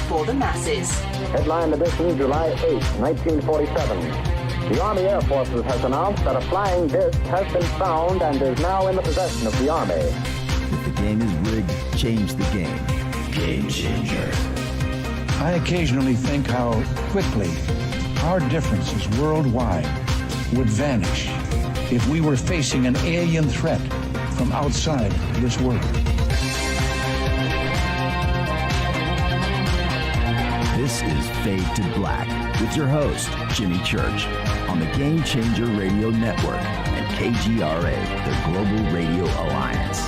for the masses. Headline edition, July 8, 1947. The Army Air Forces has announced that a flying disc has been found and is now in the possession of the Army. If the game is rigged, change the game. Game changer. I occasionally think how quickly our differences worldwide would vanish if we were facing an alien threat from outside this world. This is Fade to Black with your host, Jimmy Church, on the Game Changer Radio Network and KGRA, the Global Radio Alliance.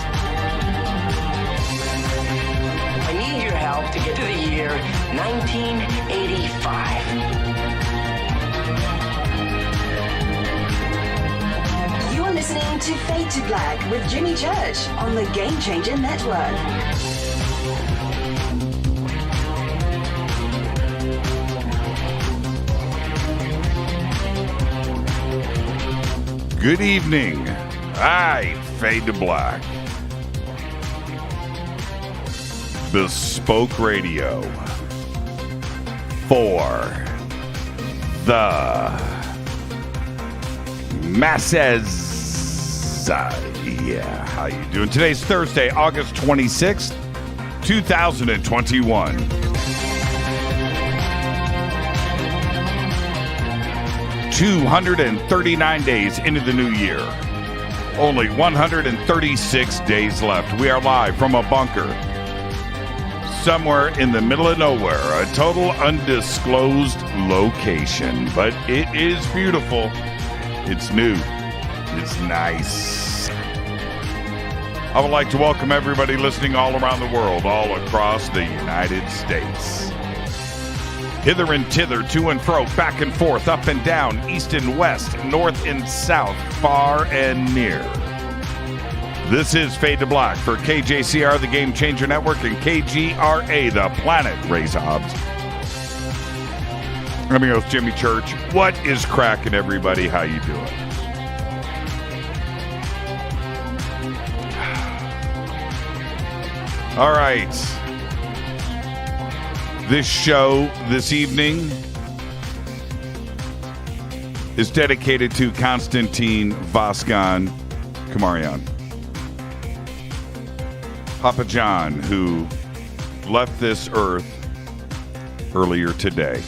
I need your help to get to the year 1985. You're listening to Fade to Black with Jimmy Church on the Game Changer Network. Good evening. I Fade to Black. Bespoke Radio for the masses. Yeah, how you doing? Today's Thursday, August 26th, 2021. $239 days into the new year. Only 136 days left. We are live from a bunker somewhere in the middle of nowhere, a total undisclosed location. But it is beautiful. It's new. It's nice. I would like to welcome everybody listening all around the world, all across the United States. Hither and thither, to and fro, back and forth, up and down, east and west, north and south, far and near. This is Fade to Black for KJCR, the Game Changer Network, and KGRA, the Planet Raise Hobbs. I'm your host, Jimmy Church. What is cracking, everybody? How you doing? All right. This show this evening is dedicated to Konstantin Vaskan Kamarian, Papa John, who left this earth earlier today.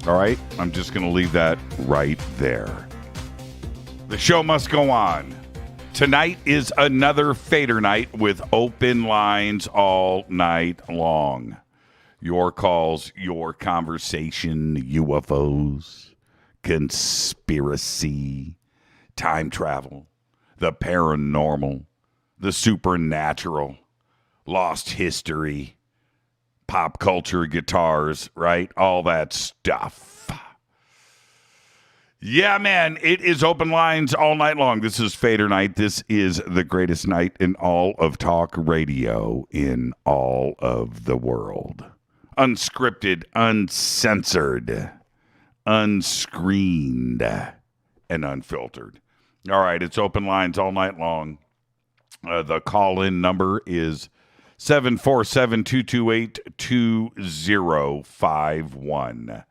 All right, I'm just going to leave that right there. The show must go on. Tonight is another Fader night with open lines all night long. Your calls, your conversation, UFOs, conspiracy, time travel, the paranormal, the supernatural, lost history, pop culture, guitars, right? All that stuff. Yeah, man, it is open lines all night long. This is Fader Night. This is the greatest night in all of talk radio in all of the world. Unscripted, uncensored, unscreened, and unfiltered. All right, it's open lines all night long. The call-in number is 747-228-2051.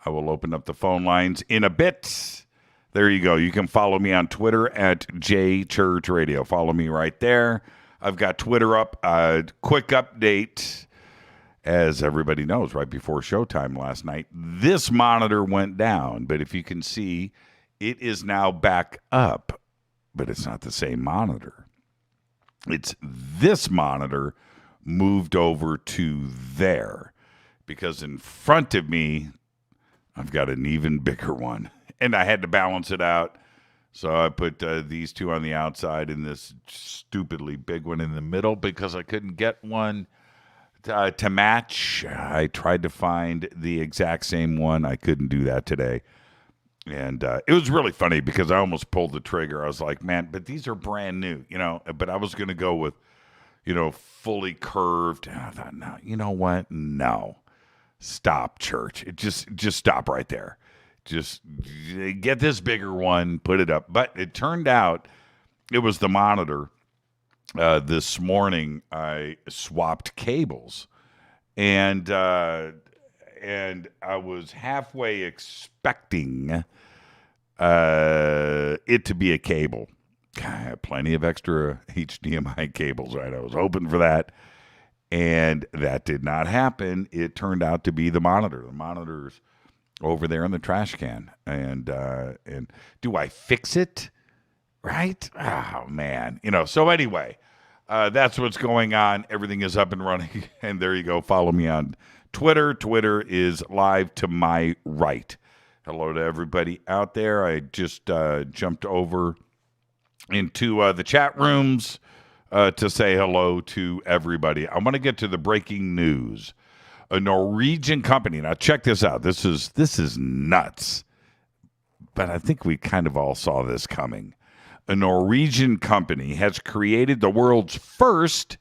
I will open up the phone lines in a bit. There you go. You can follow me on Twitter at JChurchRadio. Follow me right there. I've got Twitter up. Quick update. As everybody knows, right before showtime last night, this monitor went down. But if you can see, it is now back up. But it's not the same monitor. It's this monitor moved over to there. Because in front of me, I've got an even bigger one, and I had to balance it out. So I put these two on the outside and this stupidly big one in the middle because I couldn't get one to match. I tried to find the exact same one. I couldn't do that today. And it was really funny because I almost pulled the trigger. I was like, man, but these are brand new, but I was going to go with, fully curved. And I thought, no, you know what? No. Stop, Church. Just stop right there. Just get this bigger one, put it up. But it turned out it was the monitor this morning I swapped cables, and I was halfway expecting it to be a cable. I had plenty of extra HDMI cables, right? I was hoping for that, and that did not happen. It turned out to be the monitor. The monitor's over there in the trash can, and do I fix it? Right? Oh man, So anyway, that's what's going on. Everything is up and running, and there you go. Follow me on Twitter. Twitter is live to my right. Hello to everybody out there. I just jumped over into the chat rooms to say hello to everybody. I want to get to the breaking news. A Norwegian company. Now check this out. This is nuts. But I think we kind of all saw this coming. A Norwegian company has created the world's first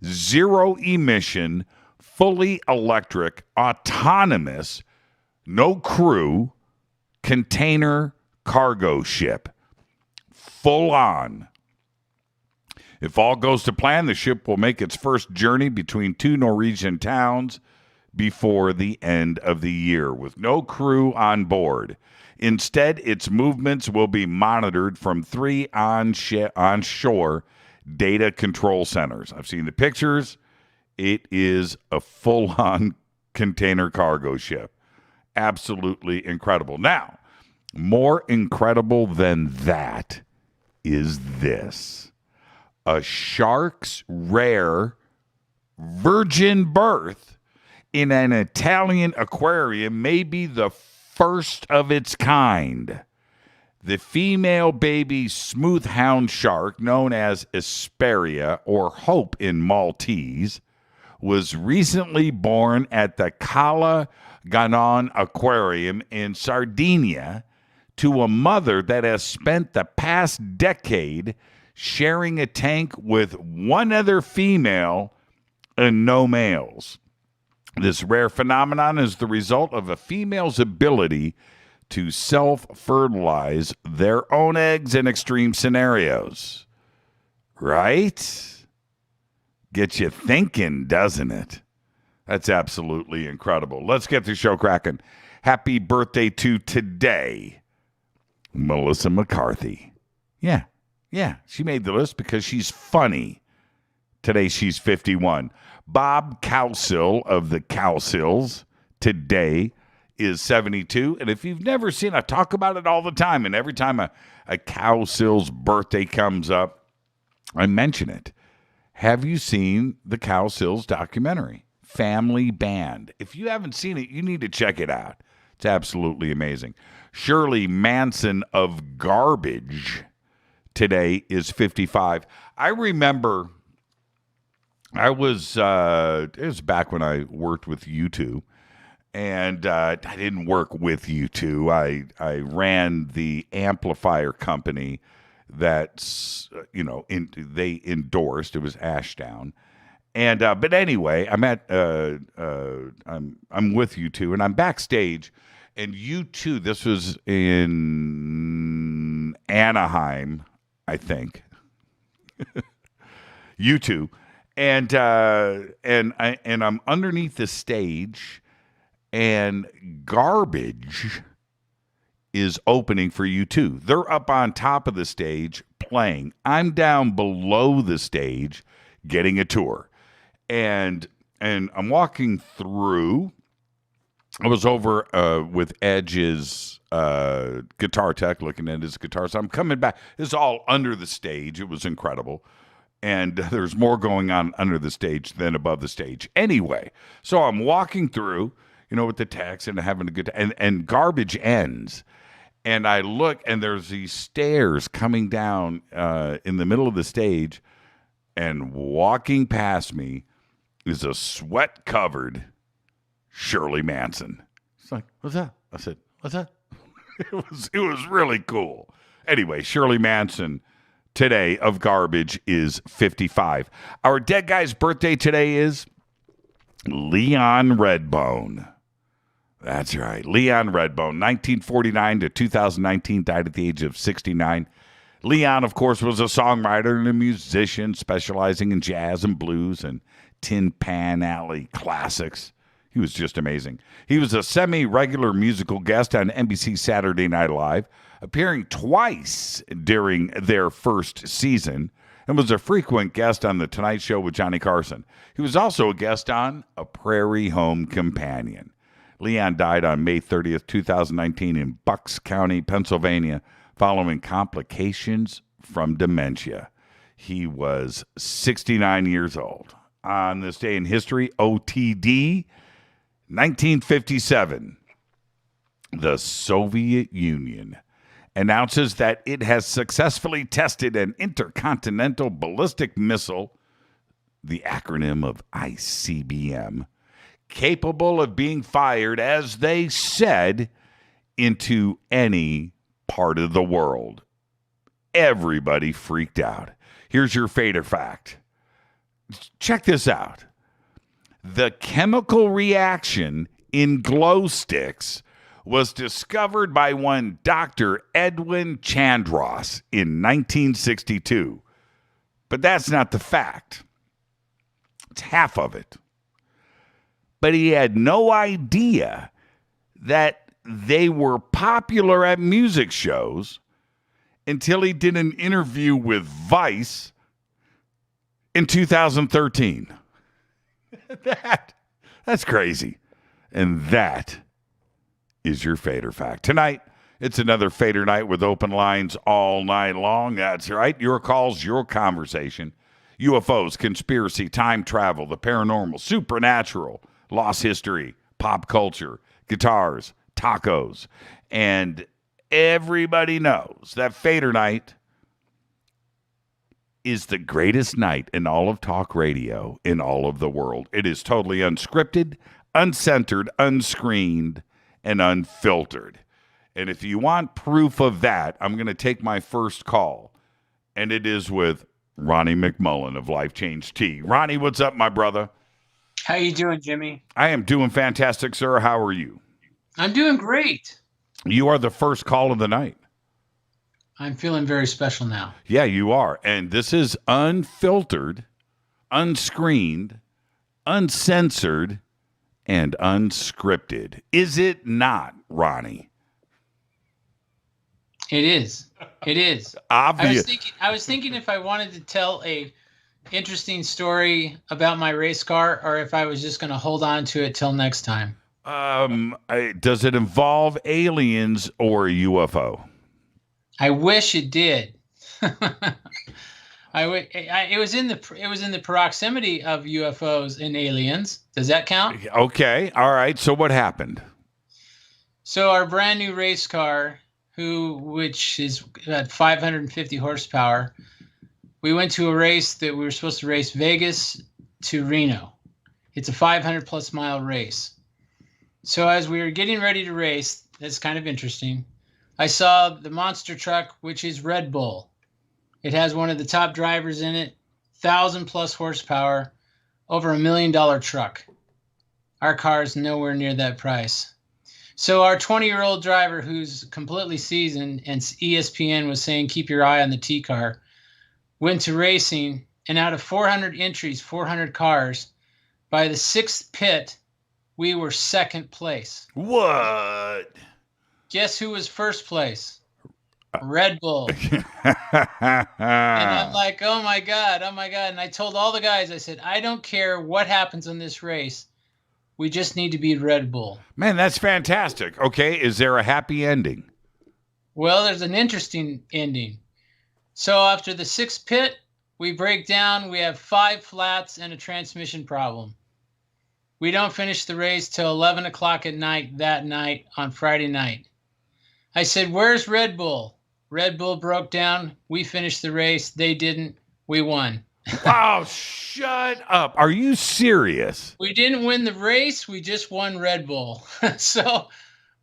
zero-emission, fully electric, autonomous, no crew container cargo ship. Full on. If all goes to plan, the ship will make its first journey between 2 Norwegian towns before the end of the year, with no crew on board. Instead, its movements will be monitored from 3 onshore data control centers. I've seen the pictures. It is a full-on container cargo ship. Absolutely incredible. Now, more incredible than that is this. A shark's rare virgin birth in an Italian aquarium may be the first of its kind. The female baby smoothhound shark, known as Asperia or Hope in Maltese, was recently born at the Cala Ganon Aquarium in Sardinia to a mother that has spent the past decade sharing a tank with one other female and no males. This rare phenomenon is the result of a female's ability to self-fertilize their own eggs in extreme scenarios. Right? Gets you thinking, doesn't it? That's absolutely incredible. Let's get the show cracking. Happy birthday to today, Melissa McCarthy. Yeah, she made the list because she's funny. Today she's 51. Bob Cowsill of the Cowsills today is 72. And if you've never seen, I talk about it all the time. And every time a Cowsill's birthday comes up, I mention it. Have you seen the Cowsills documentary, Family Band? If you haven't seen it, you need to check it out. It's absolutely amazing. Shirley Manson of Garbage today is 55. I remember it was back when I worked with U2, and I didn't work with U2. I ran the amplifier company that's they endorsed. It was Ashdown, and but anyway, I'm with U2, and I'm backstage, and U2. This was in Anaheim, I think. U2. And I'm underneath the stage, and Garbage is opening for U2. They're up on top of the stage playing. I'm down below the stage getting a tour. And I'm walking through. I was over with Edge's guitar tech, looking at his guitar. So I'm coming back. This is all under the stage. It was incredible. And there's more going on under the stage than above the stage. Anyway, so I'm walking through, with the techs and having a good time. And Garbage ends. And I look, and there's these stairs coming down in the middle of the stage. And walking past me is a sweat-covered Shirley Manson. It's like, what's that? I said, what's that? It was really cool. Anyway, Shirley Manson today of Garbage is 55. Our dead guy's birthday today is Leon Redbone. That's right. Leon Redbone, 1949 to 2019, died at the age of 69. Leon, of course, was a songwriter and a musician specializing in jazz and blues and Tin Pan Alley classics. He was just amazing. He was a semi-regular musical guest on NBC Saturday Night Live, appearing twice during their first season, and was a frequent guest on The Tonight Show with Johnny Carson. He was also a guest on A Prairie Home Companion. Leon died on May 30th, 2019 in Bucks County, Pennsylvania, following complications from dementia. He was 69 years old. On this day in history, OTD, 1957, the Soviet Union announces that it has successfully tested an intercontinental ballistic missile, the acronym of ICBM, capable of being fired, as they said, into any part of the world. Everybody freaked out. Here's your fader fact. Check this out. The chemical reaction in glow sticks was discovered by one Dr. Edwin Chandros in 1962. But that's not the fact. It's half of it. But he had no idea that they were popular at music shows until he did an interview with Vice in 2013. That's crazy. And that is your Fader Fact. Tonight, it's another Fader night with open lines all night long. That's right. Your calls, your conversation. UFOs, conspiracy, time travel, the paranormal, supernatural, lost history, pop culture, guitars, tacos. And everybody knows that Fader night is the greatest night in all of talk radio in all of the world. It is totally unscripted, uncensored, unscreened, and unfiltered. And if you want proof of that, I'm going to take my first call. And it is with Ronnie McMullen of Life Change Tea. Ronnie, what's up, my brother? How you doing, Jimmy? I am doing fantastic, sir. How are you? I'm doing great. You are the first call of the night. I'm feeling very special now. Yeah, you are. And this is unfiltered, unscreened, uncensored, and unscripted. Is it not, Ronnie? It is. It is. Obvious. I was thinking if I wanted to tell a interesting story about my race car, or if I was just going to hold on to it till next time. Does it involve aliens or a UFO? I wish it did. It was in the proximity of UFOs and aliens. Does that count? Okay. All right. So what happened? So our brand new race car, which is at 550 horsepower, we went to a race that we were supposed to race Vegas to Reno. It's a 500 plus mile race. So as we were getting ready to race, that's kind of interesting, I saw the monster truck, which is Red Bull. It has one of the top drivers in it, 1,000 plus horsepower, over $1 million truck. Our car is nowhere near that price. So our 20-year-old driver, who's completely seasoned, and ESPN was saying, keep your eye on the T car, went to racing, and out of 400 entries, 400 cars, by the sixth pit, we were second place. What? Guess who was first place? Red Bull. And I'm like, oh my God. And I told all the guys, I said, I don't care what happens in this race. We just need to beat Red Bull. Man, that's fantastic. Okay, is there a happy ending? Well, there's an interesting ending. So after the sixth pit, we break down. We have 5 flats and a transmission problem. We don't finish the race till 11 o'clock at night that night on Friday night. I said, where's Red Bull? Red Bull broke down. We finished the race. They didn't. We won. Wow, shut up. Are you serious? We didn't win the race. We just won Red Bull. So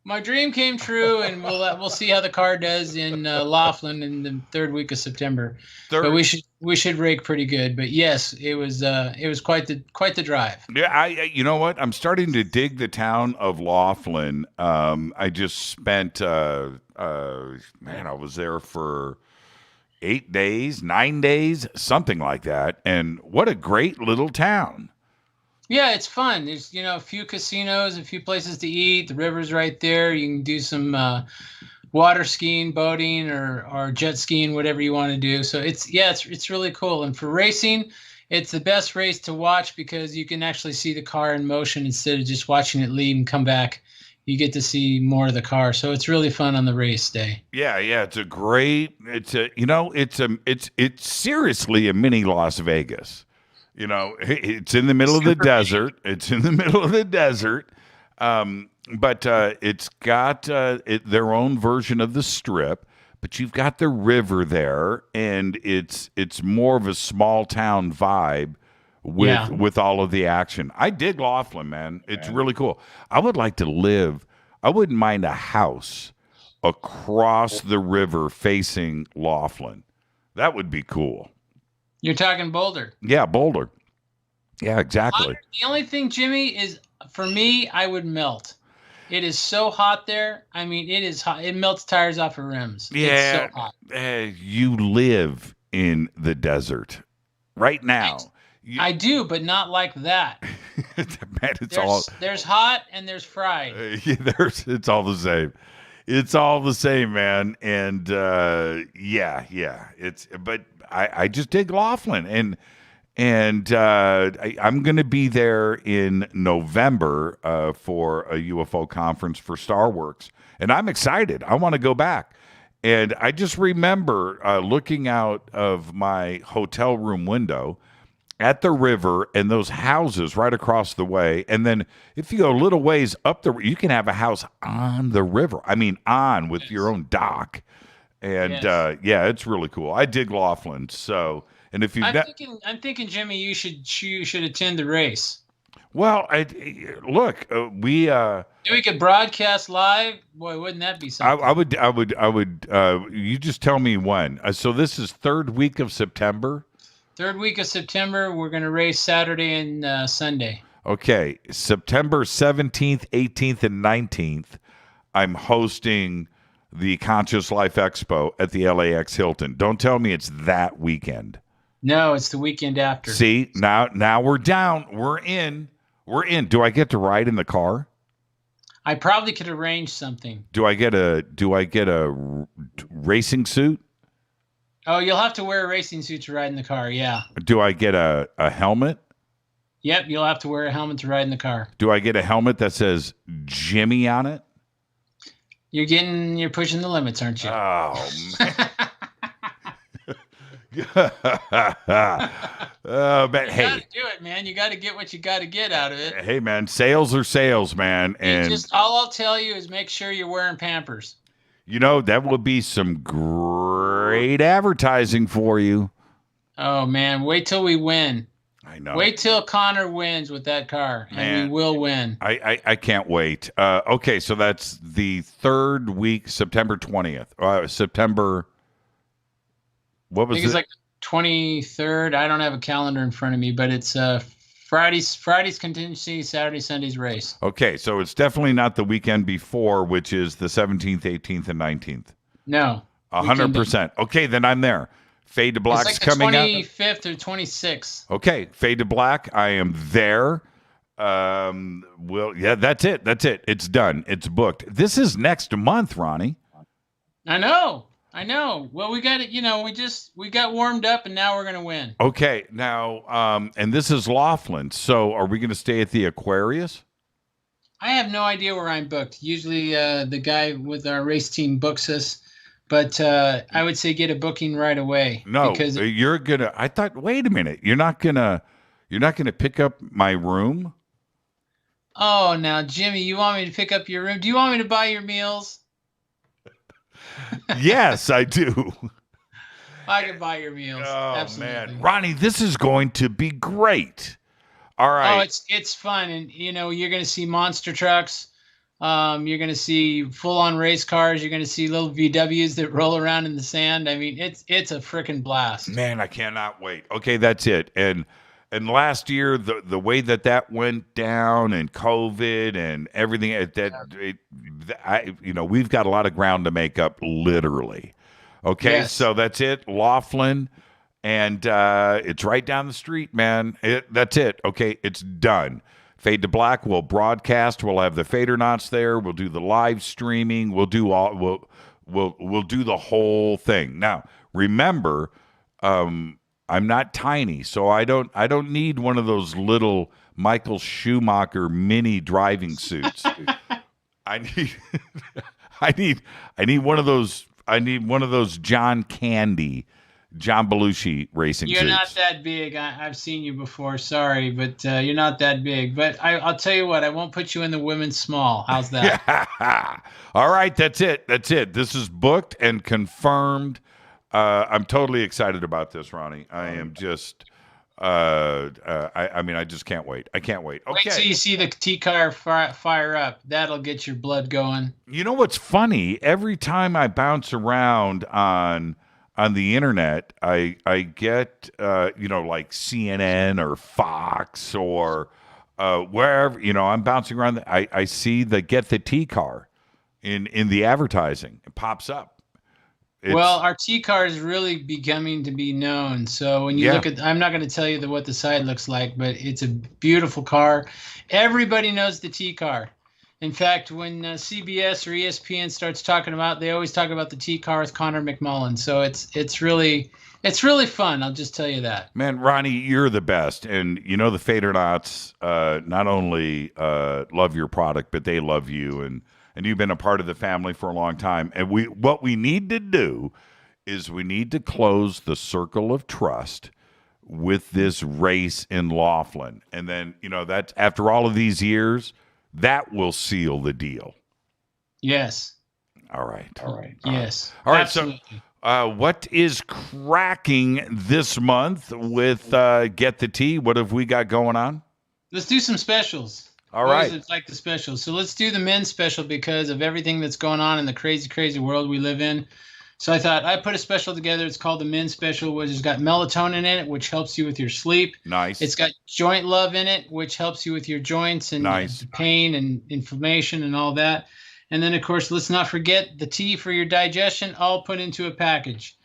my dream came true, and we'll see how the car does in Laughlin in the third week of September. But we should rake pretty good. But yes, it was quite the drive. Yeah, you know what? I'm starting to dig the town of Laughlin. I just spent I was there for 8 days, 9 days, something like that. And what a great little town. Yeah, it's fun. There's, a few casinos, a few places to eat. The river's right there. You can do some water skiing, boating, or jet skiing, whatever you want to do. So it's really cool. And for racing, it's the best race to watch because you can actually see the car in motion instead of just watching it leave and come back. You get to see more of the car. So it's really fun on the race day. Yeah, it's seriously a mini Las Vegas. It's in the middle of the desert. It's in the middle of the desert. But it's got their own version of the Strip, but you've got the river there, and it's more of a small town vibe with all of the action. I dig Laughlin, man. It's really cool. I would like to live. I wouldn't mind a house across the river facing Laughlin. That would be cool. You're talking Boulder. Yeah, Boulder. Yeah, exactly. The only thing, Jimmy, is for me, I would melt. It is so hot there. I mean, it is hot. It melts tires off of rims. Yeah, it's so hot. You live in the desert right now. I do, but not like that. Man, there's hot and there's fried. It's all the same. It's all the same, man. And but I just dig Laughlin, and I'm going to be there in November for a UFO conference for Starworks, and I'm excited. I want to go back. And I just remember looking out of my hotel room window at the river and those houses right across the way. And then if you go a little ways up you can have a house on the river. I mean, with your own dock. And it's really cool. I dig Laughlin. So, and if I'm thinking, Jimmy, you should attend the race. Well, we could broadcast live. Boy, wouldn't that be something? I would. You just tell me when. So this is third week of September. Third week of September, we're going to race Saturday and Sunday. Okay, September 17th, 18th, and 19th, I'm hosting the Conscious Life Expo at the LAX Hilton. Don't tell me it's that weekend. No, it's the weekend after. See, now we're down. We're in. Do I get to ride in the car? I probably could arrange something. Do I get a racing suit? Oh, you'll have to wear a racing suit to ride in the car, yeah. Do I get a helmet? Yep, you'll have to wear a helmet to ride in the car. Do I get a helmet that says Jimmy on it? You're pushing the limits, aren't you? Oh, man. But hey, gotta do it, man. You got to get what you got to get out of it. Hey, man, sales are sales, man. And all I'll tell you is make sure you're wearing Pampers. That will be some great advertising for you. Oh, man. Wait till we win. I know. Wait till Connor wins with that car, and we will win. I can't wait. Okay, so that's the third week, September 20th. September, what was it? I think it's like 23rd. I don't have a calendar in front of me, but it's Friday's contingency, Saturday, Sunday's race. Okay, so it's definitely not the weekend before, which is the 17th, 18th, and 19th. No. 100%. Okay, then I'm there. Fade to Black's coming up. It's like the 25th or 26th. Okay, Fade to Black. I am there. That's it. It's done. It's booked. This is next month, Ronnie. I know. Well, we got it. We got warmed up, and now we're going to win. Okay, now, and this is Laughlin. So, are we going to stay at the Aquarius? I have no idea where I'm booked. Usually, the guy with our race team books us, but I would say get a booking right away. No, because you're gonna. I thought. Wait a minute. You're not gonna pick up my room. Oh, now, Jimmy, you want me to pick up your room? Do you want me to buy your meals? Yes, I do. I can buy your meals. Oh, absolutely. Man. Ronnie, this is going to be great. All right. Oh, it's fun. And, you're going to see monster trucks. You're going to see full-on race cars. You're going to see little VWs that roll around in the sand. I mean, it's a freaking blast. Man, I cannot wait. Okay, that's it. And last year, the way that went down, and COVID and everything, we've got a lot of ground to make up, literally. Okay, Yes. so that's it, Laughlin, and it's right down the street, man. That's it. Okay, it's done. Fade to Black will broadcast. We'll have the Fadernauts there. We'll do the live streaming. We'll do all. We'll do the whole thing. Now, remember, I'm not tiny, so I don't need one of those little Michael Schumacher mini driving suits. I need one of those. I need one of those John Belushi racing You're suits. not that big. I've seen you before. Sorry, but you're not that big. But I'll tell you what. I won't put you in the women's small. How's that? All right, that's it. This is booked and confirmed. I'm totally excited about this, Ronnie. I am just. I mean, I just can't wait. I can't wait. Okay. Wait till you see the T-car fire up. That'll get your blood going. You know what's funny? Every time I bounce around on the internet, I get like CNN or Fox or wherever. I'm bouncing around. I see the Get the T car in the advertising. It pops up. Well, our T-car is really becoming to be known. So when you look at, I'm not going to tell you what the side looks like, but it's a beautiful car. Everybody knows the T-car. In fact, when CBS or ESPN starts talking about, they always talk about the T-car with Ronnie McMullen. So it's really fun. I'll just tell you that. Man, Ronnie, you're the best, and the Fadernauts not only love your product, but they love you, and you've been a part of the family for a long time. And what we need to do is we need to close the circle of trust with this race in Laughlin, and then that's after all of these years. That will seal the deal. Yes. All right. Yes. All right. Absolutely. So, what is cracking this month with Get the Tea? What have we got going on? Let's do some specials. All right. Always like the specials. So let's do the men's special because of everything that's going on in the crazy, crazy world we live in. So I thought I'd put a special together. It's called the men's special, which has got melatonin in it, which helps you with your sleep. Nice. It's got joint love in it, which helps you with your joints and pain and inflammation and all that. And then, of course, let's not forget the tea for your digestion, all put into a package.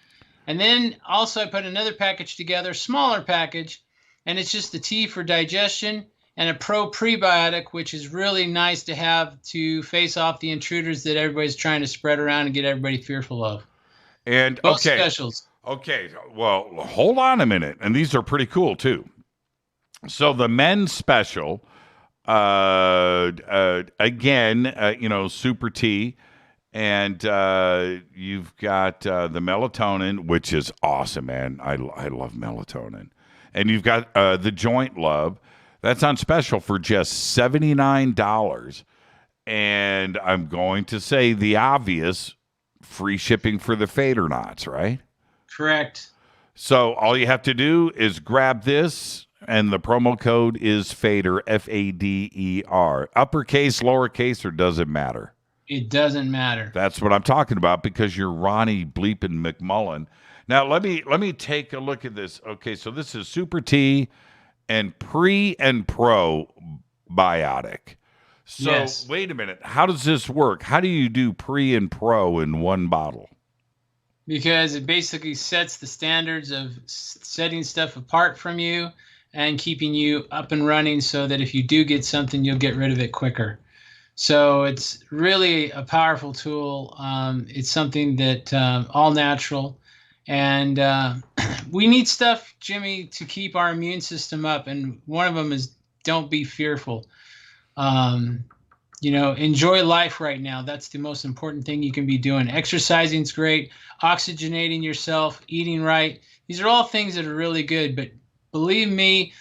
And then also I put another package together, smaller package, and it's just the tea for digestion and a prebiotic, which is really nice to have to face off the intruders that everybody's trying to spread around and get everybody fearful of. And both specials. Okay, well, hold on a minute. And these are pretty cool too. So the men's special, again, super tea, and you've got the melatonin, which is awesome, man. I love melatonin. And you've got the joint love. That's on special for just $79. And I'm going to say the obvious, free shipping for the Fadernauts, right? Correct. So all you have to do is grab this, and the promo code is Fader, Fader. Uppercase, lowercase, or does it matter? It doesn't matter. That's what I'm talking about, because you're Ronnie bleeping McMullen. Now let me take a look at this. Okay, so this is Super T and Pre and Pro Biotic. So yes. Wait a minute. How does this work? How do you do Pre and Pro in one bottle? Because it basically sets the standards of setting stuff apart from you and keeping you up and running so that if you do get something, you'll get rid of it quicker. So it's really a powerful tool. It's something that all natural. And we need stuff, Jimmy, to keep our immune system up. And one of them is don't be fearful. Enjoy life right now. That's the most important thing you can be doing. Exercising is great. Oxygenating yourself, eating right. These are all things that are really good. But believe me,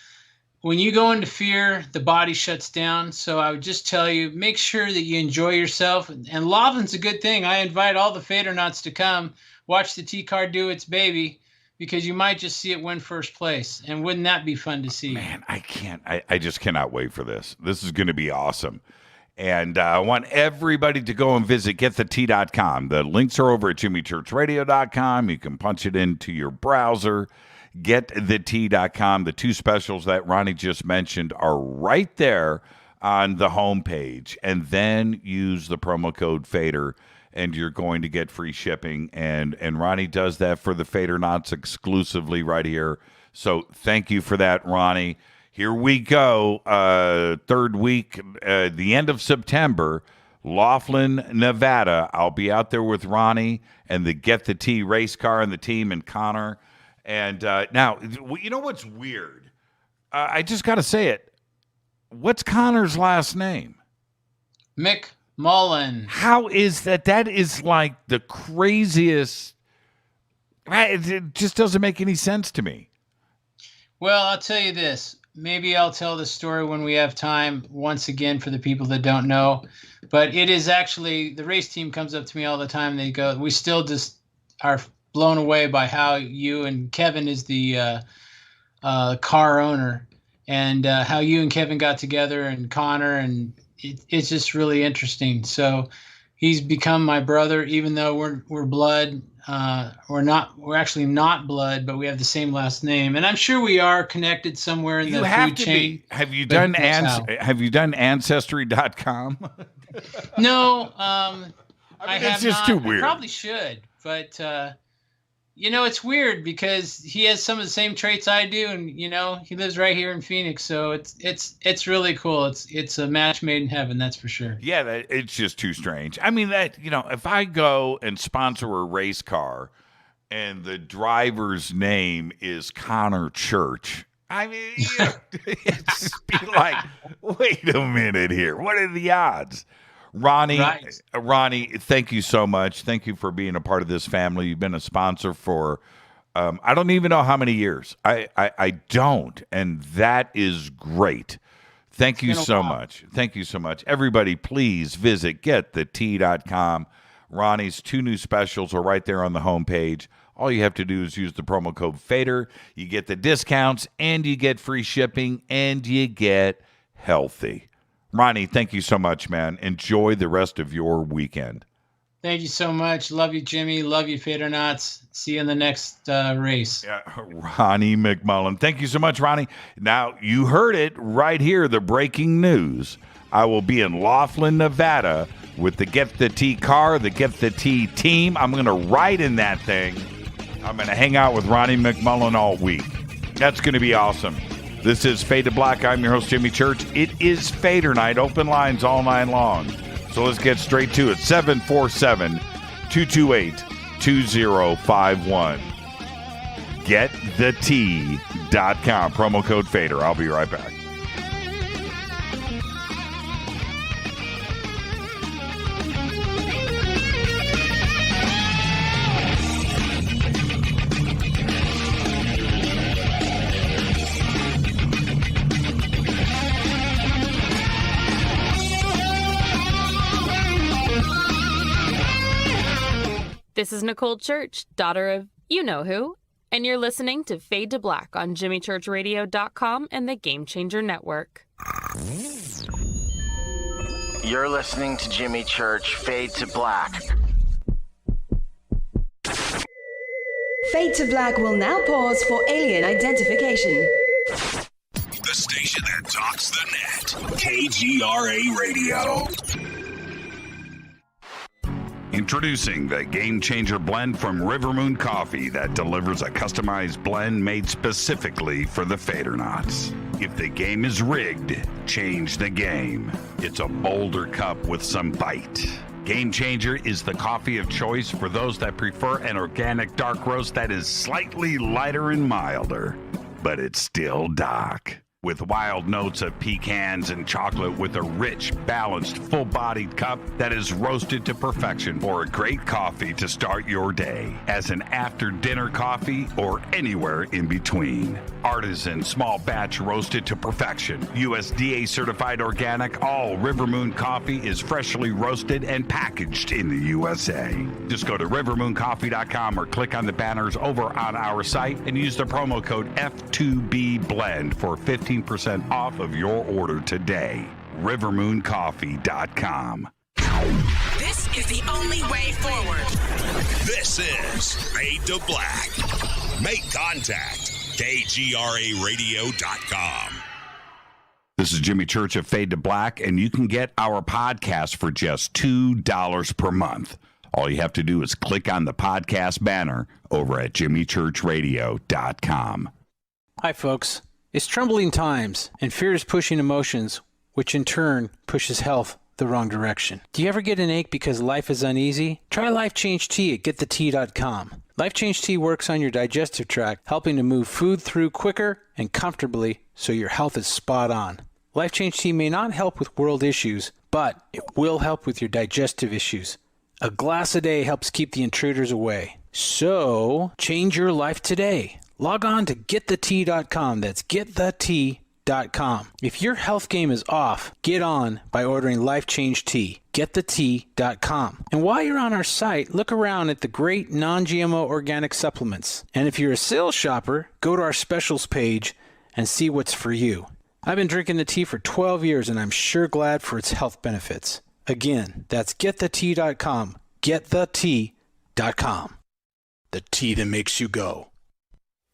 when you go into fear, the body shuts down. So I would just tell you, make sure that you enjoy yourself. And Laughlin's a good thing. I invite all the Fadernauts to come watch the T-car do its baby, because you might just see it win first place. And wouldn't that be fun to see? Man, I just cannot wait for this. This is going to be awesome. And I want everybody to go and visit getthetea.com. The links are over at jimmychurchradio.com. You can punch it into your browser. Getthetea.com. The two specials that Ronnie just mentioned are right there on the homepage. And then use the promo code Fader, and you're going to get free shipping. And Ronnie does that for the Fadernauts exclusively right here. So thank you for that, Ronnie. Here we go. Third week, the end of September, Laughlin, Nevada. I'll be out there with Ronnie and the Get the T race car and the team and Connor. And now, you know what's weird? I just got to say it. What's Connor's last name? McMullen. How is that? That is like the craziest. It just doesn't make any sense to me. Well, I'll tell you this. Maybe I'll tell the story when we have time once again for the people that don't know. But it is actually, the race team comes up to me all the time. They go, we still just are blown away by how you and Kevin is the car owner, and how you and Kevin got together, and Connor, and it's just really interesting. So he's become my brother, even though we're blood. We're actually not blood, but we have the same last name, and I'm sure we are connected somewhere in the food chain. Have you done Ancestry.com? No, I have it's just not. too weird. I probably should, but it's weird because he has some of the same traits I do, and he lives right here in Phoenix, so it's really cool. It's a match made in heaven, that's for sure. Yeah, it's just too strange. I mean, if I go and sponsor a race car and the driver's name is Connor Church, I mean, it's be like, wait a minute here. What are the odds? Ronnie, Right. Ronnie, thank you so much. Thank you for being a part of this family. You've been a sponsor for, I don't even know how many years. I don't, and that is great. Thank you so much. Thank you so much. Everybody, please visit getthet.com. Ronnie's 2 new specials are right there on the homepage. All you have to do is use the promo code FADER. You get the discounts, and you get free shipping, and you get healthy. Ronnie, thank you so much, man. Enjoy the rest of your weekend. Thank you so much. Love you, Jimmy. Love you, Fadernauts. See you in the next race. Yeah, Ronnie McMullen. Thank you so much, Ronnie. Now, you heard it right here, the breaking news. I will be in Laughlin, Nevada with the Get the T car, the Get the T team. I'm going to ride in that thing. I'm going to hang out with Ronnie McMullen all week. That's going to be awesome. This is Fade to Black. I'm your host, Jimmy Church. It is Fader Night. Open lines all night long. So let's get straight to it. 747-228-2051. GetTheT.com. Promo code Fader. I'll be right back. This is Nicole Church, daughter of you-know-who, and you're listening to Fade to Black on JimmyChurchRadio.com and the Game Changer Network. You're listening to Jimmy Church, Fade to Black. Fade to Black will now pause for alien identification. The station that talks the net. KGRA Radio. Introducing the Game Changer blend from River Moon Coffee that delivers a customized blend made specifically for the Fadernauts. If the game is rigged, change the game. It's a bolder cup with some bite. Game Changer is the coffee of choice for those that prefer an organic dark roast that is slightly lighter and milder, but it's still dark. With wild notes of pecans and chocolate with a rich, balanced, full-bodied cup that is roasted to perfection for a great coffee to start your day, as an after-dinner coffee or anywhere in between. Artisan, small batch roasted to perfection. USDA certified organic, all River Moon coffee is freshly roasted and packaged in the USA. Just go to rivermooncoffee.com or click on the banners over on our site and use the promo code F2B Blend for 15% off of your order today. rivermooncoffee.com. This is the only way forward. This is Fade to Black. Make contact. KGRARadio.com. This is Jimmy Church of Fade to Black, and you can get our podcast for just $2 per month. All you have to do is click on the podcast banner over at jimmychurchradio.com. Hi, folks. It's troubling times, and fear is pushing emotions, which in turn pushes health the wrong direction. Do you ever get an ache because life is uneasy? Try Life Change Tea at wtih.com. Life Change Tea works on your digestive tract, helping to move food through quicker and comfortably so your health is spot on. Life Change Tea may not help with world issues, but it will help with your digestive issues. A glass a day helps keep the intruders away. So, change your life today. Log on to getthetea.com. That's getthetea.com. If your health game is off, get on by ordering Life Change Tea. Getthetea.com. And while you're on our site, look around at the great non-GMO organic supplements. And if you're a sales shopper, go to our specials page and see what's for you. I've been drinking the tea for 12 years and I'm sure glad for its health benefits. Again, that's getthetea.com. Getthetea.com. The tea that makes you go.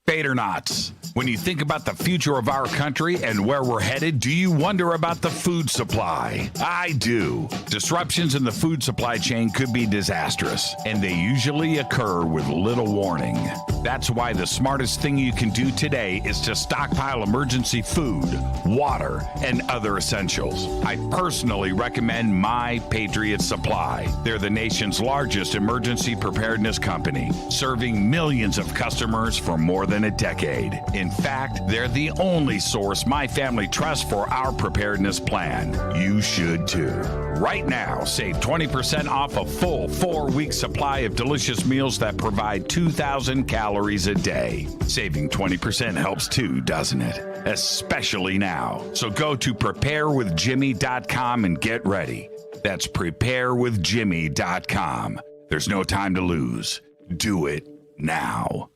Fadernauts, when you think about the future of our country and where we're headed, do you wonder about the food supply? I do. Disruptions in the food supply chain could be disastrous, and they usually occur with little warning. That's why the smartest thing you can do today is to stockpile emergency food, water, and other essentials. I personally recommend My Patriot Supply. They're the nation's largest emergency preparedness company, serving millions of customers for more than a decade. In fact, they're the only source my family trusts for our preparedness plan. You should too. Right now, save 20% off a full 4-week supply of delicious meals that provide 2,000 calories a day. Saving 20% helps too, doesn't it? Especially now. So go to preparewithjimmy.com and get ready. That's preparewithjimmy.com. There's no time to lose. Do it now.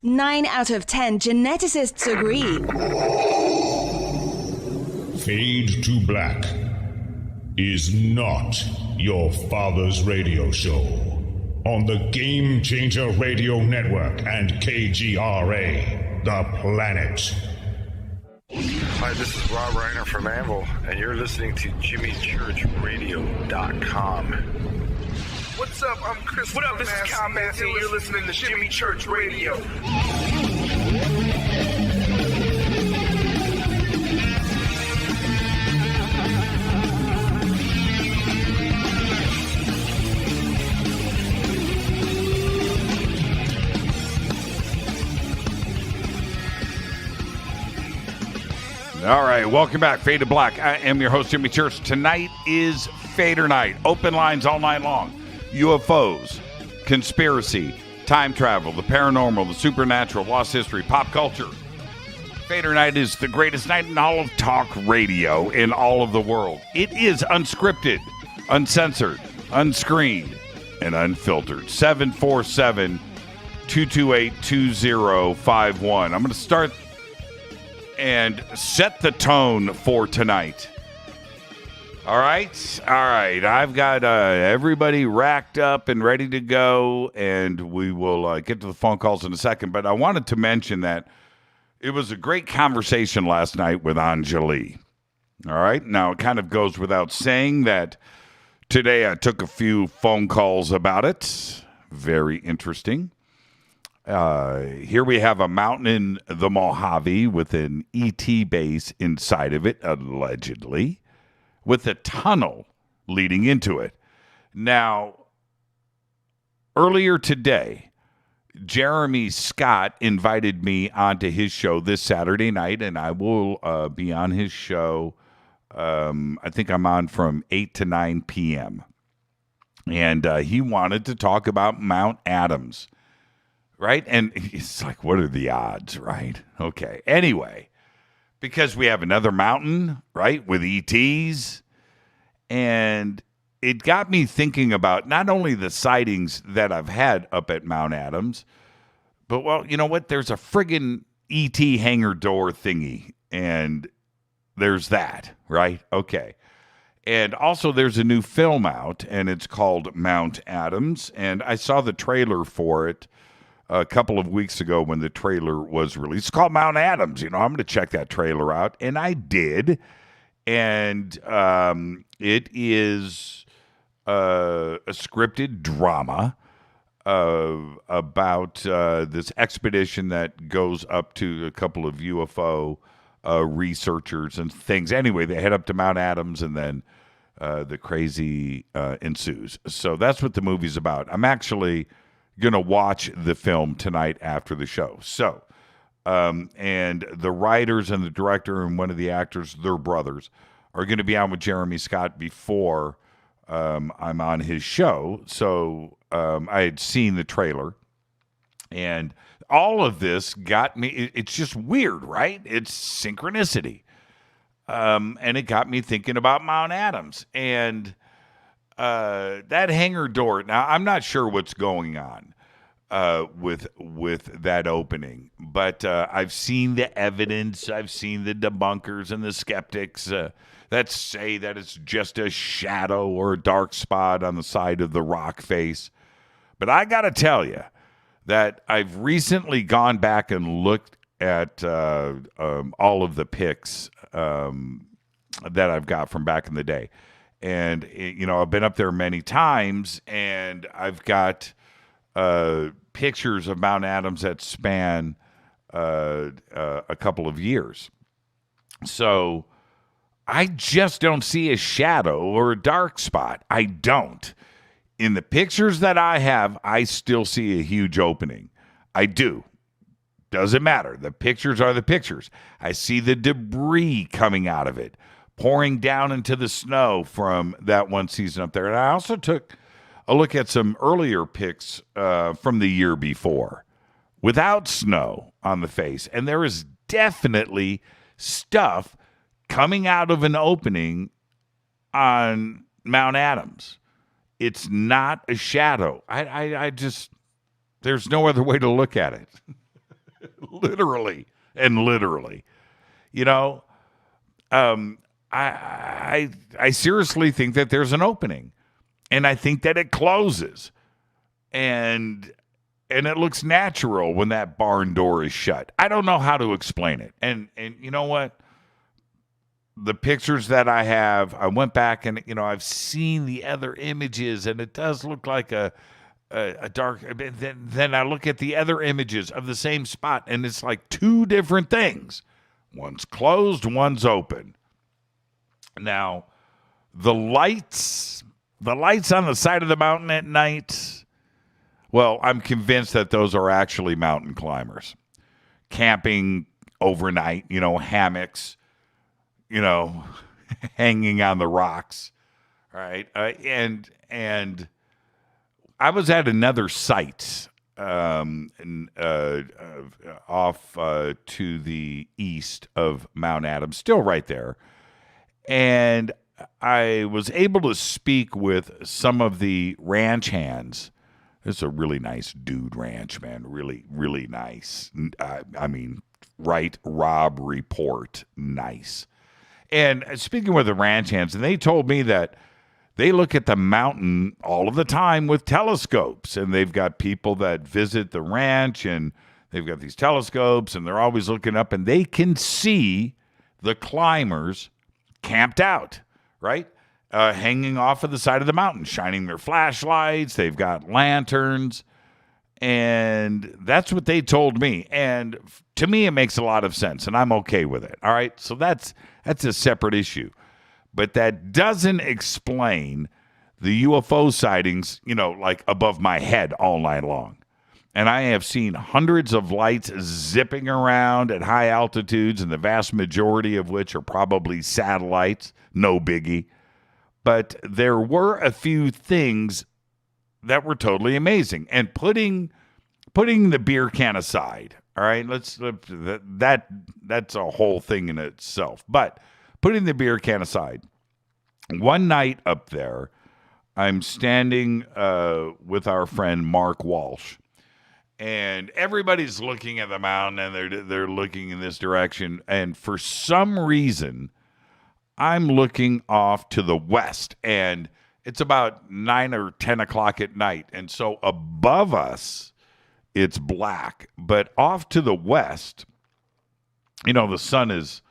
9 out of 10 geneticists agree. Fade to Black is not your father's radio show on the Game Changer Radio Network and KGRA, The Planet. Hi, this is Rob Reiner from Anvil, and you're listening to JimmyChurchRadio.com. What's up? I'm Chris. What up? This is Kyle Manson. You're listening to Jimmy Church Radio. All right, welcome back, Fade to Black. I am your host, Jimmy Church. Tonight is Fader Night. Open lines all night long. UFOs, conspiracy, time travel, the paranormal, the supernatural, lost history, pop culture. Fader Night is the greatest night in all of talk radio in all of the world. It is unscripted, uncensored, unscreened, and unfiltered. 747-228-2051. I'm going to start and set the tone for tonight. All right. I've got everybody racked up and ready to go, and we will get to the phone calls in a second. But I wanted to mention that it was a great conversation last night with Anjali. All right. Now, it kind of goes without saying that today I took a few phone calls about it. Very interesting. Here we have a mountain in the Mojave with an ET base inside of it, allegedly, with a tunnel leading into it. Now, earlier today, Jeremy Scott invited me onto his show this Saturday night, and I will be on his show. I think I'm on from 8 to 9 p.m. And he wanted to talk about Mount Adams, right? And it's like, what are the odds, right? Okay. Anyway, because we have another mountain, right, with ETs. And it got me thinking about not only the sightings that I've had up at Mount Adams, but, well, you know what? There's a friggin' ET hangar door thingy. And there's that, right? Okay. And also there's a new film out, and it's called Mount Adams. And I saw the trailer for it a couple of weeks ago when the trailer was released. It's called Mount Adams. You know, I'm going to check that trailer out. And I did. And it is a scripted drama about this expedition that goes up to a couple of UFO researchers and things. Anyway, they head up to Mount Adams, and then the crazy ensues. So that's what the movie's about. I'm actually going to watch the film tonight after the show. So, and the writers and the director and one of the actors, they're brothers, are going to be on with Jeremy Scott before I'm on his show. So I had seen the trailer, and all of this got me. It's just weird, right? It's synchronicity. And it got me thinking about Mount Adams and that hangar door. Now, I'm not sure what's going on with that opening, but I've seen the evidence. I've seen the debunkers and the skeptics that say that it's just a shadow or a dark spot on the side of the rock face. But I got to tell you that I've recently gone back and looked at all of the pics that I've got from back in the day. And, I've been up there many times, and I've got pictures of Mount Adams that span a couple of years. So I just don't see a shadow or a dark spot. I don't. In the pictures that I have, I still see a huge opening. I do. Doesn't matter. The pictures are the pictures. I see the debris coming out of it, pouring down into the snow from that one season up there. And I also took a look at some earlier pics from the year before without snow on the face. And there is definitely stuff coming out of an opening on Mount Adams. It's not a shadow. I just, there's no other way to look at it. Literally. I seriously think that there's an opening, and I think that it closes, and it looks natural when that barn door is shut. I don't know how to explain it. And you know what? The pictures that I have, I went back and, I've seen the other images, and it does look like a dark. Then I look at the other images of the same spot, and it's like two different things. One's closed, one's open. Now, the lights on the side of the mountain at night, well, I'm convinced that those are actually mountain climbers camping overnight, hammocks, hanging on the rocks, right? And I was at another site off to the east of Mount Adams, still right there. And I was able to speak with some of the ranch hands. It's a really nice dude ranch, man. Really, really nice. Right, Rob report, nice. And speaking with the ranch hands, and they told me that they look at the mountain all of the time with telescopes, and they've got people that visit the ranch, and they've got these telescopes, and they're always looking up, and they can see the climbers camped out, right? Hanging off of the side of the mountain, shining their flashlights. They've got lanterns, and that's what they told me. And to me, it makes a lot of sense, and I'm okay with it. All right, so that's a separate issue. But that doesn't explain the UFO sightings, like above my head all night long. And I have seen hundreds of lights zipping around at high altitudes, and the vast majority of which are probably satellites, no biggie. But there were a few things that were totally amazing. And putting the beer can aside, all right, that's a whole thing in itself. But putting the beer can aside, one night up there, I'm standing with our friend Mark Walsh, and everybody's looking at the mountain, and they're looking in this direction. And for some reason, I'm looking off to the west, and it's about 9 or 10 o'clock at night. And so above us, it's black. But off to the west, the sun is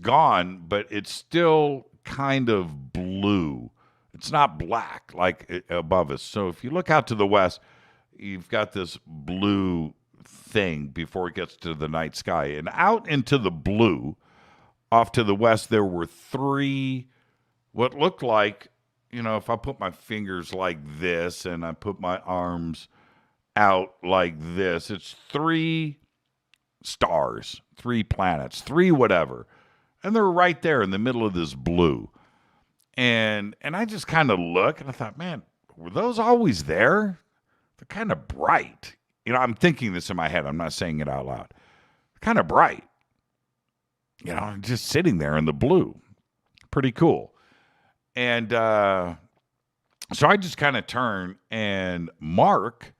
gone, but it's still kind of blue. It's not black like above us. So if you look out to the west, you've got this blue thing before it gets to the night sky. And out into the blue, off to the west, there were 3, what looked like, if I put my fingers like this and I put my arms out like this, it's 3 stars, 3 planets, 3 whatever. And they're right there in the middle of this blue. And I just kind of look and I thought, man, were those always there? They're kind of bright. I'm thinking this in my head. I'm not saying it out loud. Kind of bright. Just sitting there in the blue. Pretty cool. And so I just kind of turn, and Mark,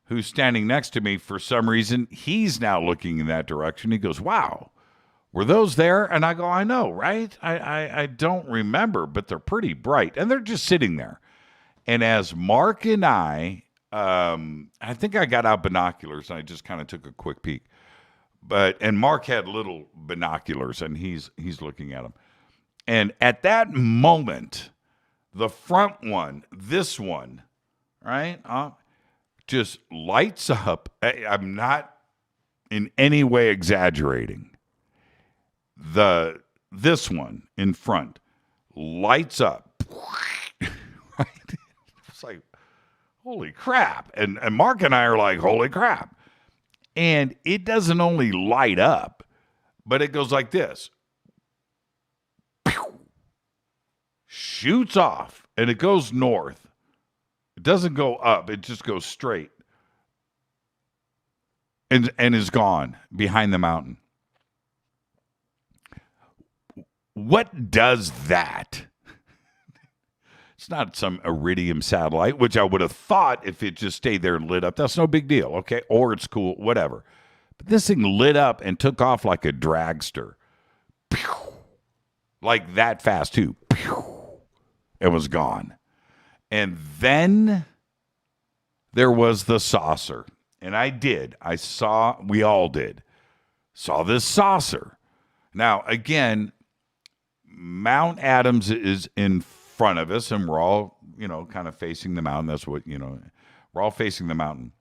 who's standing next to me, for some reason, he's now looking in that direction. He goes, wow, were those there? And I go, I know, right? I don't remember, but they're pretty bright. And they're just sitting there. And as Mark and I think I got out binoculars, and I just kind of took a quick peek. And Mark had little binoculars, and he's looking at them. And at that moment, the front one, this one, right, just lights up. I'm not in any way exaggerating. This one in front lights up. Right? It's like, holy crap. And Mark and I are like, holy crap. And it doesn't only light up, but it goes like this. Shoots off, and it goes north. It doesn't go up. It just goes straight. And is gone behind the mountain. What does that? It's not some iridium satellite, which I would have thought if it just stayed there and lit up. That's no big deal, okay? Or it's cool, whatever. But this thing lit up and took off like a dragster. Pew! Like that fast, too. Pew! It was gone. And then there was the saucer. And we all did, saw this saucer. Now, again, Mount Adams is in front of us, and we're all, kind of facing the mountain. That's what, we're all facing the mountain.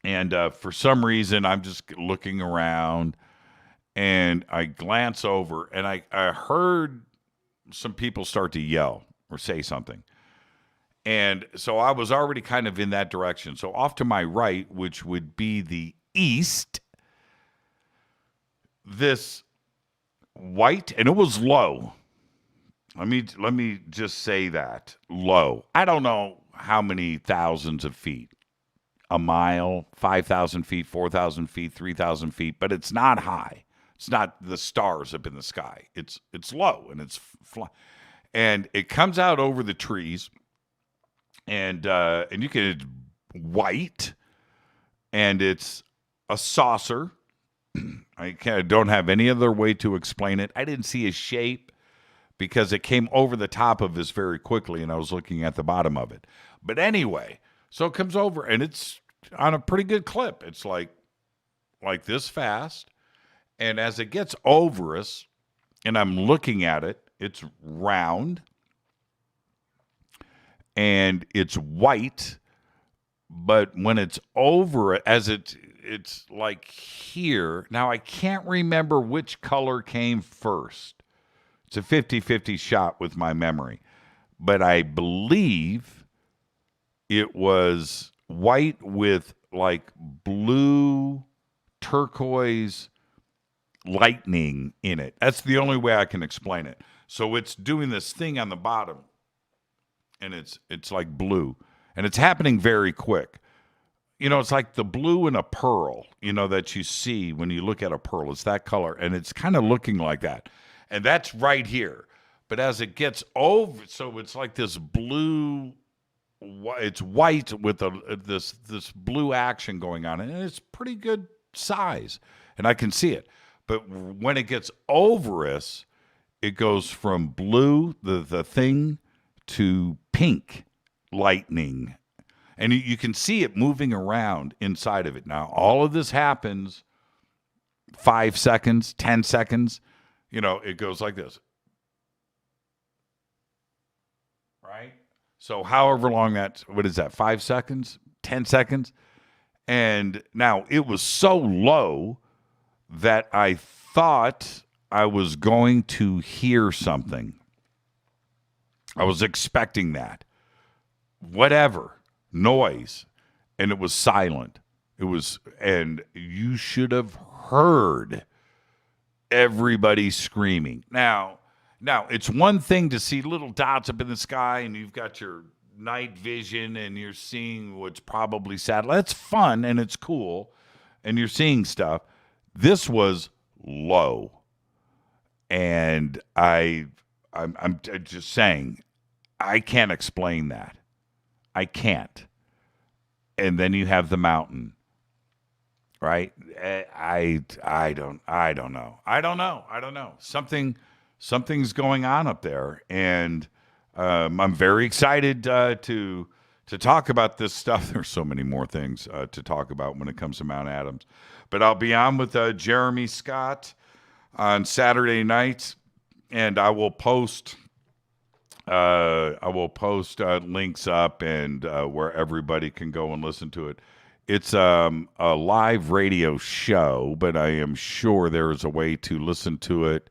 And for some reason, I'm just looking around, and I glance over, and I heard some people start to yell or say something. And so I was already kind of in that direction. So off to my right, which would be the east, this white, and it was low. Let me just say that, low. I don't know how many thousands of feet. A mile, 5,000 feet, 4,000 feet, 3,000 feet, but it's not high. It's not the stars up in the sky. It's low, and it's and it comes out over the trees, and you can, it's white, and it's a saucer. I don't have any other way to explain it. I didn't see a shape because it came over the top of this very quickly, and I was looking at the bottom of it. But anyway, so it comes over, and it's on a pretty good clip. It's like this fast. And as it gets over us, and I'm looking at it, it's round, and it's white. But when it's over it, it's like here. Now, I can't remember which color came first. It's a 50-50 shot with my memory. But I believe it was white with like blue, turquoise lightning in it. That's the only way I can explain it. So it's doing this thing on the bottom, and it's like blue, and it's happening very quick. It's like the blue in a pearl, that you see when you look at a pearl. It's that color, and it's kind of looking like that. And that's right here. But as it gets over, so it's like this blue, it's white with this blue action going on, and it's pretty good size, and I can see it. But when it gets over us, it goes from blue, the thing, to pink lightning. And you can see it moving around inside of it. Now, all of this happens 5 seconds, 10 seconds. It goes like this. Right? So however long what is that, 5 seconds, 10 seconds? And now it was so low that I thought I was going to hear something. I was expecting that. Whatever, noise. And it was silent. And you should have heard everybody screaming. Now, it's one thing to see little dots up in the sky and you've got your night vision and you're seeing what's probably satellite. It's fun and it's cool and you're seeing stuff. This was low. And I'm just saying, I can't explain that. I can't. And then you have the mountain, right? I don't know. Something's going on up there, and I'm very excited to talk about this stuff. There's so many more things to talk about when it comes to Mount Adams, but I'll be on with Jeremy Scott on Saturday nights, and I will post links up and where everybody can go and listen to it. It's a live radio show, but I am sure there is a way to listen to it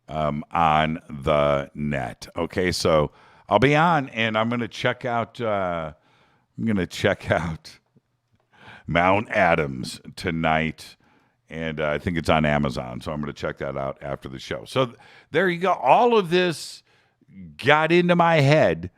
on the net. Okay, so I'll be on, and I'm going to check out Mount Adams tonight, and I think it's on Amazon. So I'm going to check that out after the show. So there you go. All of this got into my head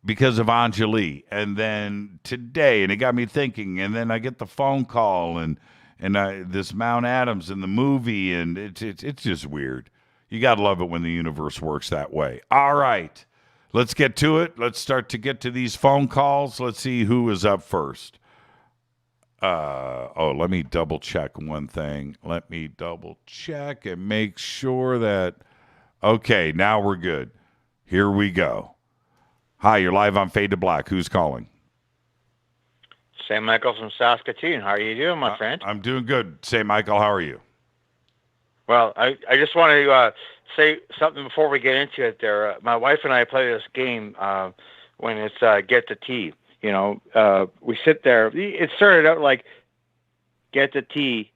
because of Anjali, and then today, and it got me thinking, and then I get the phone call, and this Mount Adams and the movie, and it's just weird. You got to love it when the universe works that way. All right, let's get to it. Let's start to get to these phone calls. Let's see who is up first. Let me double check one thing. Let me double check and make sure that, okay, now we're good. Here we go. Hi, you're live on Fade to Black. Who's calling? St. Michael from Saskatoon. How are you doing, my friend? I'm doing good. St. Michael, how are you? Well, I just want to say something before we get into it there. My wife and I play this game when it's Get the Tea. You know, we sit there. It started out like Get the Tea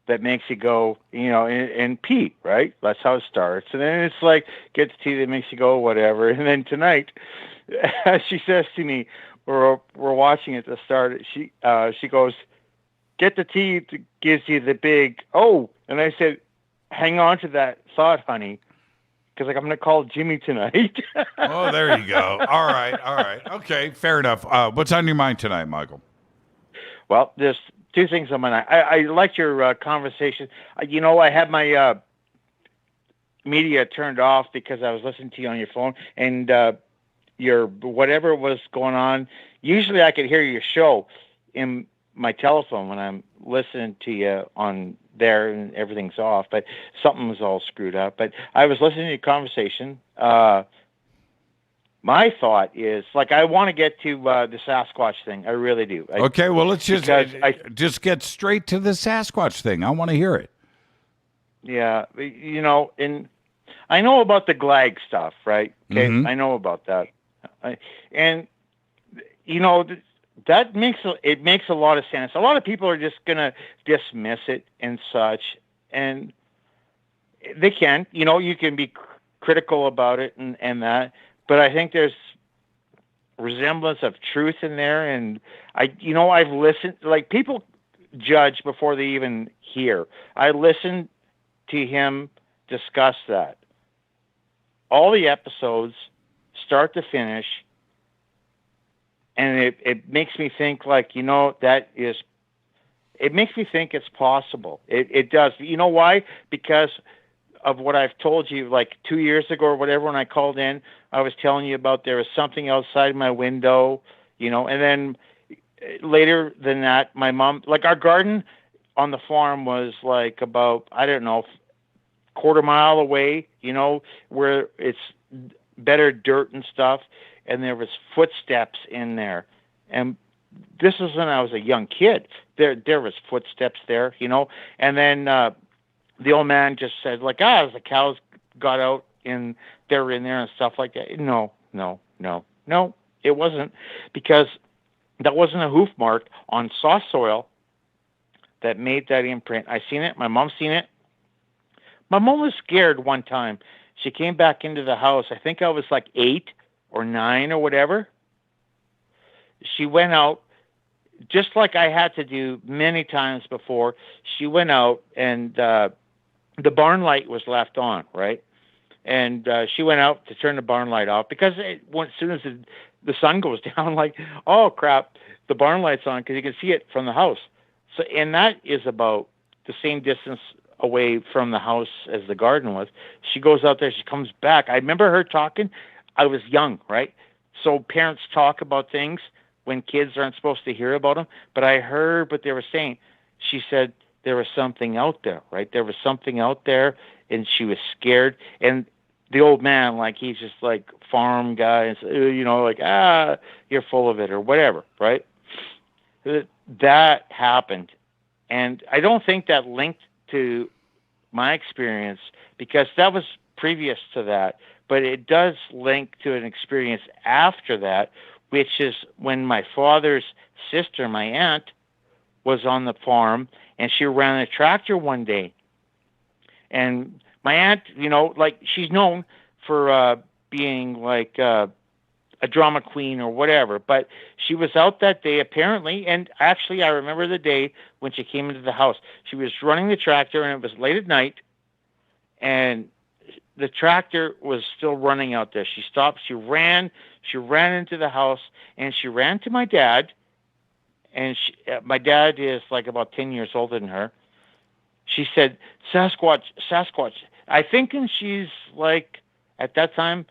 that makes you go, you know, and pee, right? That's how it starts. And then it's like Get the Tea that makes you go whatever. And then tonight, she says to me, we're watching at the start, she goes, Get the Tea that gives you the big, oh. And I said, hang on to that thought, honey, because I'm going to call Jimmy tonight. Oh, there you go. All right. Okay, fair enough. What's on your mind tonight, Michael? Well, there's two things on my mind. I liked your conversation. I had my media turned off because I was listening to you on your phone, and your whatever was going on. Usually I could hear your show in my telephone when I'm listening to you on there and everything's off, but something was all screwed up. But I was listening to your conversation. My thought is, like, I want to get to the Sasquatch thing. I really do. Okay, well, let's just get straight to the Sasquatch thing. I want to hear it. Yeah, and I know about the Glag stuff, right? Okay, Mm-hmm. I know about that. That makes a lot of sense. A lot of people are just going to dismiss it and such, and they can. You can be critical about it and that, but I think there's resemblance of truth in there. And I've listened. Like, people judge before they even hear. I listened to him discuss that. All the episodes, start to finish. And it makes me think, like, it makes me think it's possible. It does. You know why? Because of what I've told you, like 2 years ago or whatever, when I called in, I was telling you about there was something outside my window, and then later than that, my mom, like, our garden on the farm was like about, I don't know, quarter mile away, where it's better dirt and stuff. And there was footsteps in there. And this was when I was a young kid. There was footsteps there, And then the old man just said, like, the cows got out and they were in there and stuff like that. No. No, it wasn't, because that wasn't a hoof mark on soft soil that made that imprint. I seen it. My mom seen it. My mom was scared one time. She came back into the house. I think I was like 8 or 9 or whatever. She went out, just like I had to do many times before. She went out, and the barn light was left on, right? And she went out to turn the barn light off, because as soon as the sun goes down, like, oh crap, the barn light's on, because you can see it from the house. So, and that is about the same distance away from the house as the garden was. She goes out there, she comes back. I remember her talking. I was young, right? So parents talk about things when kids aren't supposed to hear about them. But I heard what they were saying. She said there was something out there, right? There was something out there, and she was scared. And the old man, like, he's just like farm guy, and you know, like, you're full of it or whatever, right? That happened. And I don't think that linked to my experience, because that was previous to that, but it does link to an experience after that, which is when my father's sister, my aunt, was on the farm, and she ran a tractor one day. And my aunt, you know, like, she's known for being like a drama queen or whatever, but she was out that day apparently, and actually I remember the day when she came into the house. She was running the tractor, and it was late at night, and the tractor was still running out there. She stopped, she ran into the house, and she ran to my dad, and my dad is like about 10 years older than her. She said, "Sasquatch, Sasquatch." I think, and she's like, at that time,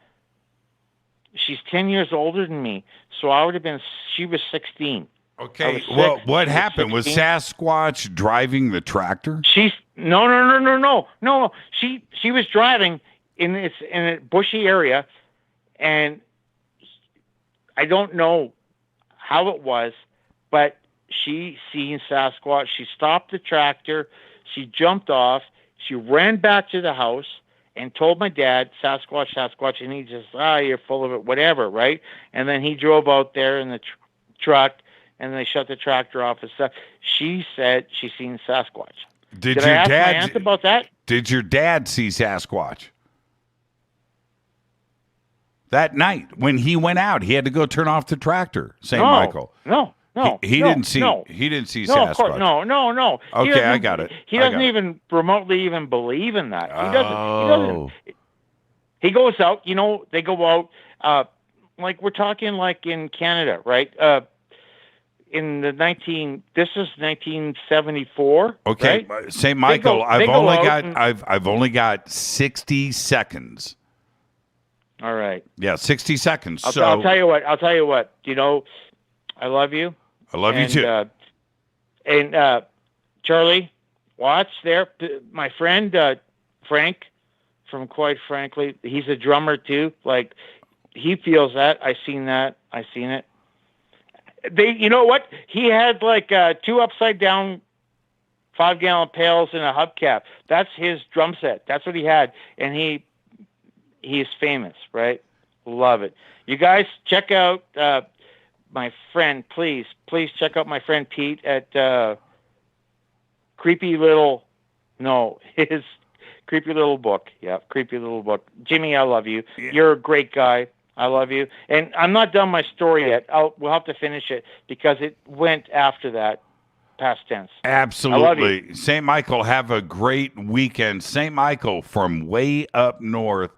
she's 10 years older than me. So I would have been, she was 16. Okay. Well, what happened? Was Sasquatch driving the tractor? No. She was driving in a bushy area, and I don't know how it was, but she seen Sasquatch. She stopped the tractor. She jumped off. She ran back to the house and told my dad, "Sasquatch, Sasquatch," and he just, "You're full of it," whatever, right? And then he drove out there in the truck, and they shut the tractor off and stuff. She said she seen Sasquatch. Did your I ask my aunt about that? Did your dad see Sasquatch? That night when he went out, he had to go turn off the tractor. St. Michael. No. He didn't see Sasquatch. Of course, no. Okay, I got it. He doesn't even remotely even believe in that. He doesn't. He goes out. You know, they go out. Like, we're talking like in Canada, right? In the this is 1974. Okay, right? St. Michael. I've only got 60 seconds. All right. Yeah, 60 seconds. I'll tell you what. You know, I love you. I love you too. And Charlie Watts there, my friend Frank, from Quite Frankly, he's a drummer too. Like, he feels that. I seen it. You know what? He had like 2 upside down 5-gallon pails and a hubcap. That's his drum set. That's what he had, and he's famous, right? Love it. You guys check out my friend, please check out my friend Pete at his Creepy Little Book. Yeah, Creepy Little Book. Jimmy, I love you. Yeah. You're a great guy. I love you. And I'm not done my story yet. We'll have to finish it, because it went after that, past tense. Absolutely. I love you. St. Michael, have a great weekend. St. Michael from way up north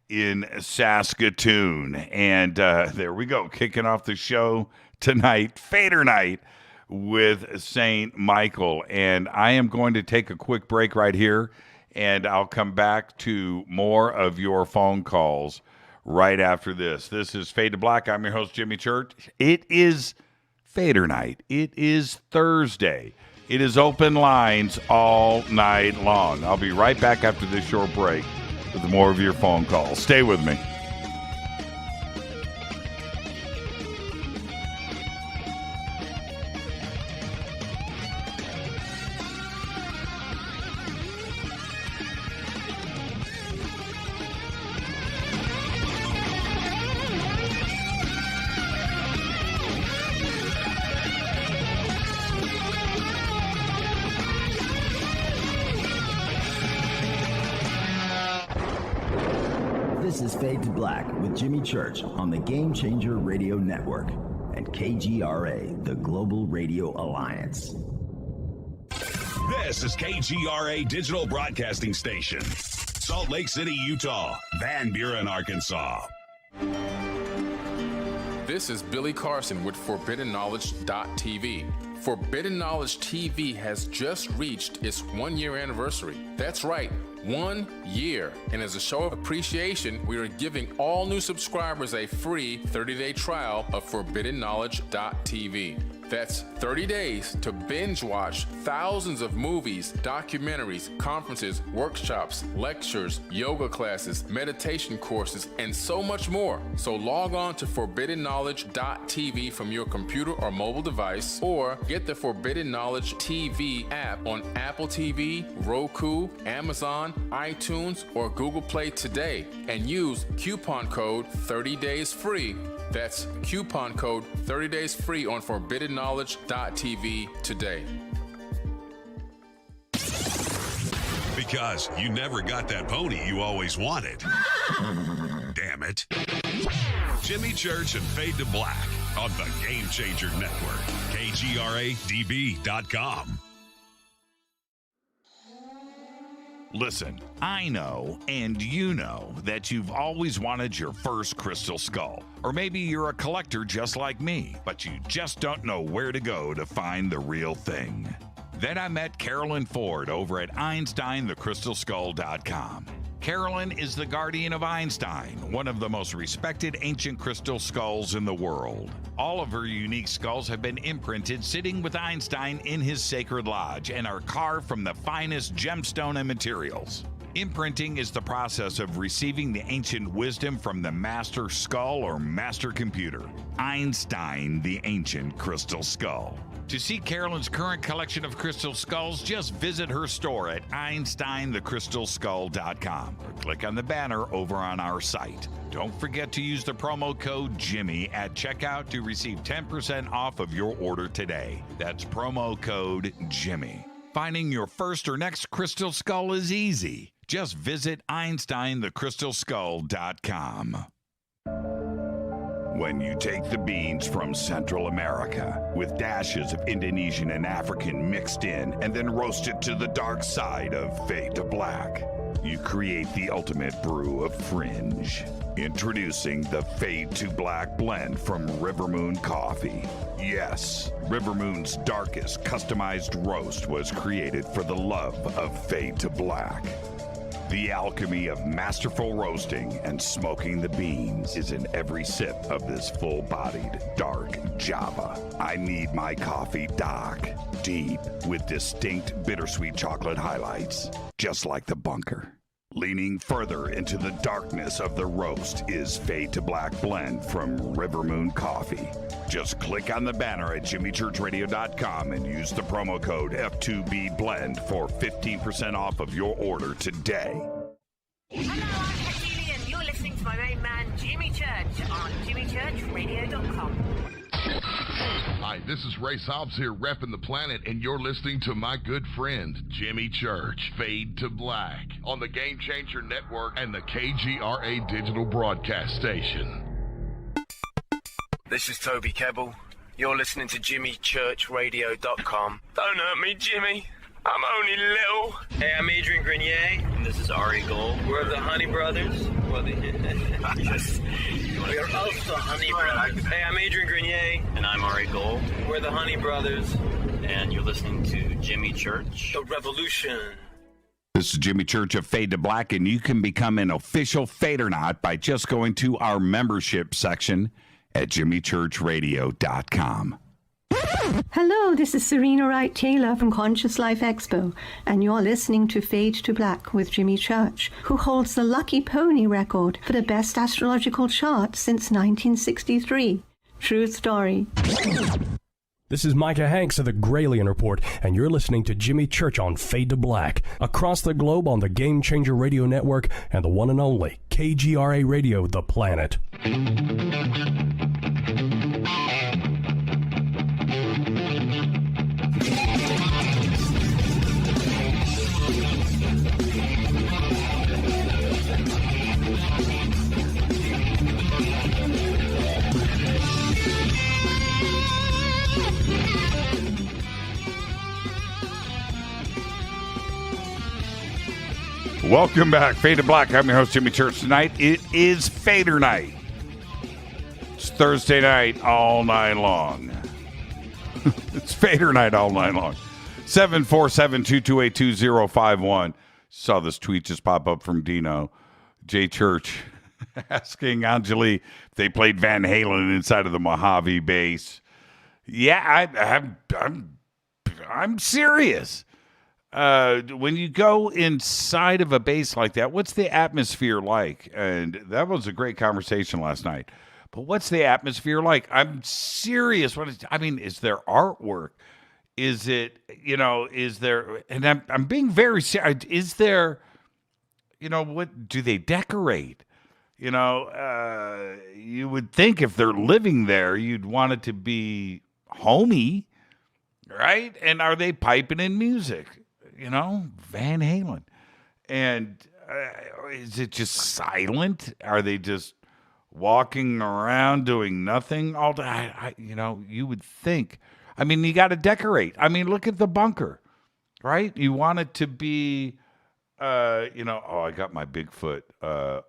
in Saskatoon. And there we go, kicking off the show tonight, Fader Night with St. Michael. And I am going to take a quick break right here, and I'll come back to more of your phone calls right after this. This is Fade to Black. I'm your host, Jimmy Church. It is Fader Night. It is Thursday. It is open lines all night long. I'll be right back after this short break with more of your phone calls. Stay with me. Fade to Black with Jimmy Church on the Game Changer Radio Network and KGRA, the Global Radio Alliance. This is KGRA Digital Broadcasting Station, Salt Lake City, Utah, Van Buren, Arkansas. This is Billy Carson with ForbiddenKnowledge.tv. Forbidden Knowledge TV has just reached its 1-year anniversary. That's right, 1 year. And as a show of appreciation, we are giving all new subscribers a free 30-day trial of ForbiddenKnowledge.tv. That's 30 days to binge watch thousands of movies, documentaries, conferences, workshops, lectures, yoga classes, meditation courses, and so much more. So log on to ForbiddenKnowledge.tv from your computer or mobile device, or get the Forbidden Knowledge TV app on Apple TV, Roku, Amazon, iTunes, or Google Play today, and use coupon code 30daysfree. That's coupon code 30 days free on ForbiddenKnowledge.tv today. Because you never got that pony you always wanted. Damn it. Jimmy Church and Fade to Black on the Game Changer Network. KGRADB.com. Listen, I know, and you know, that you've always wanted your first crystal skull. Or maybe you're a collector just like me, but you just don't know where to go to find the real thing. Then I met Carolyn Ford over at EinsteinTheCrystalSkull.com. Carolyn is the guardian of Einstein, one of the most respected ancient crystal skulls in the world. All of her unique skulls have been imprinted sitting with Einstein in his sacred lodge and are carved from the finest gemstone and materials. Imprinting is the process of receiving the ancient wisdom from the master skull or master computer, Einstein, the ancient crystal skull. To see Carolyn's current collection of crystal skulls, just visit her store at EinsteinTheCrystalSkull.com or click on the banner over on our site. Don't forget to use the promo code Jimmy at checkout to receive 10% off of your order today. That's promo code Jimmy. Finding your first or next crystal skull is easy. Just visit EinsteinTheCrystalSkull.com. When you take the beans from Central America with dashes of Indonesian and African mixed in and then roast it to the dark side of Fade to Black, you create the ultimate brew of fringe. Introducing the Fade to Black blend from River Moon Coffee. Yes, River Moon's darkest customized roast was created for the love of Fade to Black. The alchemy of masterful roasting and smoking the beans is in every sip of this full-bodied, dark Java. I need my coffee dark, deep, with distinct bittersweet chocolate highlights, just like the bunker. Leaning further into the darkness of the roast is Fade to Black blend from River Moon Coffee. Just click on the banner at JimmyChurchRadio.com and use the promo code F2B Blend for 15% off of your order today. Hello, I'm Katie, and you're listening to my main man, Jimmy Church, on JimmyChurchRadio.com. Hi, this is Ray Hobbs here, repping the planet, and you're listening to my good friend, Jimmy Church, Fade to Black, on the Game Changer Network and the KGRA Digital Broadcast Station. This is Toby Kebbell. You're listening to JimmyChurchRadio.com. Don't hurt me, Jimmy. I'm only little. Hey, I'm Adrian Grenier. And this is Ari Gold. We're the Honey Brothers. We're also Honey Brothers. Hey, I'm Adrian Grenier. And I'm Ari Gold. We're the Honey Brothers. And you're listening to Jimmy Church. The Revolution. This is Jimmy Church of Fade to Black, and you can become an official Fadernaut by just going to our membership section at JimmyChurchRadio.com. Hello, this is Serena Wright Taylor from Conscious Life Expo, and you're listening to Fade to Black with Jimmy Church, who holds the Lucky Pony record for the best astrological chart since 1963. True story. This is Micah Hanks of the Gralien Report, and you're listening to Jimmy Church on Fade to Black, across the globe on the Game Changer Radio Network and the one and only KGRA Radio, The Planet. Welcome back. Fade to Black. I'm your host, Jimmy Church. Tonight, it is Fader Night. It's Thursday night all night long. It's Fader Night all night long. 747-228-2051. Saw this tweet just pop up from Dino. J. Church asking Anjali if they played Van Halen inside of the Mojave base. Yeah, I'm serious. When you go inside of a base like that, what's the atmosphere like? And that was a great conversation last night. But what's the atmosphere like? I'm serious. Is there artwork? Is it, is there, and I'm being very serious. Is there, what do they decorate? You would think if they're living there, you'd want it to be homey, right? And are they piping in music? Van Halen. And is it just silent? Are they just walking around doing nothing all day? You would think. You got to decorate. Look at the bunker, right? You want it to be, I got my Bigfoot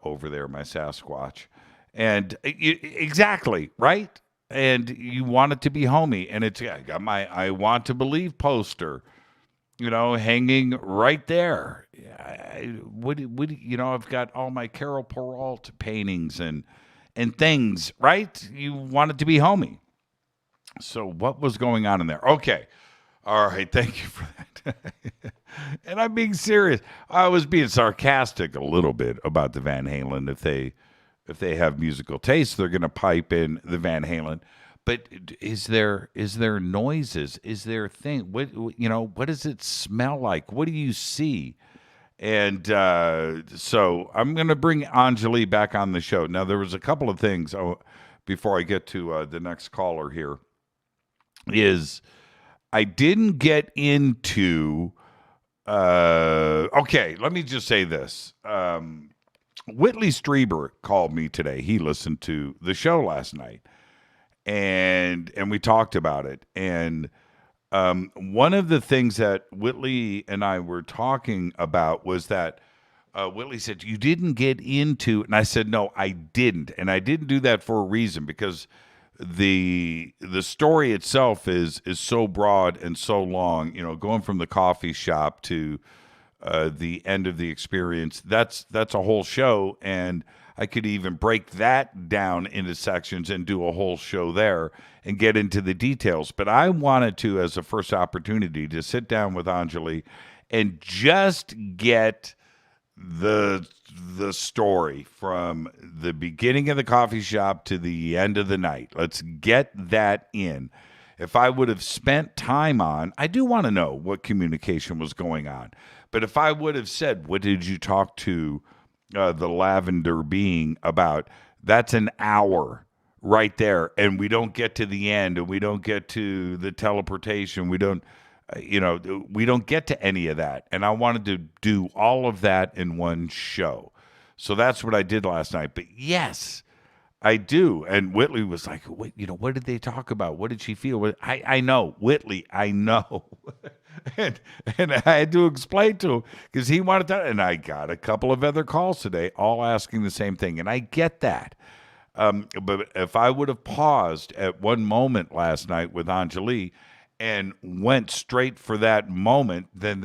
over there, my Sasquatch. And exactly, right? And you want it to be homey. And I got my I Want to Believe poster, hanging right there. I've got all my Carol Peralta paintings and things, right? You want it to be homey. So what was going on in there? Okay. All right. Thank you for that. And I'm being serious. I was being sarcastic a little bit about the Van Halen. If they have musical taste, they're going to pipe in the Van Halen. But is there noises? Is there what does it smell like? What do you see? And so I'm going to bring Anjali back on the show. Now, there was a couple of things before I get to the next caller here. I didn't get into okay, let me just say this. Whitley Strieber called me today. He listened to the show last night. And we talked about it. And one of the things that Whitley and I were talking about was that Whitley said, you didn't get into, and I said, no, I didn't. And I didn't do that for a reason, because the story itself is so broad and so long, going from the coffee shop to the end of the experience. That's a whole show. And I could even break that down into sections and do a whole show there and get into the details. But I wanted to, as a first opportunity, to sit down with Anjali and just get the story from the beginning of the coffee shop to the end of the night. Let's get that in. If I would have spent time on, I do want to know what communication was going on. But if I would have said, what did you talk to the lavender being about? That's an hour right there. And we don't get to the end, and we don't get to the teleportation. We don't, we don't get to any of that. And I wanted to do all of that in one show. So that's what I did last night. But yes, I do. And Whitley was like, what did they talk about? What did she feel? I know, Whitley, I know. and I had to explain to him, because he wanted that. And I got a couple of other calls today, all asking the same thing. And I get that. But if I would have paused at one moment last night with Anjali and went straight for that moment, then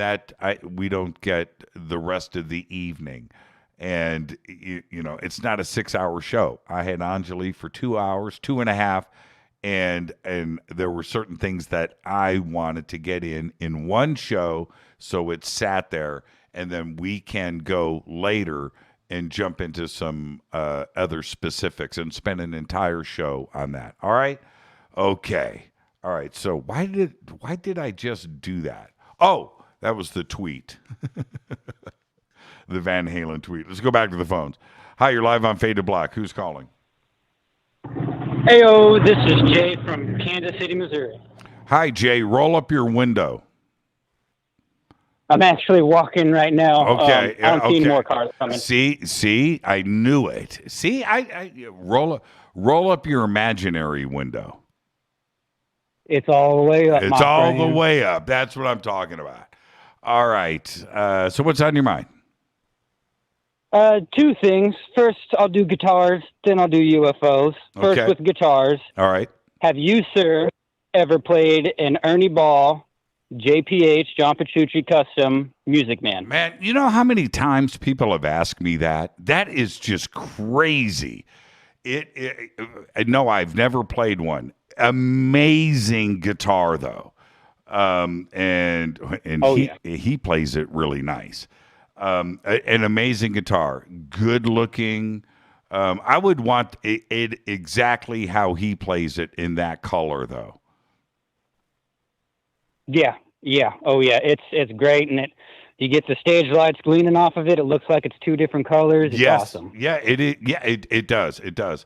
we don't get the rest of the evening. And, it's not a 6-hour show. I had Anjali for 2 hours, 2.5, and there were certain things that I wanted to get in one show, so it sat there, and then we can go later and jump into some other specifics and spend an entire show on that. All right? Okay. All right. So why did I just do that? Oh, that was the tweet. The Van Halen tweet. Let's go back to the phones. Hi, you're live on Fade to Black. Who's calling? Heyo, this is Jay from Kansas City, Missouri. Hi, Jay. Roll up your window. I'm actually walking right now. Okay. I don't see more cars coming. See, I knew it. See, I roll up your imaginary window. It's all the way up. It's all the way up. That's what I'm talking about. All right. So what's on your mind? Two things. First, I'll do guitars, then I'll do UFOs. First Okay. with guitars. All right. Have you, sir, ever played an Ernie Ball, JPH, John Petrucci Custom Music Man? Man, you know how many times people have asked me that? That is just crazy. No, I've never played one. Amazing guitar, though. And he plays it really nice. An amazing guitar, good looking. I would want it exactly how he plays it in that color, though. Yeah. Oh, yeah. It's great, and you get the stage lights gleaming off of it. It looks like it's two different colors. It's awesome. Yeah, it does. It does.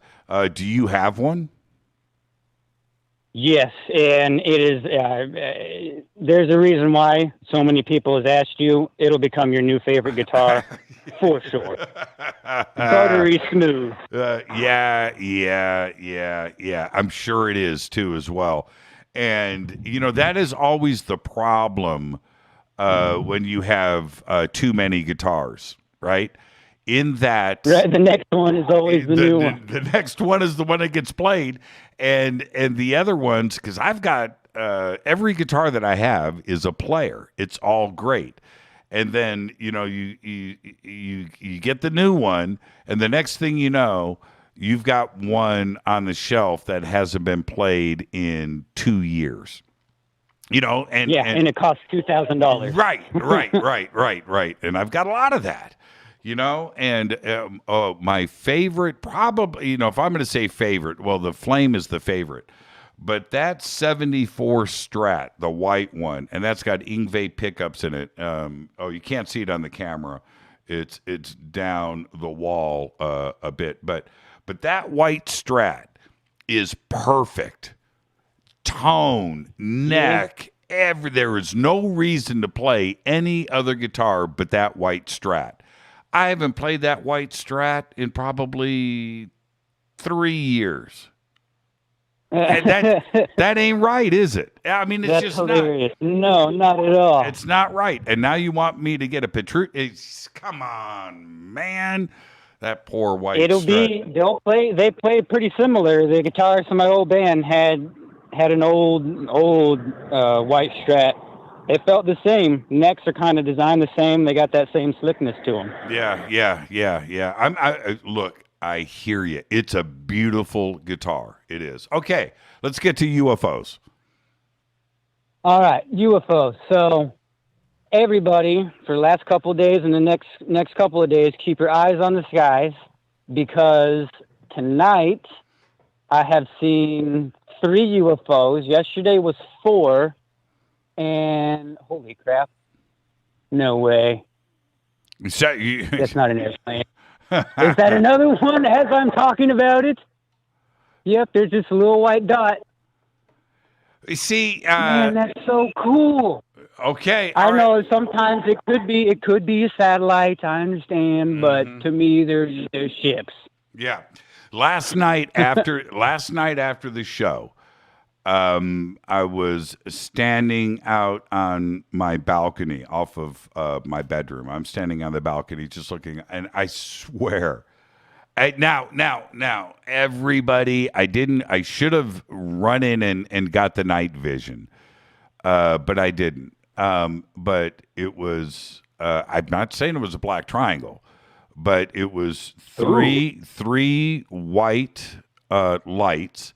Do you have one? Yes, and it is. There's a reason why so many people have asked you. It'll become your new favorite guitar for sure. Buttery smooth. Yeah. I'm sure it is too, as well. And that is always the problem when you have too many guitars, right? In that, right, the next one is always the new one. The next one is the one that gets played, and the other ones, because I've got every guitar that I have is a player. It's all great, and then you get the new one, and the next thing you know, you've got one on the shelf that hasn't been played in 2 years. And it costs $2,000. Right. And I've got a lot of that. And my favorite, probably, if I'm going to say favorite, well, the Flame is the favorite, but that 74 Strat, the white one, and that's got Ingve pickups in it. You can't see it on the camera. It's down the wall a bit, but that white Strat is perfect. Tone, neck, there is no reason to play any other guitar but that white Strat. I haven't played that white Strat in probably 3 years. And that ain't right, is it? I mean, it's That's just hilarious. No, not at all. It's not right. And now you want me to get a Petrucci? Come on, man. That poor white Strat. They play pretty similar. The guitarist in my old band had an old white Strat. It felt the same. Necks are kind of designed the same. They got that same slickness to them. Yeah. Look, I hear you. It's a beautiful guitar. It is. Okay, let's get to UFOs. All right, UFOs. So everybody, for the last couple of days and the next couple of days, keep your eyes on the skies, because tonight I have seen 3 UFOs. Yesterday was 4. And holy crap. No way. That's not an airplane. Is that another one as I'm talking about it? Yep, there's just a little white dot. You see, man, that's so cool. Okay. I know sometimes it could be a satellite, I understand, but to me there's ships. Yeah. Last night after the show, I was standing out on my balcony off of my bedroom. I'm standing on the balcony just looking, and I swear, now, everybody, I should have run in and got the night vision, but I didn't. But it was, I'm not saying it was a black triangle, but it was three white lights,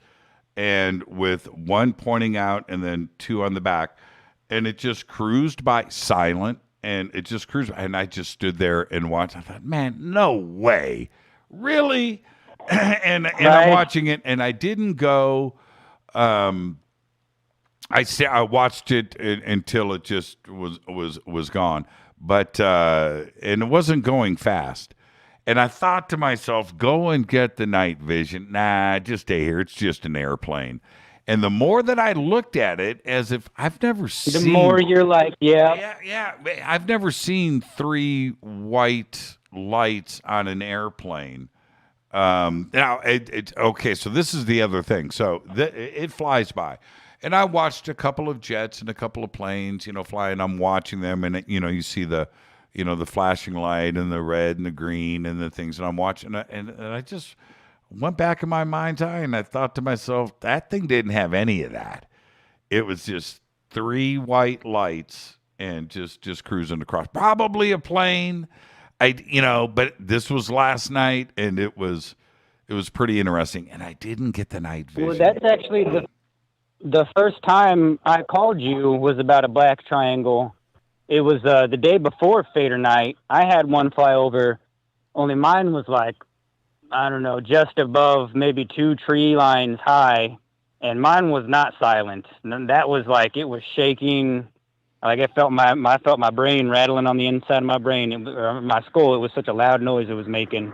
and with one pointing out and then 2 on the back, and it just cruised by silent, and it just cruised by, and I just stood there and watched. I thought, man, no way, really? and I'm watching it, and I didn't go. I watched it until it just was gone, but and it wasn't going fast. And I thought to myself, go and get the night vision. Nah, just stay here. It's just an airplane. And the more that I looked at it, as if I've never seen... The more you're like, Yeah. I've never seen 3 white lights on an airplane. Now, okay, so this is the other thing. So it flies by. And I watched a couple of jets and a couple of planes, flying. I'm watching them, and, you see the the flashing light and the red and the green and the things. And I'm watching, and I just went back in my mind's eye, and I thought to myself, that thing didn't have any of that. It was just 3 white lights and just cruising across. Probably a plane. But this was last night, and it was pretty interesting. And I didn't get the night vision. Well, that's actually the first time I called you was about a black triangle. It was the day before Fader Night. I had one fly over, only mine was like, I don't know, just above maybe 2 tree lines high, and mine was not silent. And that was like, it was shaking. Like I felt my brain rattling on the inside of my brain, my skull. It was such a loud noise it was making.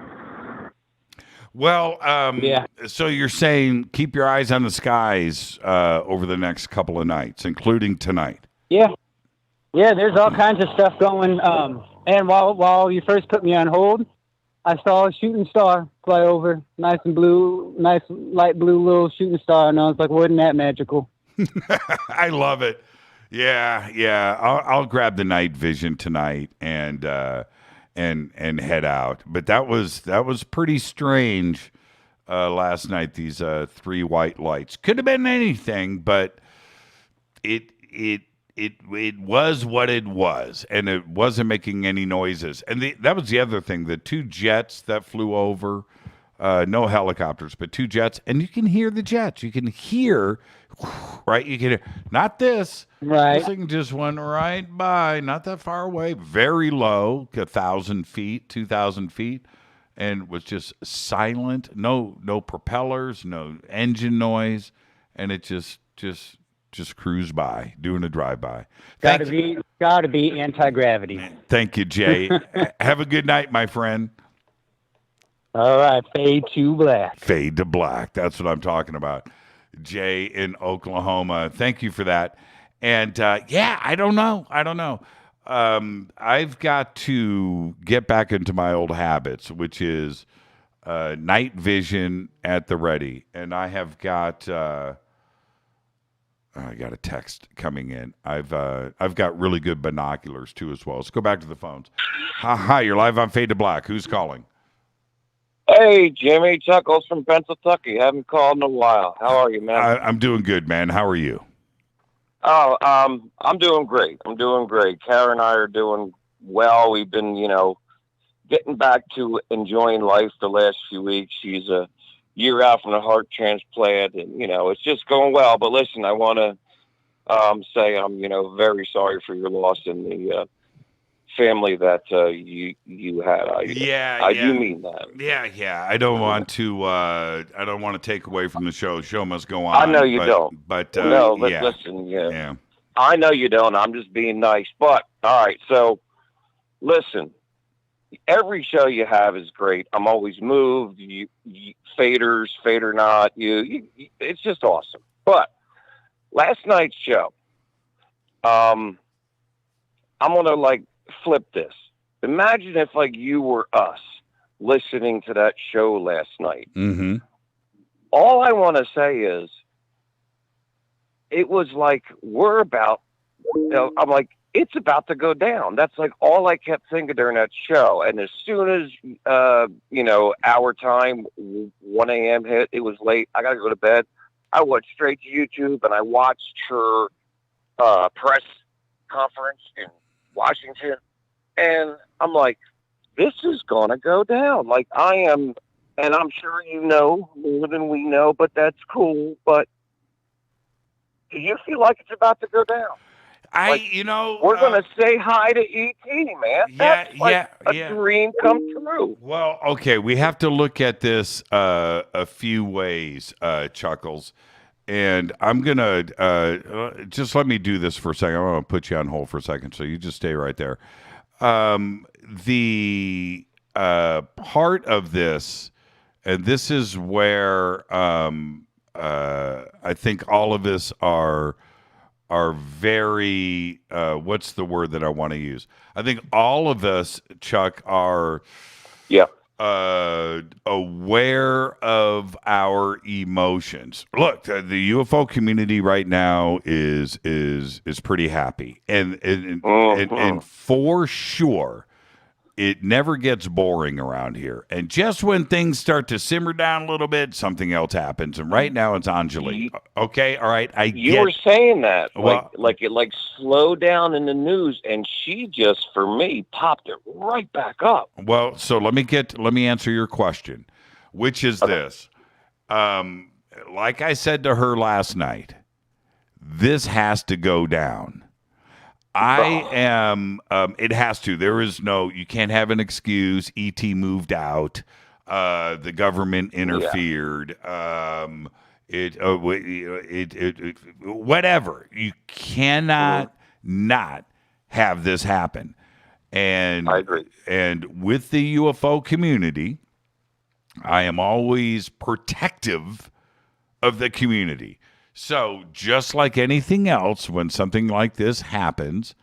Well, yeah. So you're saying keep your eyes on the skies over the next couple of nights, including tonight. Yeah. Yeah, there's all kinds of stuff going. And while you first put me on hold, I saw a shooting star fly over, nice and blue, nice light blue little shooting star, and I was like, wasn't that magical? I love it. Yeah. I'll grab the night vision tonight and head out. But that was pretty strange last night. These 3 white lights could have been anything, but it was what it was, and it wasn't making any noises. And that was the other thing. The 2 jets that flew over, no helicopters, but 2 jets, and you can hear the jets. You can hear, right? You can hear, not this. Right. This thing just went right by, not that far away, very low, 1,000 feet, 2,000 feet, and was just silent. No propellers, no engine noise, and it just cruise by, doing a drive-by. Gotta be anti-gravity. Thank you, Jay. Have a good night, my friend. All right, fade to black. Fade to black. That's what I'm talking about. Jay in Oklahoma. Thank you for that. And I don't know. I've got to get back into my old habits, which is night vision at the ready. And I have got... I got a text coming in. I've got really good binoculars too as well. Let's go back to the phones. Hi, you're live on Fade to Black. Who's calling? Hey, Jimmy, Chuckles from Pennsylvania. Haven't called in a while. How are you, man? I'm doing good, man. How are you? Oh, I'm doing great. Kara and I are doing well. We've been, getting back to enjoying life the last few weeks. She's a year out from a heart transplant, and it's just going well. But listen, I want to say I'm very sorry for your loss in the family that you had. I do mean that. Yeah. I don't want to take away from the show. The show must go on. I know you don't. But listen, yeah. I know you don't. I'm just being nice. But all right, so listen. Every show you have is great. I'm always moved. You faders, fader not. It's just awesome. But last night's show, I'm gonna flip this. Imagine if you were us listening to that show last night. Mm-hmm. All I want to say is, it was like we're about. I'm like, it's about to go down. That's all I kept thinking during that show. And as soon as, our time, 1 a.m. hit, it was late. I got to go to bed. I went straight to YouTube and I watched her press conference in Washington. And I'm like, this is going to go down. I am, and I'm sure more than we know, but that's cool. But do you feel like it's about to go down? We're going to say hi to E.T., man. That's a dream come true. Well, okay, we have to look at this a few ways, Chuckles. And I'm going to just let me do this for a second. I'm going to put you on hold for a second, so you just stay right there. The part of this, and this is where I think all of us are very, what's the word that I want to use? I think all of us, Chuck, are aware of our emotions. Look, the UFO community right now is pretty happy, and for sure, it never gets boring around here. And just when things start to simmer down a little bit, something else happens. And right now, it's Angelique. Okay, all right. You were saying that, like it slowed down in the news, and she just, for me, popped it right back up. Well, so let me answer your question, which is this. Like I said to her last night, this has to go down. I am, it has to. There is you can't have an excuse. ET moved out. The government interfered. Whatever. You cannot not have this happen. And I agree. And with the UFO community, I am always protective of the community. So just like anything else, when something like this happens,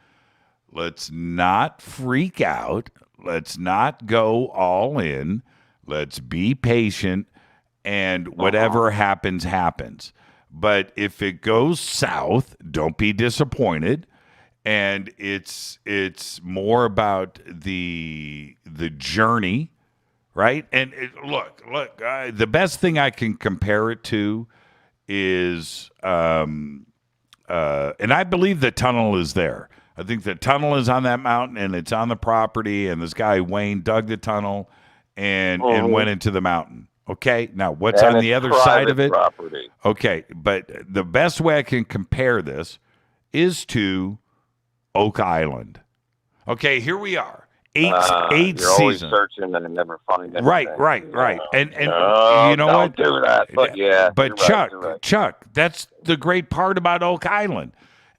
let's not freak out. Let's not go all in. Let's be patient, and whatever happens, happens. But if it goes south, don't be disappointed. And it's more about the journey, right? And look, the best thing I can compare it to is, and I believe the tunnel is there. I think the tunnel is on that mountain, and it's on the property, and this guy, Wayne, dug the tunnel and went into the mountain. Okay, now what's on the other side of it? Property. Okay, but the best way I can compare this is to Oak Island. Okay, here we are. Eight you're seasons. Always searching and never find anything. Right. And you know don't what? do that. But yeah. But Chuck, that's the great part about Oak Island,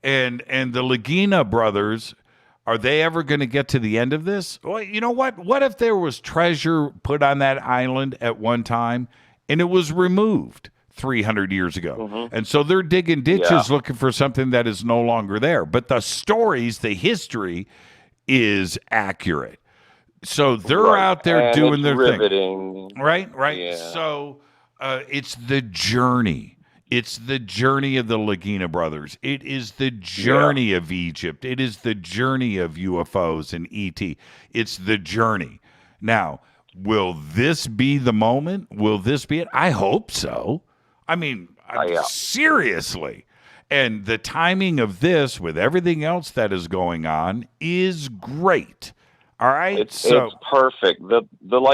and the Lagina brothers. Are they ever going to get to the end of this? Well, you know what? What if there was treasure put on that island at one time, and it was removed 300 years ago? And so they're digging ditches looking for something that is no longer there. But the stories, the history is accurate. So they're out there doing their thing. Right? Yeah. So it's the journey. It's the journey of the Lagina brothers. It is the journey of Egypt. It is the journey of UFOs and ET. It's the journey. Now, will this be the moment? Will this be it? I hope so. I mean, seriously. And the timing of this with everything else that is going on is great. All right? It's perfect. The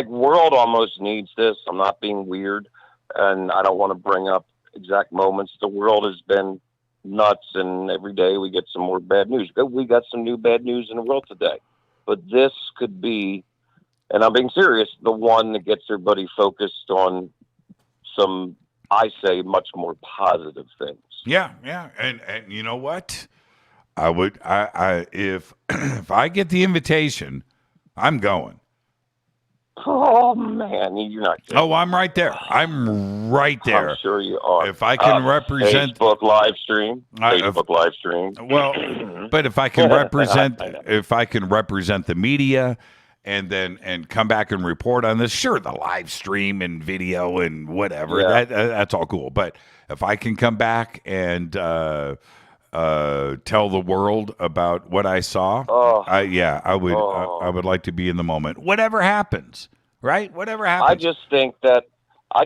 world almost needs this. I'm not being weird, and I don't want to bring up exact moments. The world has been nuts, and every day we get some more bad news. We got some new bad news in the world today. But this could be, and I'm being serious, the one that gets everybody focused on some, I say, much more positive things. Yeah. And you know what? If I get the invitation, I'm going. Oh, man, you're not kidding. Oh, I'm right there. I'm right there. I'm sure you are. If I can represent Facebook live stream. Well, but if I can represent, the media, and come back and report on this, sure, the live stream and video and whatever, that's all cool. But if I can come back and tell the world about what I saw, I would like to be in the moment. Whatever happens, right? Whatever happens. I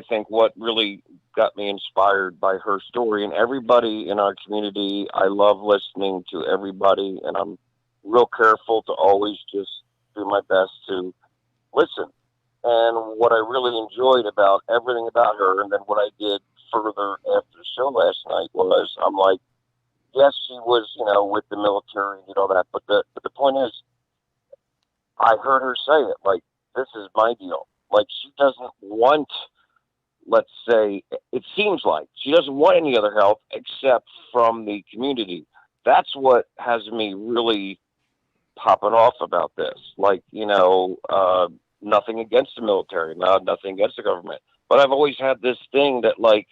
think what really got me inspired by her story, and everybody in our community, I love listening to everybody, and I'm real careful to always just do my best to listen. And what I really enjoyed about everything about her, and then what I did further after the show last night was, I'm like, yes, she was, with the military and all that, but the point is, I heard her say it, like, this is my deal. Like, she doesn't want, let's say, it seems like, she doesn't want any other help except from the community. That's what has me really popping off about this. Like, nothing against the military, nothing against the government. But I've always had this thing that, like,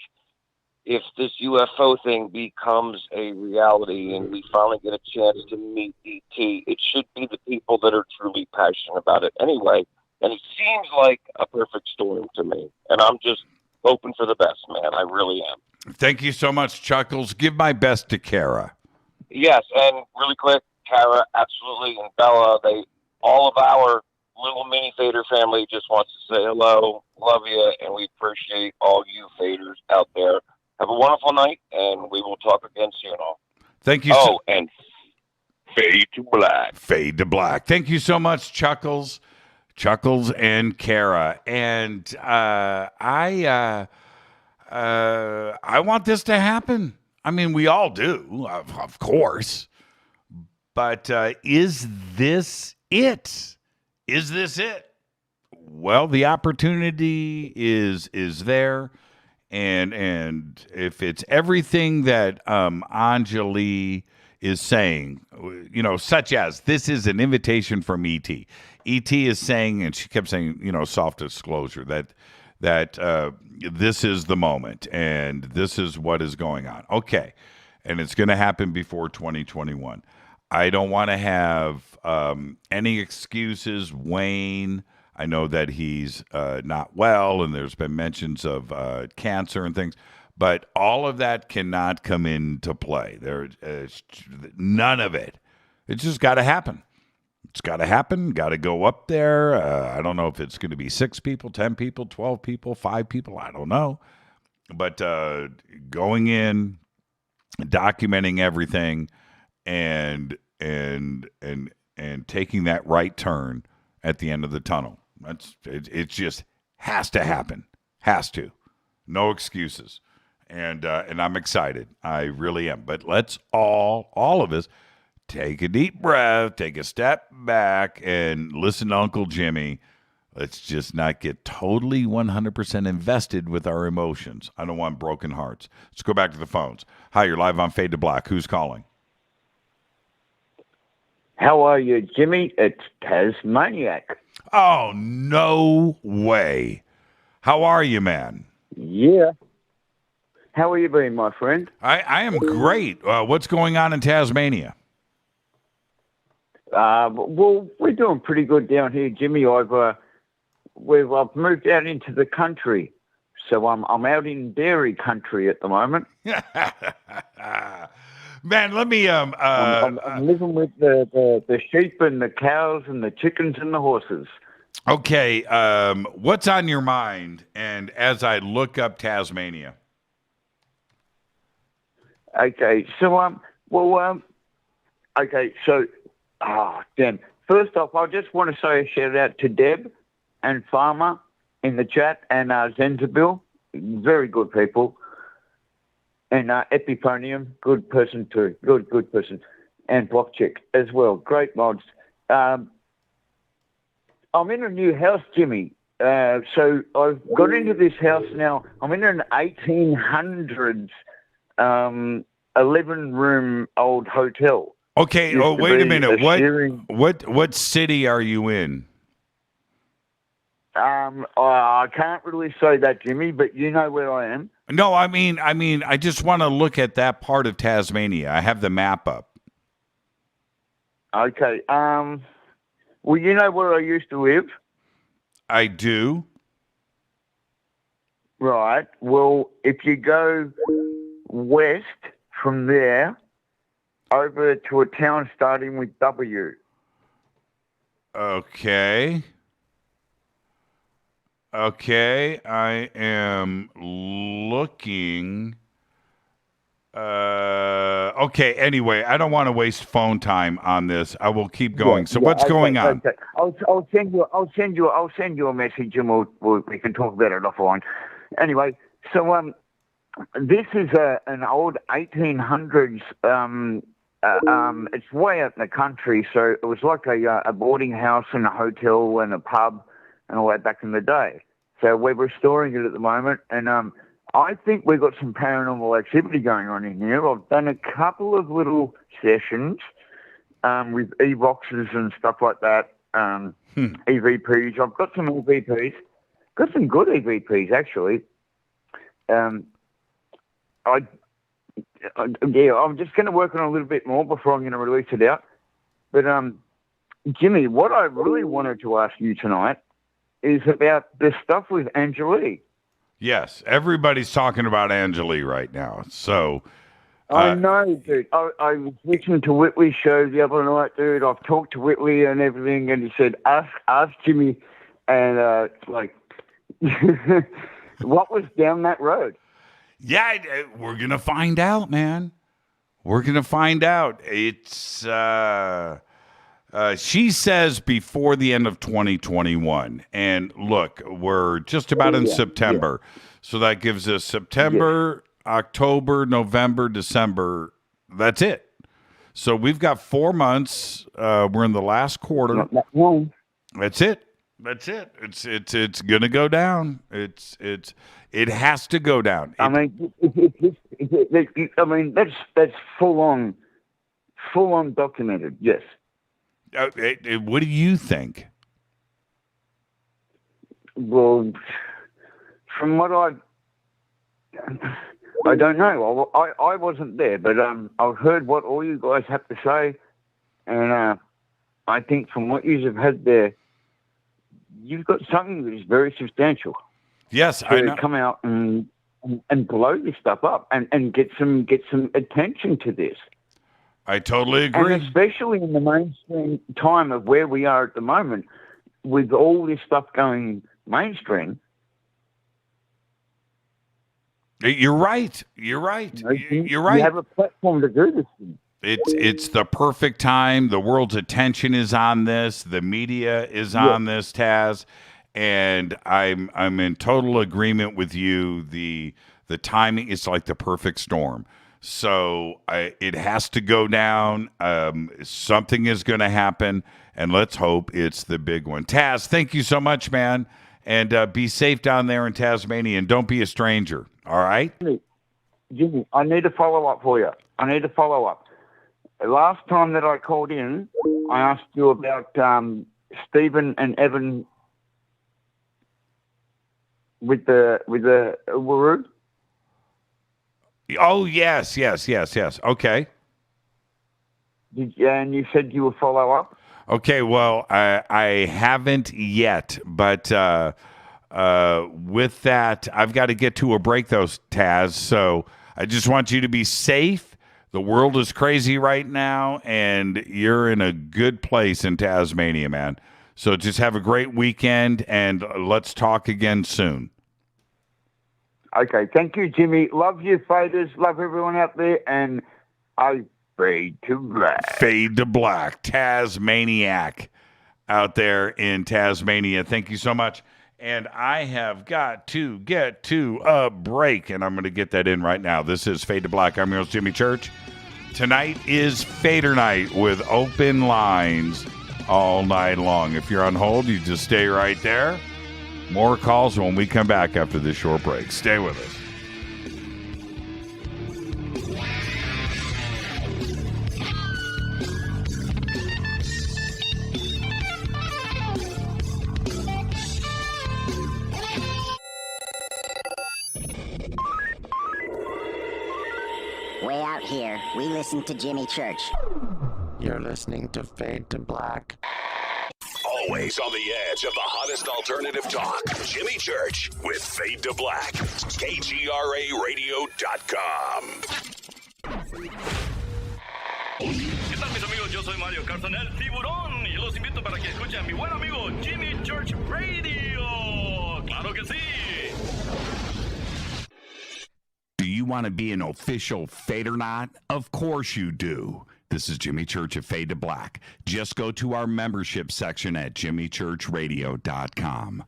if this UFO thing becomes a reality and we finally get a chance to meet ET, it should be the people that are truly passionate about it anyway. And it seems like a perfect storm to me. And I'm just hoping for the best, man. I really am. Thank you so much, Chuckles. Give my best to Kara. Yes, and really quick, Kara, absolutely, and Bella, all of our little mini Fader family just wants to say hello, love you, and we appreciate all you Faders out there. Have a wonderful night, and we will talk again soon. All. Thank you. And fade to black. Fade to black. Thank you so much, Chuckles and Kara. And I want this to happen. I mean, we all do, of course. But is this it? Is this it? Well, the opportunity is there. And if it's everything that Anjali is saying, such as this is an invitation from E.T. E.T. is saying, and she kept saying, soft disclosure, that this is the moment and this is what is going on. Okay. And it's going to happen before 2021. I don't want to have any excuses. Wayne, I know that he's not well, and there's been mentions of cancer and things, but all of that cannot come into play. There's none of it. It's just got to happen. It's got to happen. Got to go up there. I don't know if it's going to be 6 people, 10 people, 12 people, 5 people. I don't know. But going in, documenting everything, and taking that right turn at the end of the tunnel. It just has to happen. Has to. No excuses. And I'm excited. I really am. But let's all of us, take a deep breath, take a step back, and listen to Uncle Jimmy. Let's just not get totally 100% invested with our emotions. I don't want broken hearts. Let's go back to the phones. Hi, you're live on Fade to Black. Who's calling? How are you, Jimmy? It's Tasmaniac. Oh, no way. How are you, man? Yeah. How are you being, my friend? I am great. What's going on in Tasmania? Well, we're doing pretty good down here, Jimmy. I've moved out into the country, so I'm out in dairy country at the moment. Man, let me. I'm living with the sheep and the cows and the chickens and the horses. Okay, what's on your mind? And as I look up Tasmania. Okay, so damn. First off, I just want to say a shout out to Deb and Farmer in the chat and Zenzabil, very good people. And Epiponium, good person too, good person. And Blockchick as well, great mods. I'm in a new house, Jimmy. So I've got into this house now. I'm in an 1800s 11-room old hotel. Okay, wait a minute. What city are you in? I can't really say that, Jimmy, but you know where I am. No, I mean, I just want to look at that part of Tasmania. I have the map up. Okay. Well, you know where I used to live? I do. Right. Well, if you go west from there over to a town starting with W. Okay, I am looking. Okay, anyway, I don't want to waste phone time on this. I will keep going. So what's going on? Okay. I'll send you a message, and we can talk about it offline. Anyway, so this is an old 1800s. It's way out in the country, so it was like a boarding house and a hotel and a pub and all that back in the day. So we're restoring it at the moment, and I think we've got some paranormal activity going on in here. I've done a couple of little sessions with e-boxes and stuff like that, EVPs. I've got some EVPs. Got some good EVPs, actually. I'm just going to work on it a little bit more before I'm going to release it out. But, Jimmy, what I really wanted to ask you tonight is about the stuff with Angelique. Yes, everybody's talking about Angelique right now. So I know, dude. I was listening to Whitley's show the other night, dude. I've talked to Whitley and everything, and he said, ask Jimmy, and like, what was down that road? Yeah, we're going to find out, man. We're going to find out. It's, she says before the end of 2021. And look, we're just about in September. Yeah. So that gives us September, October, November, December. That's it. So we've got 4 months. We're in the last quarter. Not that long. That's it. That's it. It's gonna go down. It has to go down. I mean, that's full on documented. Yes. What do you think? Well, from what I don't know. I wasn't there, but I've heard what all you guys have to say, and I think from what you have had there, you've got something that is very substantial. Yes, I know. Come out and blow this stuff up and get some attention to this. I totally agree. And especially in the mainstream time of where we are at the moment, with all this stuff going mainstream. You're right. You're right. You're right. You have a platform to do this thing. It's the perfect time. The world's attention is on this. The media is on this, Taz, and I'm in total agreement with you. The timing is like the perfect storm. So it has to go down. Something is going to happen, and let's hope it's the big one. Taz, thank you so much, man, and be safe down there in Tasmania, and don't be a stranger. All right, Jimmy, I need to follow up for you. Last time that I called in, I asked you about Stephen and Evan with the Wuru. Oh yes. Okay. And you said you would follow up. Okay. Well, I haven't yet, but with that, I've got to get to a break, though, Taz. So I just want you to be safe. The world is crazy right now, and you're in a good place in Tasmania, man. So just have a great weekend, and let's talk again soon. Okay. Thank you, Jimmy. Love you, faders. Love everyone out there, and I fade to black. Fade to black. Tasmaniac out there in Tasmania. Thank you so much. And I have got to get to a break, and I'm going to get that in right now. This is Fade to Black. I'm your host, Jimmy Church. Tonight is Fader Night with open lines all night long. If you're on hold, you just stay right there. More calls when we come back after this short break. Stay with us. Way out here, we listen to Jimmy Church. You're listening to Fade to Black. Always on the edge of the hottest alternative talk. Jimmy Church with Fade to Black. KGRARadio.com. ¿Qué tal, mis amigos? Yo soy Mario Carson, el tiburón, y los invito para que escuchen a mi buen amigo Jimmy Church Radio. ¡Claro que sí! Do you want to be an official Fadernaut? Of course you do. This is Jimmy Church of Fade to Black. Just go to our membership section at jimmychurchradio.com.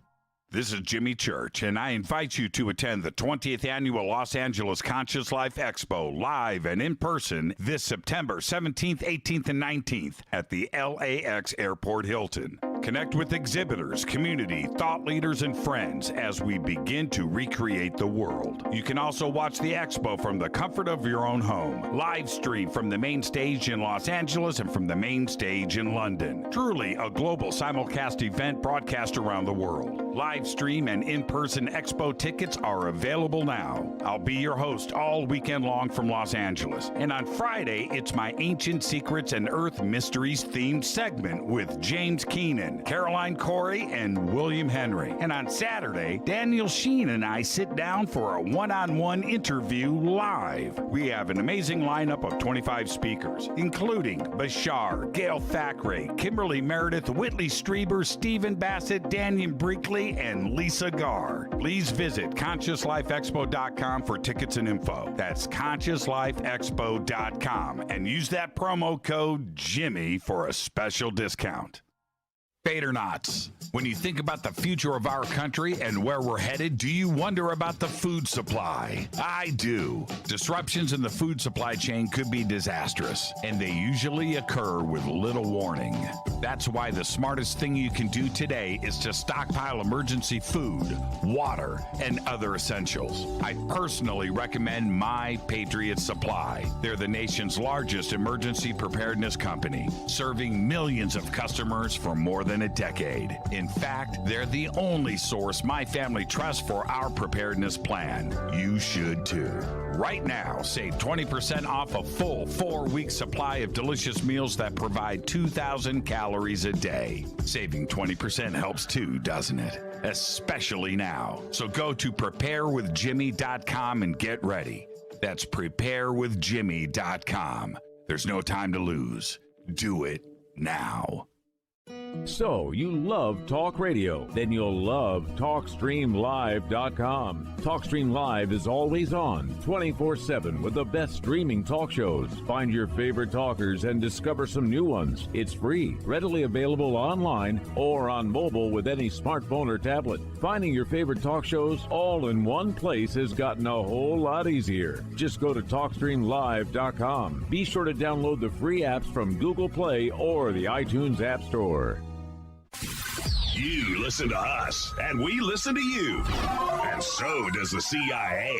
This is Jimmy Church, and I invite you to attend the 20th Annual Los Angeles Conscious Life Expo live and in person this September 17th, 18th, and 19th at the LAX Airport Hilton. Connect with exhibitors, community, thought leaders, and friends as we begin to recreate the world. You can also watch the expo from the comfort of your own home. Live stream from the main stage in Los Angeles and from the main stage in London. Truly a global simulcast event broadcast around the world. Live stream and in-person Expo tickets are available now. I'll be your host all weekend long from Los Angeles. And on Friday, it's my Ancient Secrets and Earth Mysteries themed segment with James Keenan, Caroline Corey, and William Henry. And on Saturday, Daniel Sheen and I sit down for a one-on-one interview live. We have an amazing lineup of 25 speakers, including Bashar, Gail Thackeray, Kimberly Meredith, Whitley Strieber, Stephen Bassett, Daniel Brinkley, and Lisa Garr. Please visit ConsciousLifeExpo.com for tickets and info. That's ConsciousLifeExpo.com and use that promo code Jimmy for a special discount. Fadernaughts. When you think about the future of our country and where we're headed, do you wonder about the food supply? I do. Disruptions in the food supply chain could be disastrous, and they usually occur with little warning. That's why the smartest thing you can do today is to stockpile emergency food, water, and other essentials. I personally recommend My Patriot Supply. They're the nation's largest emergency preparedness company, serving millions of customers for more than a decade. In fact, they're the only source my family trusts for our preparedness plan. You should too. Right now, save 20% off a full 4-week supply of delicious meals that provide 2,000 calories a day. Saving 20% helps too, doesn't it? Especially now. So go to preparewithjimmy.com and get ready. That's preparewithjimmy.com. There's no time to lose. Do it now. So, you love talk radio? Then you'll love TalkStreamLive.com. TalkStream Live is always on, 24/7 with the best streaming talk shows. Find your favorite talkers and discover some new ones. It's free, readily available online or on mobile with any smartphone or tablet. Finding your favorite talk shows all in one place has gotten a whole lot easier. Just go to TalkStreamLive.com. Be sure to download the free apps from Google Play or the iTunes App Store. You listen to us, and we listen to you. And so does the CIA.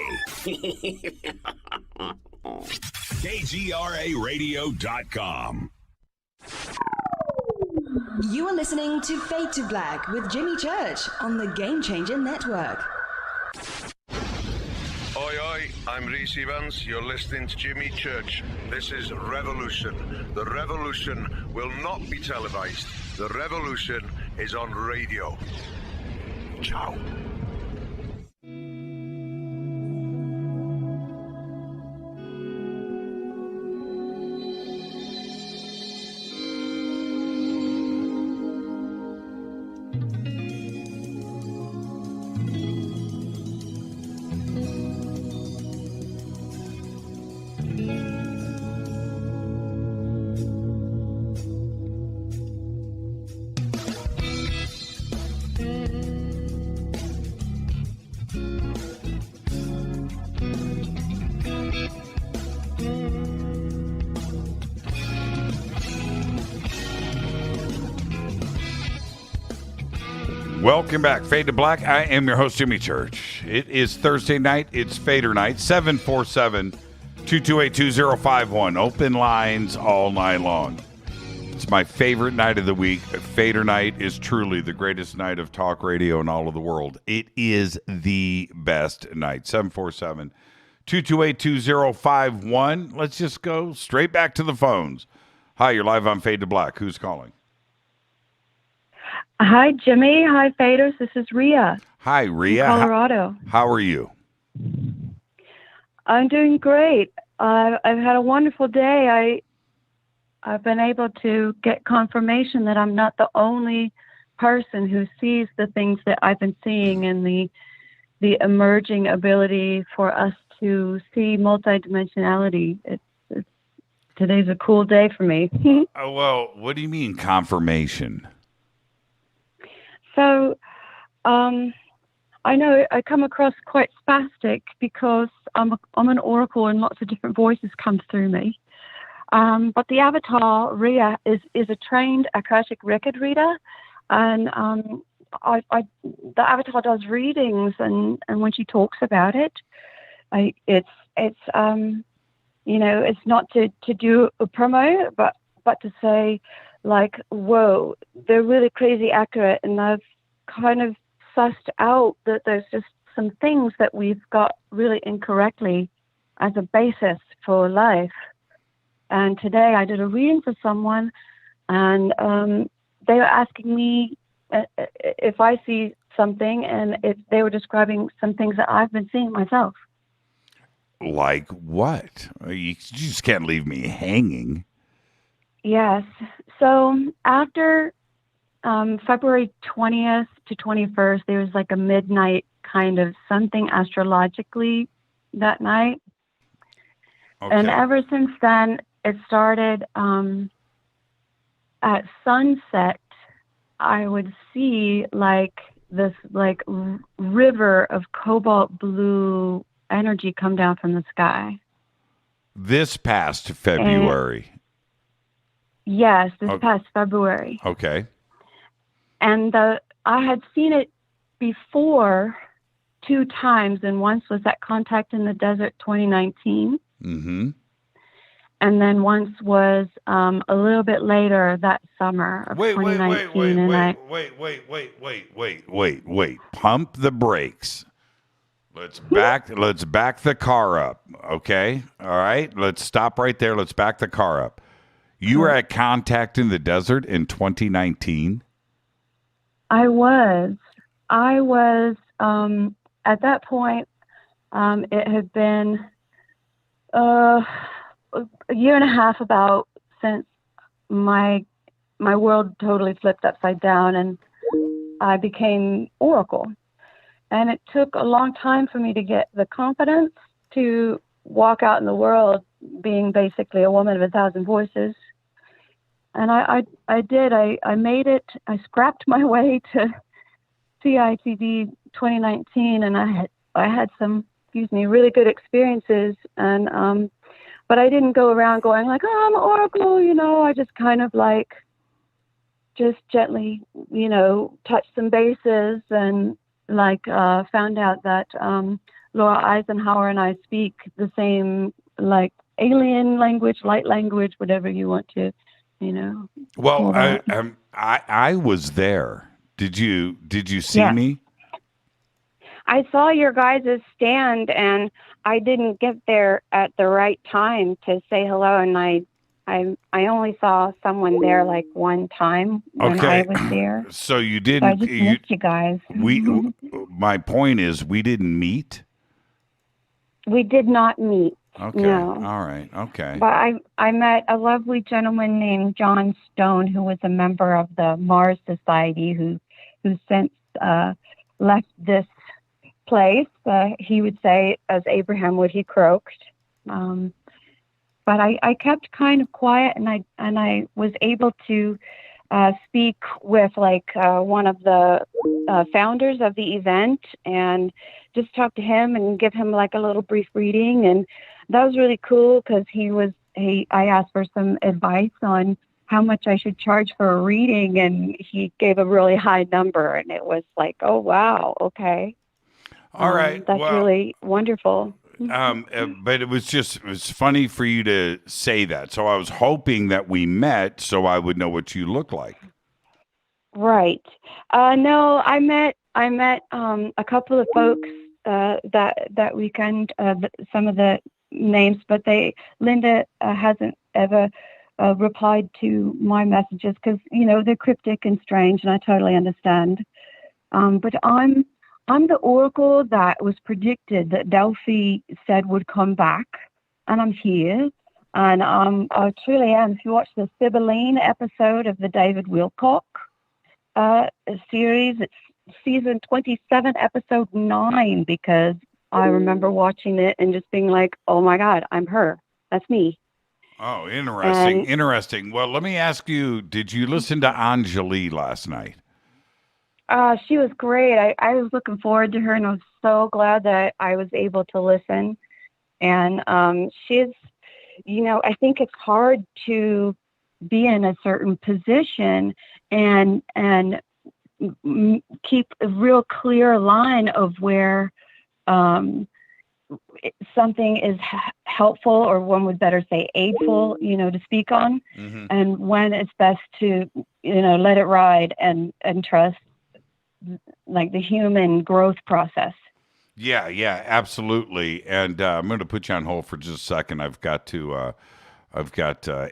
KGRARadio.com. You are listening to Fade to Black with Jimmy Church on the Game Changer Network. Oi, oi, I'm Reese Evans. You're listening to Jimmy Church. This is Revolution. The revolution will not be televised. The revolution is on radio. Ciao. Welcome back. Fade to Black. I am your host, Jimmy Church. It is Thursday night. It's Fader night. 747-228-2051. Open lines all night long. It's my favorite night of the week. Fader night is truly the greatest night of talk radio in all of the world. It is the best night. 747-228-2051. Let's just go straight back to the phones. Hi, you're live on Fade to Black. Who's calling? Hi, Jimmy. Hi, Faders. This is Rhea. Hi, Rhea. Colorado. How are you? I'm doing great. I've had a wonderful day. I've been able to get confirmation that I'm not the only person who sees the things that I've been seeing, and the emerging ability for us to see multidimensionality. Today's a cool day for me. Oh, well, what do you mean confirmation? So, I know I come across quite spastic because I'm an oracle and lots of different voices come through me. But the avatar, Rhea, is a trained Akashic record reader, and the avatar does readings, and when she talks about it, it's not to do a promo, but to say, like, whoa, they're really crazy accurate, and I've kind of sussed out that there's just some things that we've got really incorrectly as a basis for life. And today I did a reading for someone, and they were asking me if I see something, and if they were describing some things that I've been seeing myself. Like what? You just can't leave me hanging. Yes. So after February 20th to 21st, there was like a midnight kind of something astrologically that night. Okay. And ever since then, it started at sunset. I would see like this like river of cobalt blue energy come down from the sky. This past February. Yes, this past February. Okay. And I had seen it before 2 times, and once was at Contact in the Desert 2019. Mm-hmm. And then once was a little bit later that summer of 2019. Wait. Pump the brakes. Let's back the car up. Okay. All right. Let's stop right there. Let's back the car up. You were at Contact in the Desert in 2019? I was at that point, it had been a year and a half about since my world totally flipped upside down and I became Oracle. And it took a long time for me to get the confidence to walk out in the world being basically a woman of 1,000 voices. And I did. I made it. I scrapped my way to CITV 2019, and I had some, really good experiences. And but I didn't go around going like, oh, I'm an Oracle, I just kind of like just gently, touched some bases and like found out that Laura Eisenhower and I speak the same like alien language, light language, whatever you want to, Well, I was there. Did you see me? I saw your guys' stand, and I didn't get there at the right time to say hello, and I only saw someone there like one time when I was there. So you didn't. So I just missed you guys. My point is, we didn't meet. We did not meet. Okay. No. All right. Okay. But I met a lovely gentleman named John Stone, who was a member of the Mars Society, who since left this place. He would say, as Abraham would, he croaked. But I kept kind of quiet, and I was able to speak with like one of the founders of the event and just talk to him and give him like a little brief reading, and that was really cool because I asked for some advice on how much I should charge for a reading, and he gave a really high number, and it was like, oh wow, okay. All right. That's really wonderful. But it was funny for you to say that. So I was hoping that we met so I would know what you look like. Right. No, I met a couple of folks that weekend, some of the names, but Linda hasn't ever replied to my messages because, they're cryptic and strange, and I totally understand. But I'm the Oracle that was predicted that Delphi said would come back, and I'm here. And I truly am. If you watch the Sibylline episode of the David Wilcock series, it's season 27, episode 9, because I remember watching it and just being like, oh my God, I'm her. That's me. Oh, interesting. Interesting. Well, let me ask you, did you listen to Anjali last night? She was great. I was looking forward to her, and I was so glad that I was able to listen. And she's, I think it's hard to be in a certain position and keep a real clear line of where something is helpful, or one would better say aidful, to speak on, and when it's best to, let it ride and trust like the human growth process. Yeah, absolutely. And I'm going to put you on hold for just a second. I've got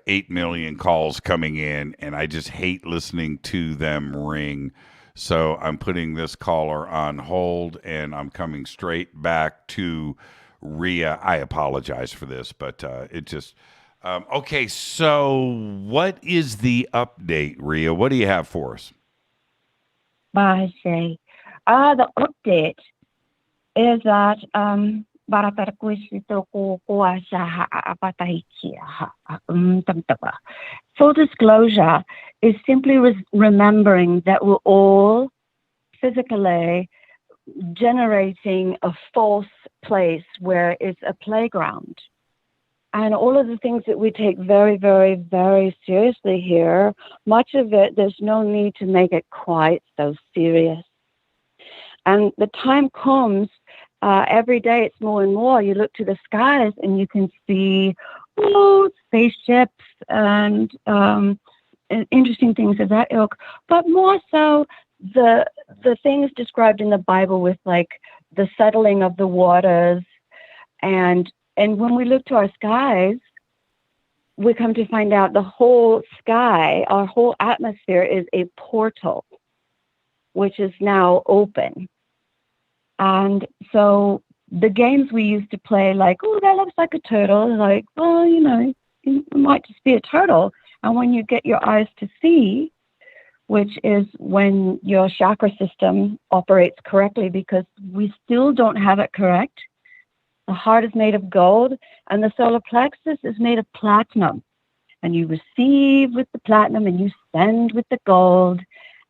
8 million calls coming in, and I just hate listening to them ring. So I'm putting this caller on hold, and I'm coming straight back to Rhea. I apologize for this, but it just... okay, so what is the update, Rhea? What do you have for us? The update is that full disclosure is simply remembering that we're all physically generating a false place where it's a playground. And all of the things that we take very, very, very seriously here, much of it, there's no need to make it quite so serious. And the time comes, every day it's more and more. You look to the skies and you can see spaceships and interesting things of that ilk. But more so, the things described in the Bible with like the settling of the waters. And when we look to our skies, we come to find out the whole sky, our whole atmosphere is a portal, which is now open. And so the games we used to play, like, oh, that looks like a turtle, like, well, you know, it might just be a turtle. And when you get your eyes to see, which is when your chakra system operates correctly, because we still don't have it correct. The heart is made of gold, and the solar plexus is made of platinum. And you receive with the platinum, and you send with the gold.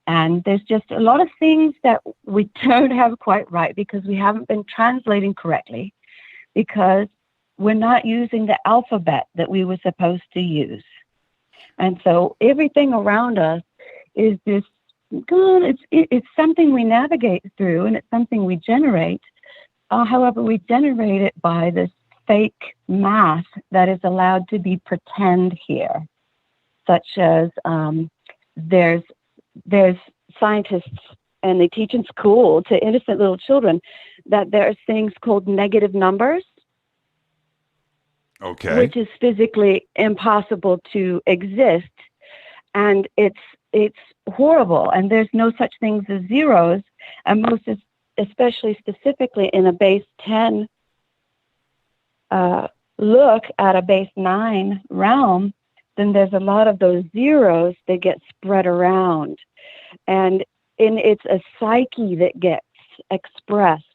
And there's just a lot of things that we don't have quite right because we haven't been translating correctly, because we're not using the alphabet that we were supposed to use. And so everything around us is this good. It's something we navigate through, and it's something we generate. However, we generate it by this fake math that is allowed to be pretend here, such as there's scientists, and they teach in school to innocent little children that there's things called negative numbers. Okay. Which is physically impossible to exist. And it's horrible. And there's no such things as zeros. And most, especially specifically in a base 10 look at a base 9 realm, then there's a lot of those zeros that get spread around. And it's a psyche that gets expressed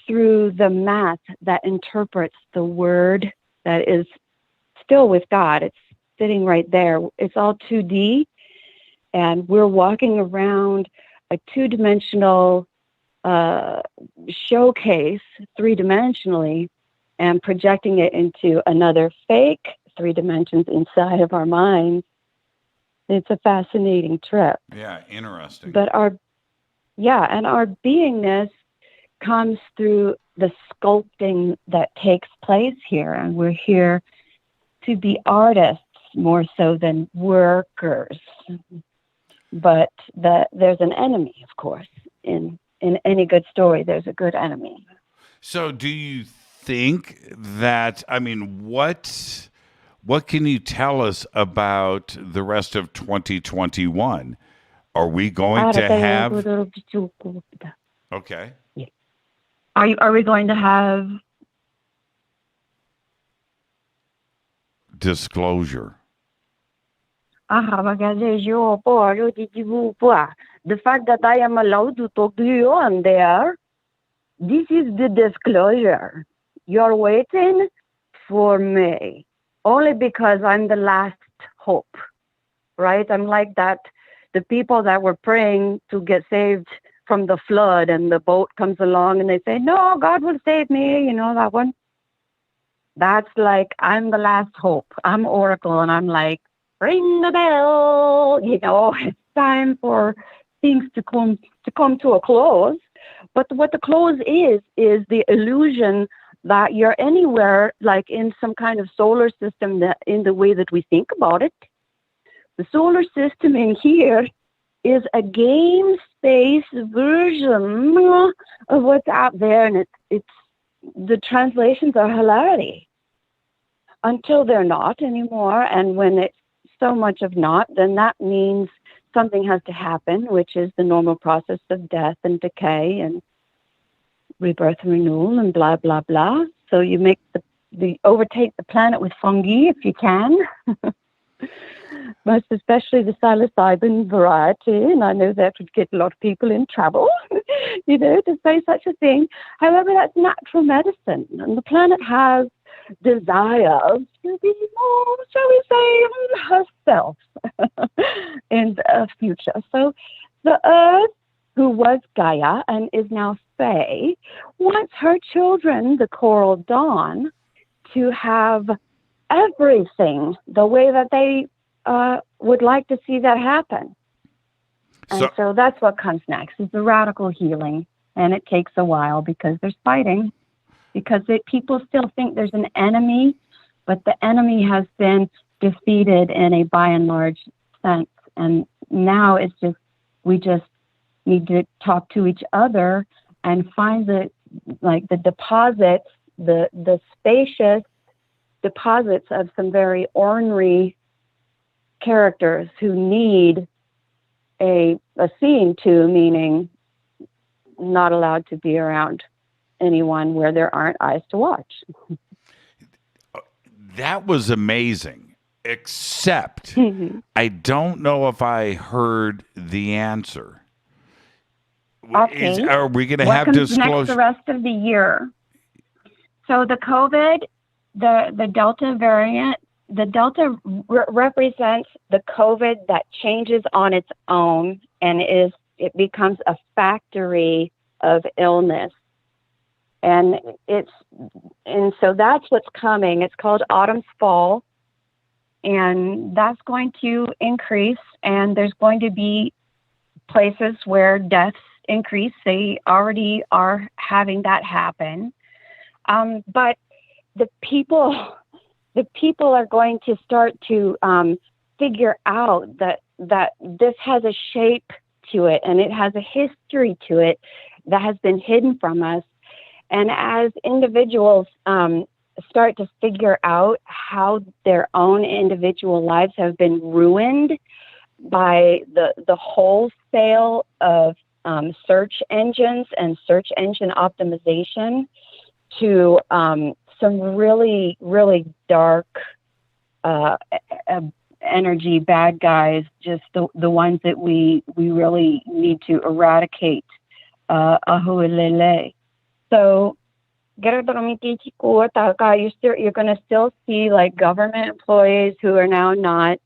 through the math that interprets the word that is still with God. It's sitting right there. It's all 2D, and we're walking around a two-dimensional showcase three-dimensionally and projecting it into another fake 3 dimensions inside of our minds. It's a fascinating trip. Yeah, interesting. But our beingness comes through the sculpting that takes place here. And we're here to be artists more so than workers. But there's an enemy, of course. In any good story, there's a good enemy. So do you think that, I mean, what can you tell us about the rest of 2021? Are we going to have... Okay. Yeah. Are we going to have... disclosure? The fact that I am allowed to talk to you on there, this is the disclosure. You're waiting for me. Only because I'm the last hope, right? I'm like that, the people that were praying to get saved from the flood, and the boat comes along and they say, no, God will save me. You know, that one. That's like, I'm the last hope. I'm Oracle, and I'm like, ring the bell. You know, it's time for things to come to a close. But what the close is the illusion that you're anywhere, like in some kind of solar system, that in the way that we think about it. The solar system in here is a game space version of what's out there, and it's the translations are hilarity until they're not anymore. And when it's so much of not, then that means something has to happen, which is the normal process of death and decay and rebirth and renewal and blah, blah, blah. So you make the overtake the planet with fungi if you can. Most especially the psilocybin variety, and I know that would get a lot of people in trouble, to say such a thing. However, that's natural medicine, and the planet has desires to be more, shall we say, herself in the future. So the Earth, who was Gaia and is now Fae, wants her children, the Coral Dawn, to have everything the way that they would like to see that happen. And so that's what comes next, is the radical healing. And it takes a while because there's fighting, because people still think there's an enemy, but the enemy has been defeated in a by and large sense. And now it's just, we just need to talk to each other and find the deposits, the spacious deposits of some very ornery characters who need a seeing to, meaning not allowed to be around anyone where there aren't eyes to watch. That was amazing, except I don't know if I heard the answer. Okay. Are we going to what have comes disclosure? Next the rest of the year. So the COVID, the Delta variant, the Delta represents the COVID that changes on its own and it becomes a factory of illness. And so that's what's coming. It's called autumn's fall, and that's going to increase, and there's going to be places where deaths increase. They already are having that happen. But the people are going to start to figure out that this has a shape to it, and it has a history to it that has been hidden from us. And as individuals start to figure out how their own individual lives have been ruined by the wholesale of search engines and search engine optimization to some really, really dark energy bad guys, just the ones that we really need to eradicate. So you're going to still see like government employees who are now not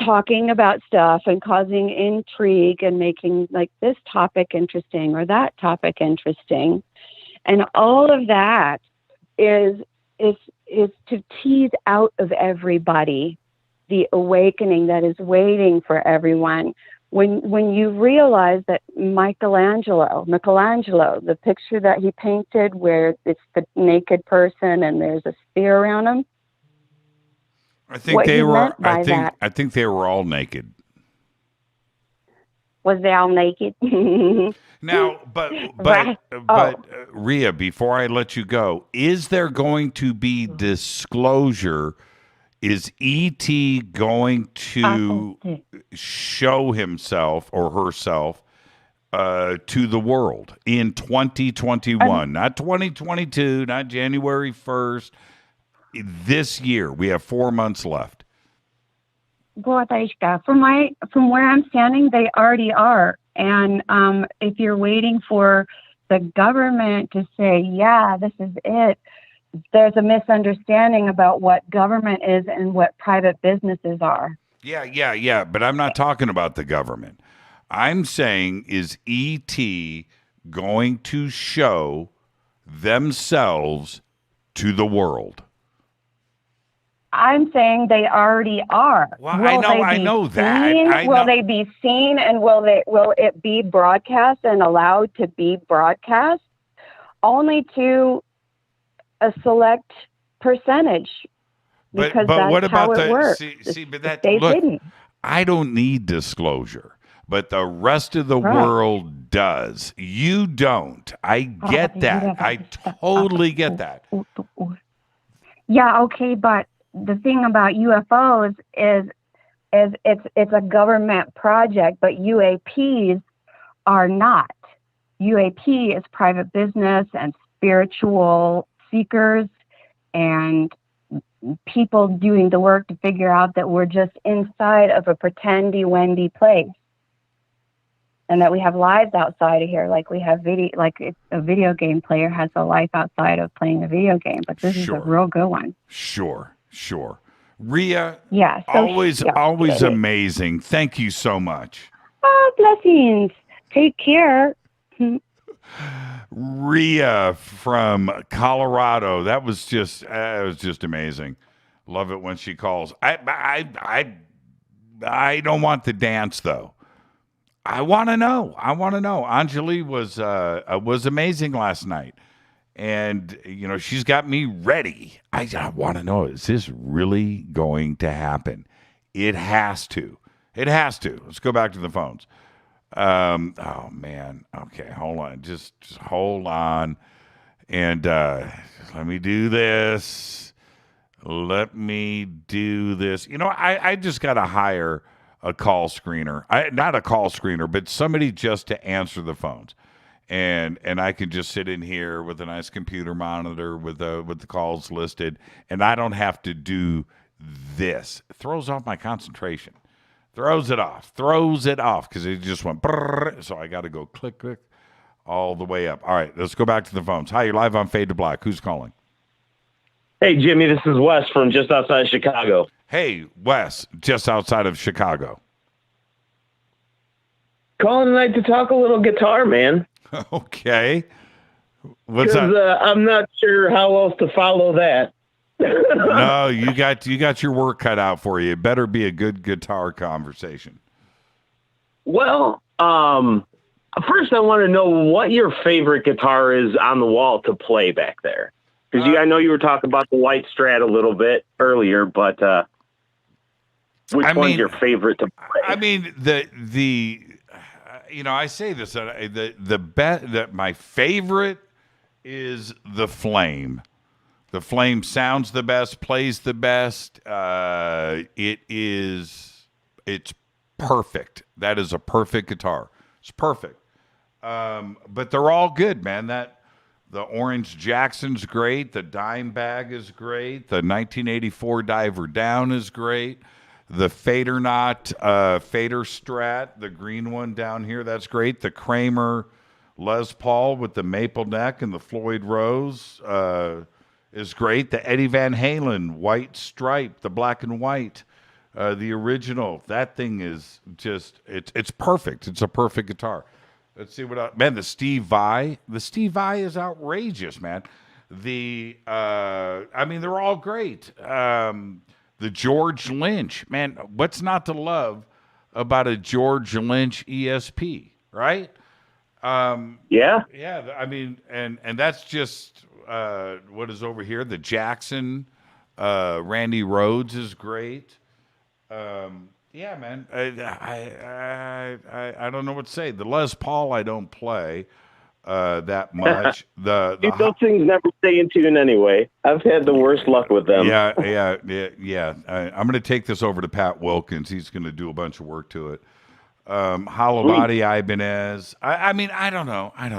talking about stuff and causing intrigue and making like this topic interesting or that topic interesting. And all of that is to tease out of everybody the awakening that is waiting for everyone. When you realize that Michelangelo, the picture that he painted where it's the naked person and there's a spear around him. I think they were. I think they were all naked. Was they all naked? Now, but Rhea, before I let you go, is there going to be disclosure? Is E.T. going to show himself or herself to the world in 2021, not 2022, not January 1st? This year, we have 4 months left. From where I'm standing, they already are. And if you're waiting for the government to say, yeah, this is it, there's a misunderstanding about what government is and what private businesses are. Yeah. But I'm not talking about the government. I'm saying, is E.T. going to show themselves to the world? I'm saying they already are. Well, I know that. Will they be seen, and will it be broadcast and allowed to be broadcast? Only to a select percentage, because but that's what about how it works. See, but that they look, didn't. I don't need disclosure. but the rest of the world does. You don't. I get that. I totally get that. Yeah, okay, but the thing about UFOs is it's a government project, but UAPs are not. UAP is private business and spiritual seekers and people doing the work to figure out that we're just inside of a pretendy-wendy place. And that we have lives outside of here, like we have a video game player has a life outside of playing a video game, but this is a real good one. Sure. Rhea, always amazing. Thank you so much. Oh, blessings. Take care. Rhea from Colorado. That was just amazing. Love it when she calls. I don't want the dance though. I want to know. Anjali was amazing last night, and she's got me ready. I want to know: is this really going to happen? It has to. Let's go back to the phones. Oh man. Okay, hold on. Just hold on, and let me do this. I just got to hire a call screener. Not a call screener, but somebody just to answer the phones. And I can just sit in here with a nice computer monitor with the calls listed, and I don't have to do this. It throws off my concentration. Throws it off because it just went brrr, so I got to go click all the way up. All right, let's go back to the phones. Hi, you're live on Fade to Black. Who's calling? Hey, Jimmy, this is Wes from just outside Chicago. Hey, Wes, just outside of Chicago. Calling tonight to talk a little guitar, man. Okay. What's that? I'm not sure how else to follow that. No, you got your work cut out for you. It better be a good guitar conversation. Well, first I want to know what your favorite guitar is on the wall to play back there. Because I know you were talking about the white Strat a little bit earlier, but which one's your favorite to play? I mean, I say this, that my favorite is the Flame. The Flame sounds the best, plays the best. It's perfect. That is a perfect guitar. It's perfect. But they're all good, man. The Orange Jackson's great. The Dime Bag is great. The 1984 Diver Down is great. The FADERNIGHT Fader Strat, the green one down here, that's great. The Kramer Les Paul with the maple neck and the Floyd Rose is great. The Eddie Van Halen White Stripe, the black and white, the original. That thing is just, it's perfect. It's a perfect guitar. Let's see what else. Man, the Steve Vai. The Steve Vai is outrageous, man. They're all great. The George Lynch, man, what's not to love about a George Lynch ESP, right? Yeah. I mean, and that's just what is over here. The Jackson, Randy Rhoads is great. Yeah, man. I don't know what to say. The Les Paul I don't play that much. Those things never stay in tune anyway. I've had the worst luck with them. Yeah. I'm going to take this over to Pat Wilkins. He's going to do a bunch of work to it. Hollow Body Ibanez. I mean, I don't know. I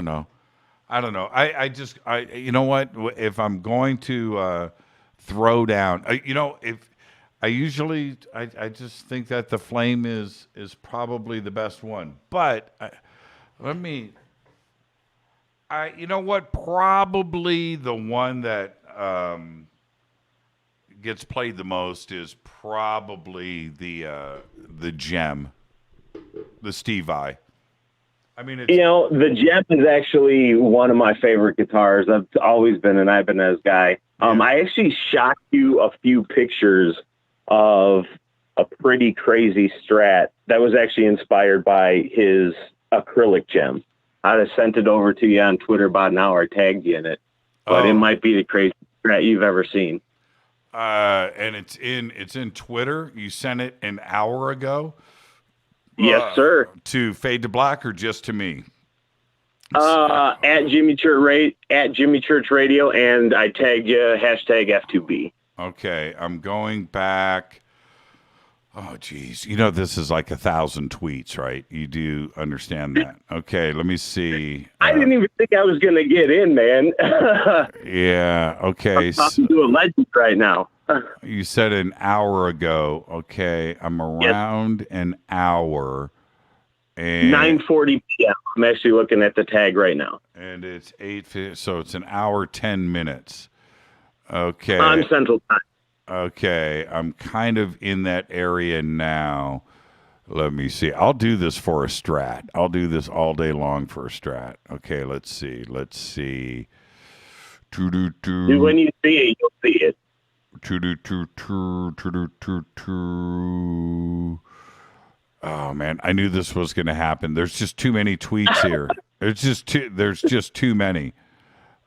just you know what? If I'm going to throw down, if I usually I just think that the Flame is probably the best one. But you know what? Probably the one that gets played the most is probably the Gem, the Steve Vai. I mean, the Gem is actually one of my favorite guitars. I've always been an Ibanez guy. I actually shot you a few pictures of a pretty crazy Strat that was actually inspired by his acrylic Gem. I'd have sent it over to you on Twitter about an hour. I tagged you in it, but it might be the craziest Strat you've ever seen. And it's in Twitter. You sent it an hour ago. Yes, sir. To Fade to Black or just to me? At Jimmy Church Radio, and I tagged you #F2B. Okay, I'm going back. Oh, geez. You know, this is like 1,000 tweets, right? You do understand that. Okay, let me see. I didn't even think I was going to get in, man. Yeah, okay. I'm talking to a legend right now. You said an hour ago. Okay, I'm around an hour. And 9:40 p.m. I'm actually looking at the tag right now. And it's 8:50, so it's an hour, 10 minutes. Okay. On Central Time. Okay, I'm kind of in that area now. Let me see. I'll do this for a strat. I'll do this all day long for a strat. Okay, let's see. Dude, when you see it, you'll see it. Oh man, I knew this was going to happen. There's just too many tweets here. There's just too many.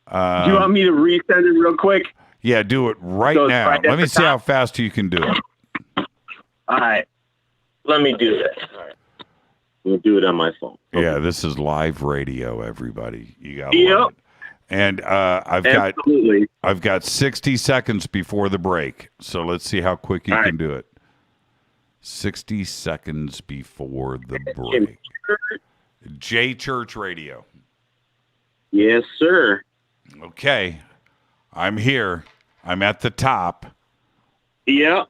Do you want me to resend it real quick? Yeah, do it right now. Right Let me see how fast you can do it. All right. Let me do this. All right. We'll do it on my phone. Okay. Yeah, this is live radio, everybody. You got it. And I've got 60 seconds before the break. So let's see how quick you can do it. 60 seconds before the break. J Church Radio. Yes, sir. Okay. I'm here. I'm at the top. Yeah.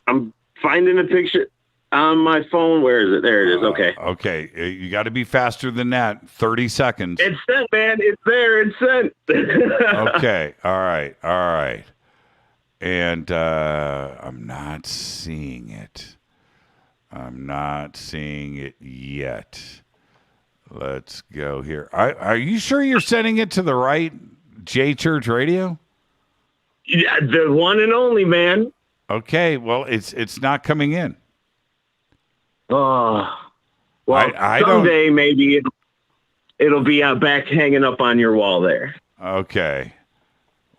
I'm finding a picture on my phone. Where is it? There it is. Okay. Okay. You got to be faster than that. 30 seconds. It's sent, man. It's there. It's sent. Okay. All right. And I'm not seeing it. Yet. Let's go here. Are you sure you're sending it to the right J Church Radio? Yeah, the one and only, man. Okay, well, it's not coming in. Well, someday maybe it'll be out back hanging up on your wall there. Okay.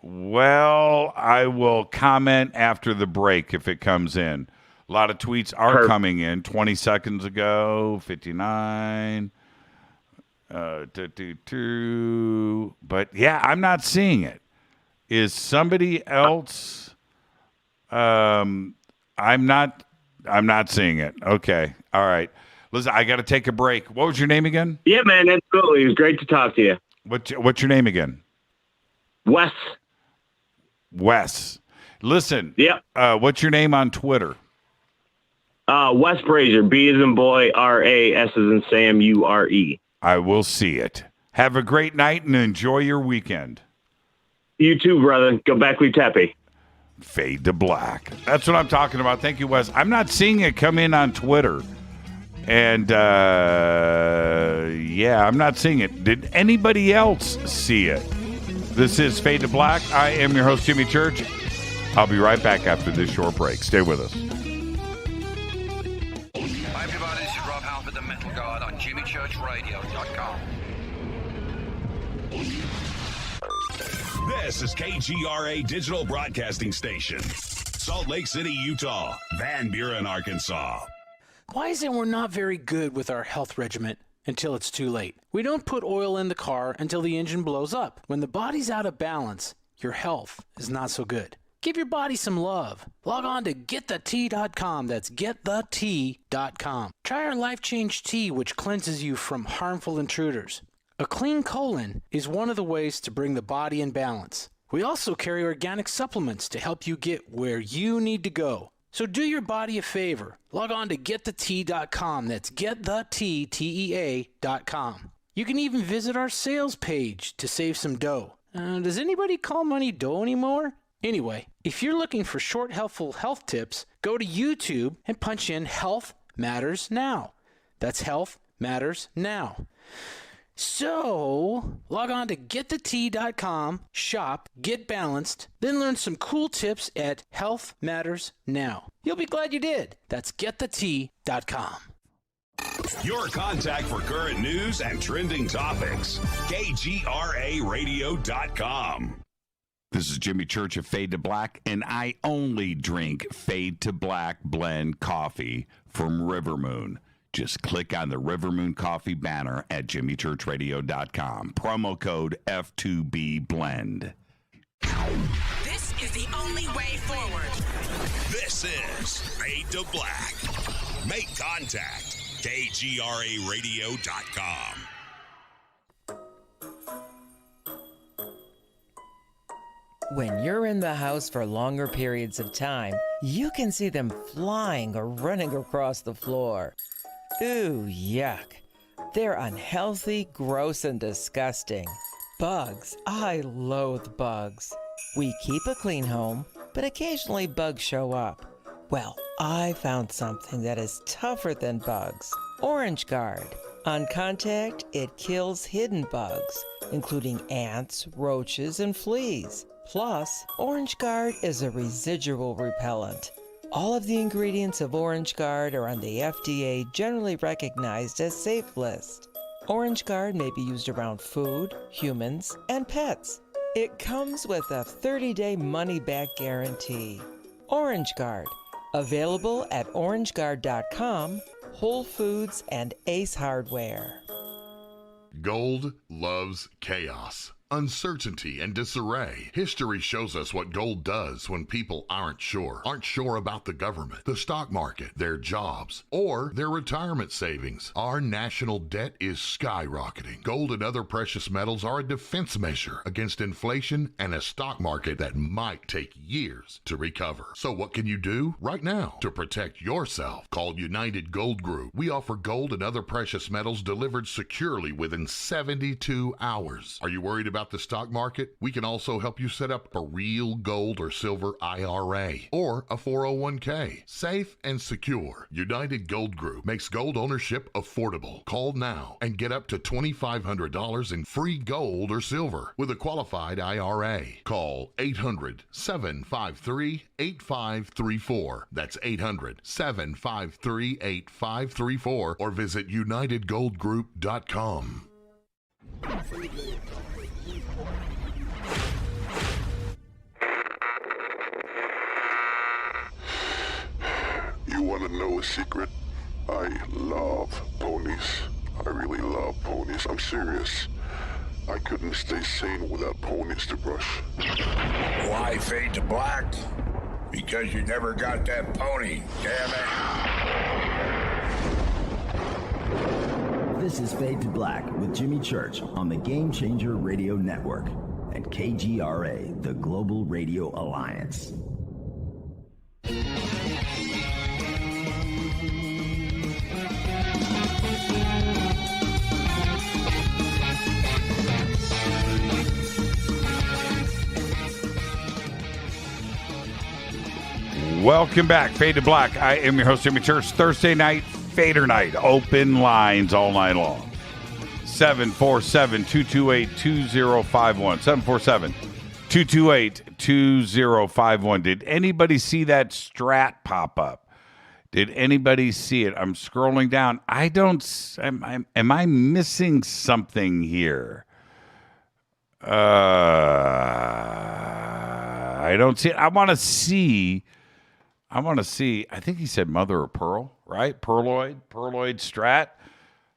Well, I will comment after the break if it comes in. A lot of tweets are coming in. 20 seconds ago, 59. But yeah, I'm not seeing it. Is somebody else? I'm not seeing it. Okay. All right. Listen, I got to take a break. What was your name again? Yeah, man. Absolutely. It was great to talk to you. What's your name again? Wes. Listen. Yep. What's your name on Twitter? Wes Brazier. B as in boy, R-A, S as in Sam, U-R-E. I will see it. Have a great night and enjoy your weekend. You too, brother. Go back with Tepe. Fade to black. That's what I'm talking about. Thank you, Wes. I'm not seeing it come in on Twitter. And, I'm not seeing it. Did anybody else see it? This is Fade to Black. I am your host, Jimmy Church. I'll be right back after this short break. Stay with us. Hi, everybody. This is Rob Halford, the Metal Guard on jimmychurchradio.com. This is KGRA Digital Broadcasting Station. Salt Lake City, Utah. Van Buren, Arkansas. Why is it we're not very good with our health regimen until it's too late? We don't put oil in the car until the engine blows up. When the body's out of balance, your health is not so good. Give your body some love. Log on to wtih.com. That's wtih.com. Try our Life Change Tea, which cleanses you from harmful intruders. A clean colon is one of the ways to bring the body in balance. We also carry organic supplements to help you get where you need to go. So do your body a favor. Log on to wtih.com. That's wtih.com. You can even visit our sales page to save some dough. Does anybody call money dough anymore? Anyway, if you're looking for short, helpful health tips, go to YouTube and punch in Health Matters Now. That's Health Matters Now. So, log on to wtih.com, shop, get balanced, then learn some cool tips at Health Matters Now. You'll be glad you did. That's wtih.com. Your contact for current news and trending topics. KGRAradio.com. This is Jimmy Church of Fade to Black, and I only drink Fade to Black blend coffee from River Moon. Just click on the River Moon Coffee banner at jimmychurchradio.com. Promo code F2B Blend. This is the only way forward. This is Fade to Black. Make contact. KGRAradio.com. When you're in the house for longer periods of time, you can see them flying or running across the floor. Ooh, yuck. They're unhealthy, gross, and disgusting. Bugs. I loathe bugs. We keep a clean home, but occasionally bugs show up. Well, I found something that is tougher than bugs. Orange Guard. On contact, it kills hidden bugs, including ants, roaches, and fleas. Plus, Orange Guard is a residual repellent. All of the ingredients of Orange Guard are on the FDA generally recognized as safe list. Orange Guard may be used around food, humans, and pets. It comes with a 30-day money-back guarantee. Orange Guard, available at orangeguard.com, Whole Foods, and Ace Hardware. Gold loves chaos, uncertainty, and disarray. History shows us what gold does when people aren't sure about the government, the stock market, their jobs, or their retirement savings. Our national debt is skyrocketing. Gold and other precious metals are a defense measure against inflation and a stock market that might take years to recover. So what can you do right now to protect yourself? Call United Gold Group. We offer gold and other precious metals delivered securely within 72 hours. Are you worried about the stock market? We can also help you set up a real gold or silver IRA or a 401k. Safe and secure. United Gold Group makes gold ownership affordable. Call now and get up to $2,500 in free gold or silver with a qualified IRA. Call 800-753-8534. That's 800-753-8534 or visit unitedgoldgroup.com. You want to know a secret? I love ponies. I really love ponies. I'm serious. I couldn't stay sane without ponies to brush. Why Fade to Black? Because you never got that pony, damn it. This is Fade to Black with Jimmy Church on the Game Changer Radio Network and KGRA, the Global Radio Alliance. Welcome back, Fade to Black. I am your host, Jimmy Church. Thursday night, Fader night. Open lines all night long. 747-228-2051. 747-228-2051. Did anybody see that strat pop up? Did anybody see it? I'm scrolling down. I don't. Am I missing something here? I don't see it. I want to see. I think he said mother of pearl, right? Perloid strat.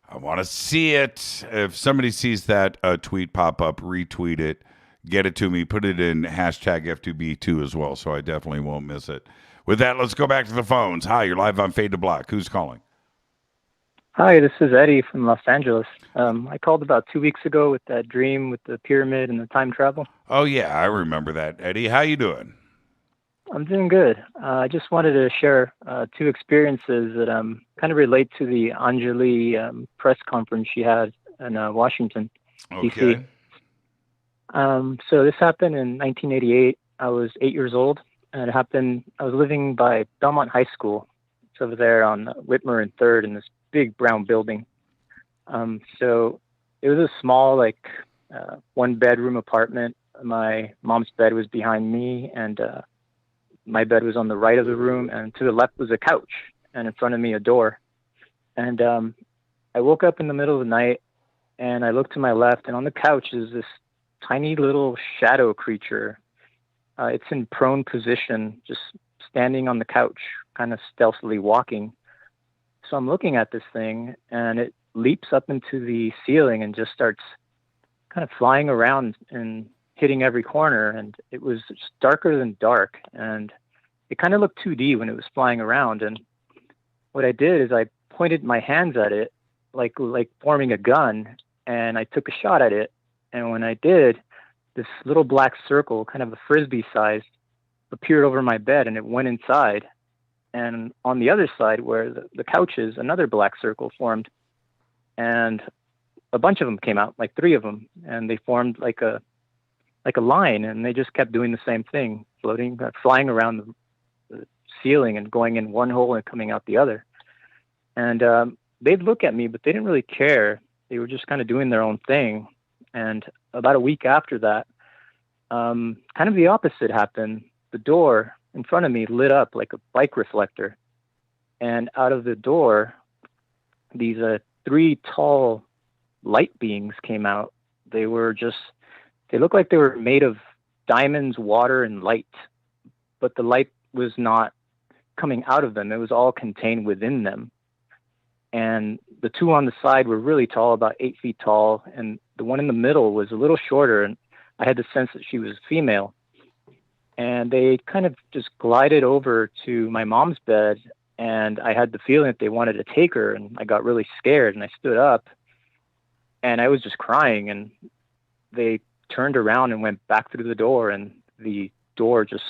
I want to see it. If somebody sees that tweet pop up, retweet it, get it to me, put it in hashtag F2B2 as well, so I definitely won't miss it. With that, let's go back to the phones. Hi, you're live on Fade to Black. Who's calling? Hi, this is Eddie from Los Angeles. I called about 2 weeks ago with that dream with the pyramid and the time travel. Oh, yeah, I remember that. Eddie, how you doing? I'm doing good. I just wanted to share two experiences that kind of relate to the Anjali press conference she had in Washington, D.C. So this happened in 1988. I was 8 years old, and it happened, I was living by Belmont High School. It's over there on Whitmer and 3rd in this big brown building. So it was a small, one-bedroom apartment. My mom's bed was behind me, and my bed was on the right of the room, and to the left was a couch, and in front of me a door. And I woke up in the middle of the night, and I looked to my left, and on the couch is this tiny little shadow creature. It's in prone position, just standing on the couch, kind of stealthily walking. So I'm looking at this thing, and it leaps up into the ceiling and just starts kind of flying around and hitting every corner. And it was just darker than dark, and it kind of looked 2D when it was flying around. And what I did is I pointed my hands at it, like forming a gun, and I took a shot at it. And when I did, this little black circle, kind of a frisbee size, appeared over my bed, and it went inside. And on the other side, where the couch is, another black circle formed, and a bunch of them came out, like 3 of them, and they formed like a line, and they just kept doing the same thing, flying around the ceiling and going in one hole and coming out the other. And they'd look at me, but they didn't really care. They were just kind of doing their own thing. And about a week after that, kind of the opposite happened. The door in front of me lit up like a bike reflector. And out of the door, these 3 tall light beings came out. They looked like they were made of diamonds, water, and light. But the light was not coming out of them. It was all contained within them. And the 2 on the side were really tall, about 8 feet tall. And the one in the middle was a little shorter. And I had the sense that she was female. And they kind of just glided over to my mom's bed. And I had the feeling that they wanted to take her. And I got really scared. And I stood up. And I was just crying. And they turned around and went back through the door. And the door just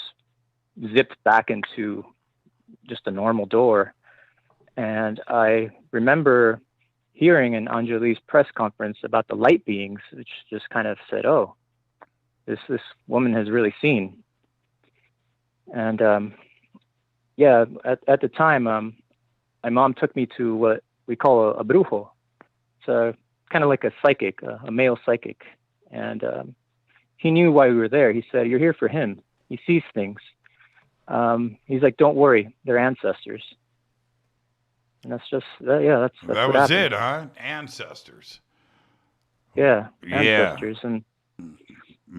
zipped back into just a normal door. And I remember hearing in Anjali's press conference about the light beings, which just kind of said, oh, this woman has really seen. And at the time, my mom took me to what we call a brujo. It's kind of like a psychic, a male psychic. And he knew why we were there. He said, you're here for him. He sees things. He's like, don't worry, they're ancestors. And that's just, that's that what was happened. it, huh? Ancestors. Yeah, ancestors. And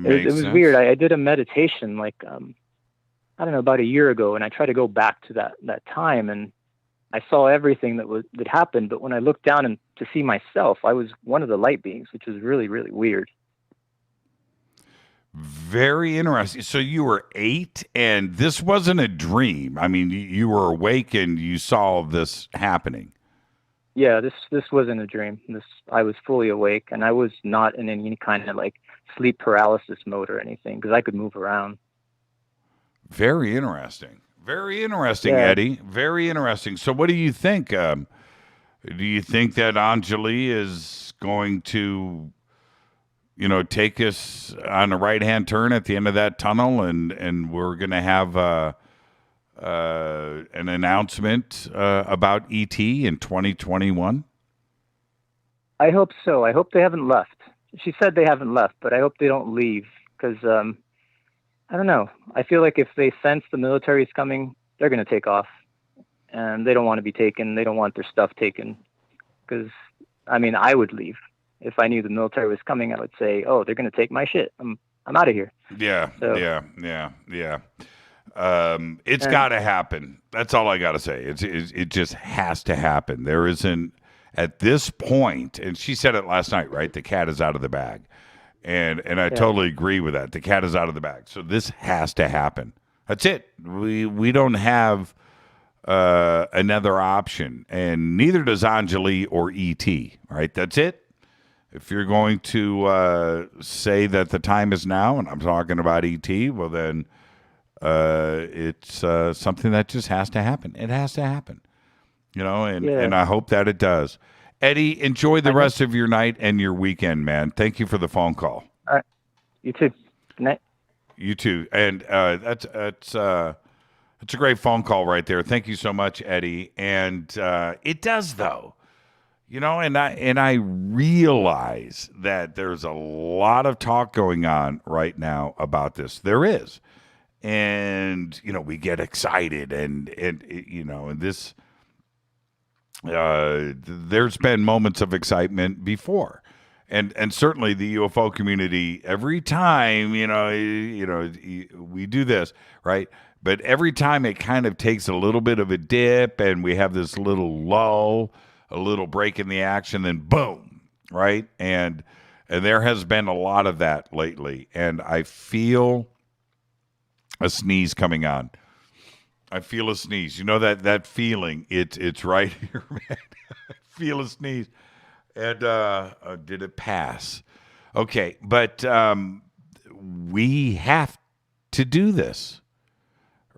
it was weird. I did a meditation like, I don't know, about a year ago, and I tried to go back to that time, and I saw everything that happened. But when I looked down and to see myself, I was one of the light beings, which was really, really weird. Very interesting. So you were 8, and this wasn't a dream. I mean, you were awake and you saw this happening. Yeah, this wasn't a dream. I was fully awake, and I was not in any kind of like sleep paralysis mode or anything, because I could move around. Very interesting. Very interesting, Yeah. Eddie. Very interesting. So what do you think? Do you think that Anjali is going to, take us on a right-hand turn at the end of that tunnel, and we're going to have an announcement about ET in 2021? I hope so. I hope they haven't left. She said they haven't left, but I hope they don't leave, because I don't know. I feel like if they sense the military is coming, they're going to take off, and they don't want to be taken. They don't want their stuff taken, because, I would leave. If I knew the military was coming, I would say, oh, they're going to take my shit. I'm out of here. Yeah, So- yeah. It's got to happen. That's all I got to say. It just has to happen. There isn't, at this point, and she said it last night, right? The cat is out of the bag. And I totally agree with that. The cat is out of the bag. So this has to happen. That's it. We don't have another option, and neither does Anjali or ET, right? That's it. If you're going to say that the time is now, and I'm talking about ET, well then it's something that just has to happen. It has to happen, and I hope that it does. Eddie, enjoy the rest of your night and your weekend, man. Thank you for the phone call. All right. You too. Good night. You too. And that's a great phone call right there. Thank you so much, Eddie. And it does, though. And I realize that there's a lot of talk going on right now about this. There is. And, we get excited and this, there's been moments of excitement before. and certainly the UFO community, every time, we do this, right? But every time it kind of takes a little bit of a dip and we have this little lull, a little break in the action, then boom, right? And there has been a lot of that lately. And I feel a sneeze coming on. I feel a sneeze. You know that feeling, it's right here, man. I feel a sneeze. And did it pass? Okay, but we have to do this,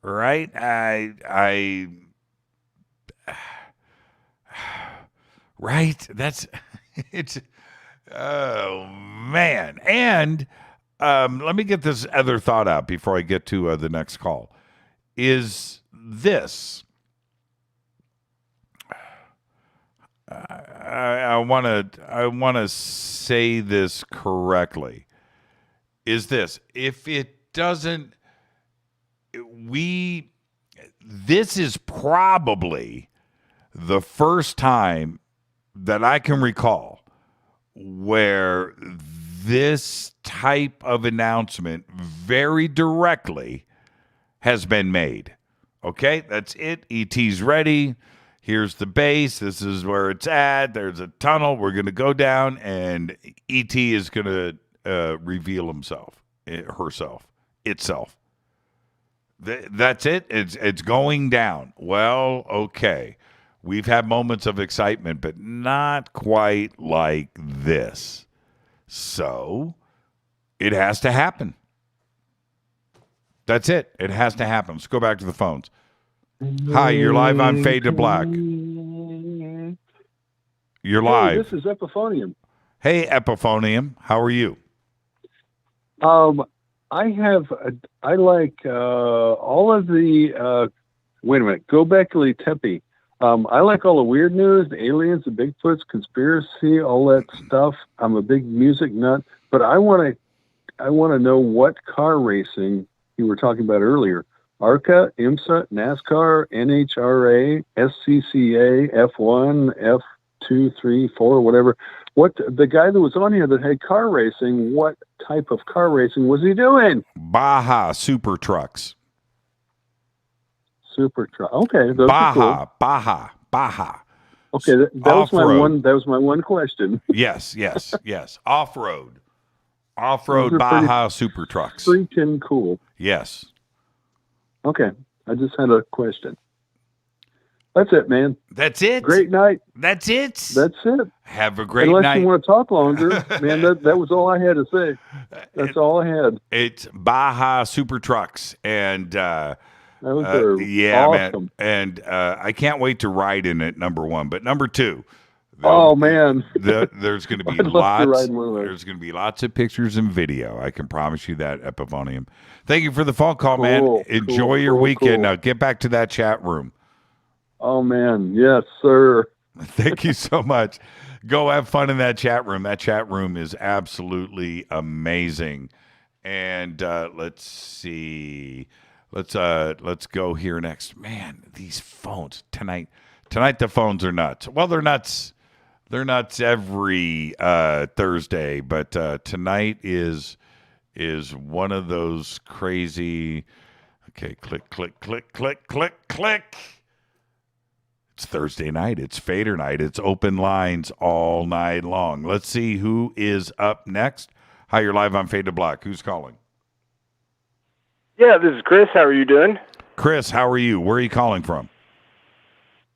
right? Right? That's it's. Oh man! And let me get this other thought out before I get to the next call. Is this? I want to say this correctly. Is this, if it doesn't, this is probably the first time that I can recall where this type of announcement very directly has been made. Okay, that's it. ET's ready. Here's the base. This is where it's at. There's a tunnel. We're going to go down, and ET is going to reveal himself, itself. That's it. It's going down. Well, okay. We've had moments of excitement, but not quite like this. So it has to happen. That's it. It has to happen. Let's go back to the phones. Hi, you're live on Fade to Black. You're live. Hey, this is Epiphonium. Hey, Epiphonium. How are you? I like all of the, wait a minute, Göbekli Tepe. I like all the weird news, the aliens, the Bigfoots, conspiracy, all that stuff. I'm a big music nut, but I want to know what car racing you were talking about earlier. ARCA, IMSA, NASCAR, NHRA, SCCA, F1, F2, 3, 4, whatever. What the guy that was on here that had car racing, what type of car racing was he doing? Baja Super Trucks. Super truck. Okay, those Baja, are cool. Baja. Okay, that was my one. That was my one question. Yes. Off-road Baja Super Trucks. Freaking cool. Yes. Okay, I just had a question. That's it, man. That's it. Great night. That's it. That's it. Have a great Unless night. you want to talk longer, man. That was all I had to say. That's all I had. It's Baja Super Trucks, and that was yeah, awesome. man. And I can't wait to ride in it. Number one, but number two. Oh man, there's going to be lots. There's going to be lots of pictures and video. I can promise you that, Epiphonium. Thank you for the phone call, man. Enjoy your weekend. Now get back to that chat room. Oh man, yes, sir. Thank you so much. Go have fun in that chat room. That chat room is absolutely amazing. And let's see. Let's go here next. Man, these phones tonight. The phones are nuts. Well, they're nuts. They're nuts every Thursday, but tonight is one of those crazy. Okay, click. It's Thursday night. It's Fader night. It's open lines all night long. Let's see who is up next. Hi, you're live on Fade to Black. Who's calling? Yeah, this is Chris. How are you doing? Chris, how are you? Where are you calling from?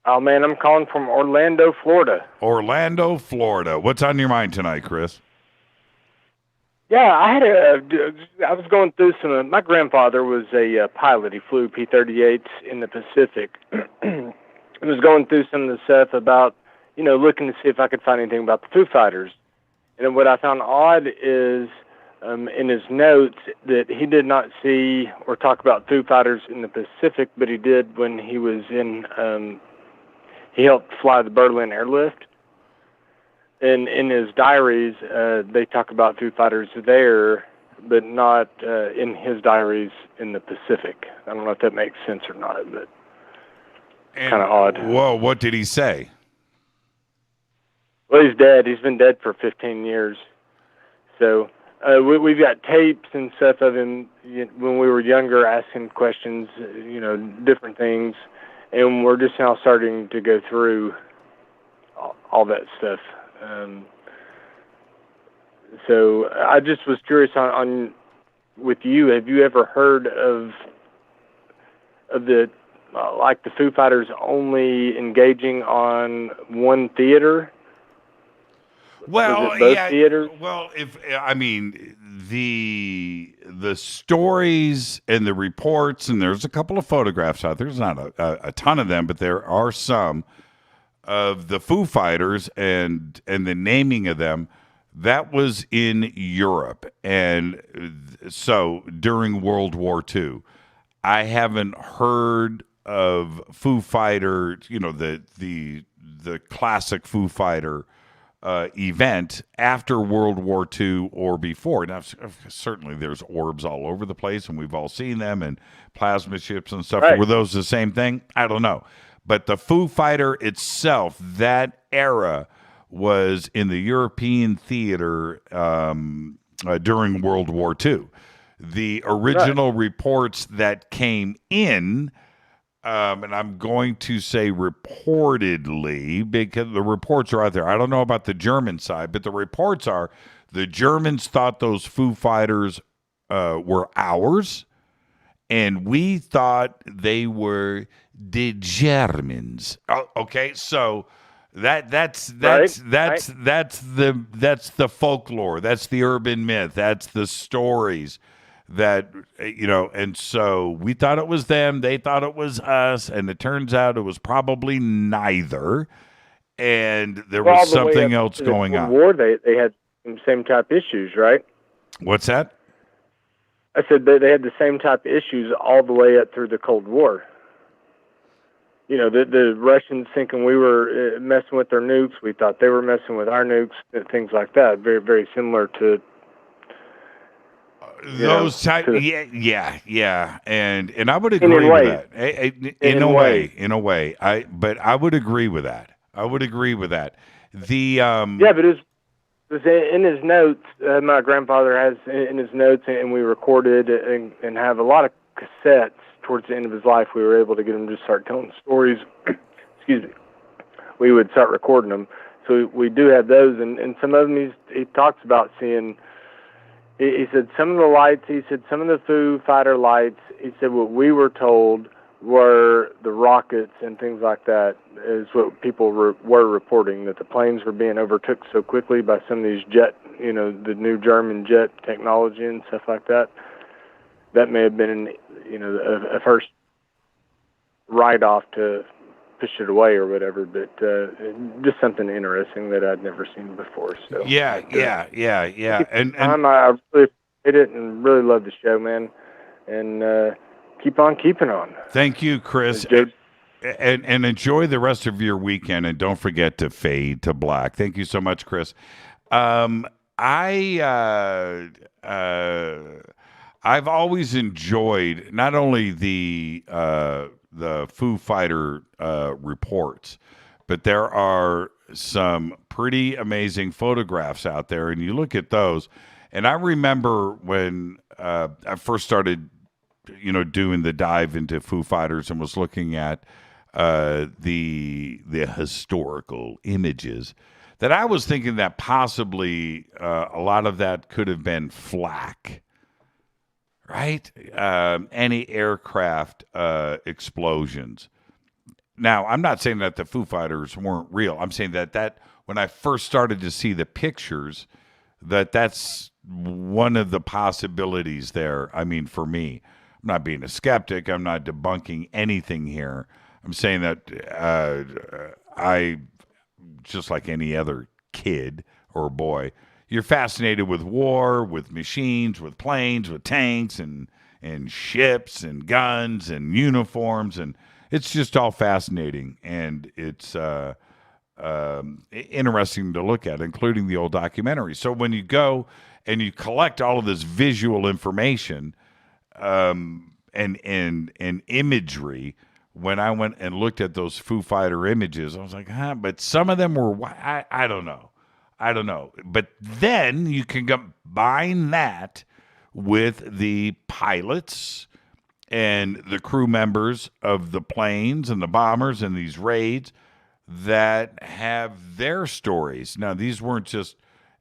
Oh, man, I'm calling from Orlando, Florida. Orlando, Florida. What's on your mind tonight, Chris? Yeah, I was going through some. My grandfather was a pilot. He flew P-38s in the Pacific. I was going through some of the stuff about, looking to see if I could find anything about the Foo Fighters. And what I found odd is in his notes that he did not see or talk about Foo Fighters in the Pacific, but he did when he was in, he helped fly the Berlin airlift. And in his diaries, they talk about Foo Fighters there, but not in his diaries in the Pacific. I don't know if that makes sense or not, but kind of odd. Whoa, what did he say? Well, he's dead. He's been dead for 15 years. So we've got tapes and stuff of him when we were younger asking questions, different things. And we're just now starting to go through all that stuff. So I just was curious on with you, have you ever heard of the like the Foo Fighters only engaging on one theater? Well, theaters? Well, the stories and the reports, and there's a couple of photographs out there. There's not a ton of them, but there are some of the Foo Fighters and the naming of them. That was in Europe, and so during World War II, I haven't heard of Foo Fighter. The classic Foo Fighter event after World War II or before. Now, certainly there's orbs all over the place, and we've all seen them, and plasma ships and stuff. Right. Were those the same thing? I don't know. But the Foo Fighter itself, that era, was in the European theater during World War II. The original reports that came in, and I'm going to say reportedly, because the reports are out there. I don't know about the German side, but the reports are the Germans thought those Foo Fighters were ours, and we thought they were the Germans. Oh, okay, so that's the folklore. That's the urban myth. That's the stories. That, and so we thought it was them, they thought it was us, and it turns out it was probably neither, and there was something else going on. War, they had the same type issues, right? What's that? I said they had the same type of issues all the way up through the Cold War. The Russians thinking we were messing with their nukes, we thought they were messing with our nukes, things like that. Very, very similar to those type, yeah, and I would agree with that. In a way, I would agree with that. The but it was in his notes. My grandfather has in his notes, and we recorded and have a lot of cassettes. Towards the end of his life, we were able to get him to start telling stories. Excuse me. We would start recording them, so we do have those, and some of them he talks about seeing. He said some of the lights, he said some of the Foo Fighter lights, he said what we were told were the rockets and things like that is what people were reporting, that the planes were being overtook so quickly by some of these jet, the new German jet technology and stuff like that. That may have been, a first write-off to push it away or whatever, but just something interesting that I'd never seen before. So yeah. And I really appreciate it and really love the show, man. And keep on keeping on. Thank you, Chris. And enjoy the rest of your weekend, and don't forget to fade to black. Thank you so much, Chris. I've always enjoyed not only the Foo Fighter reports, but there are some pretty amazing photographs out there, and you look at those. And I remember when I first started, doing the dive into Foo Fighters and was looking at the historical images, that I was thinking that possibly a lot of that could have been flak. Right? Any aircraft explosions. Now, I'm not saying that the Foo Fighters weren't real. I'm saying that when I first started to see the pictures, that's one of the possibilities there. I mean, for me, I'm not being a skeptic. I'm not debunking anything here. I'm saying that I, just like any other kid or boy, you're fascinated with war, with machines, with planes, with tanks and ships and guns and uniforms, and it's just all fascinating, and it's interesting to look at, including the old documentaries. So when you go and you collect all of this visual information and imagery, when I went and looked at those Foo Fighter images, I was like, but some of them were, I don't know. I don't know. But then you can combine that with the pilots and the crew members of the planes and the bombers and these raids that have their stories. Now, these weren't just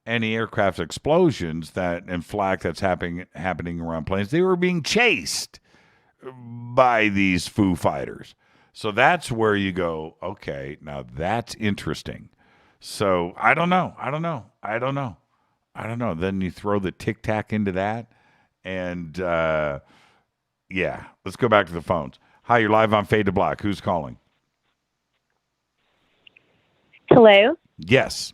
any aircraft explosions and flak that's happening around planes. They were being chased by these Foo Fighters. So that's where you go, okay, now that's interesting. So I don't know. Then you throw the Tic Tac into that. And, yeah, let's go back to the phones. Hi, you're live on Fade to Black. Who's calling? Hello. Yes.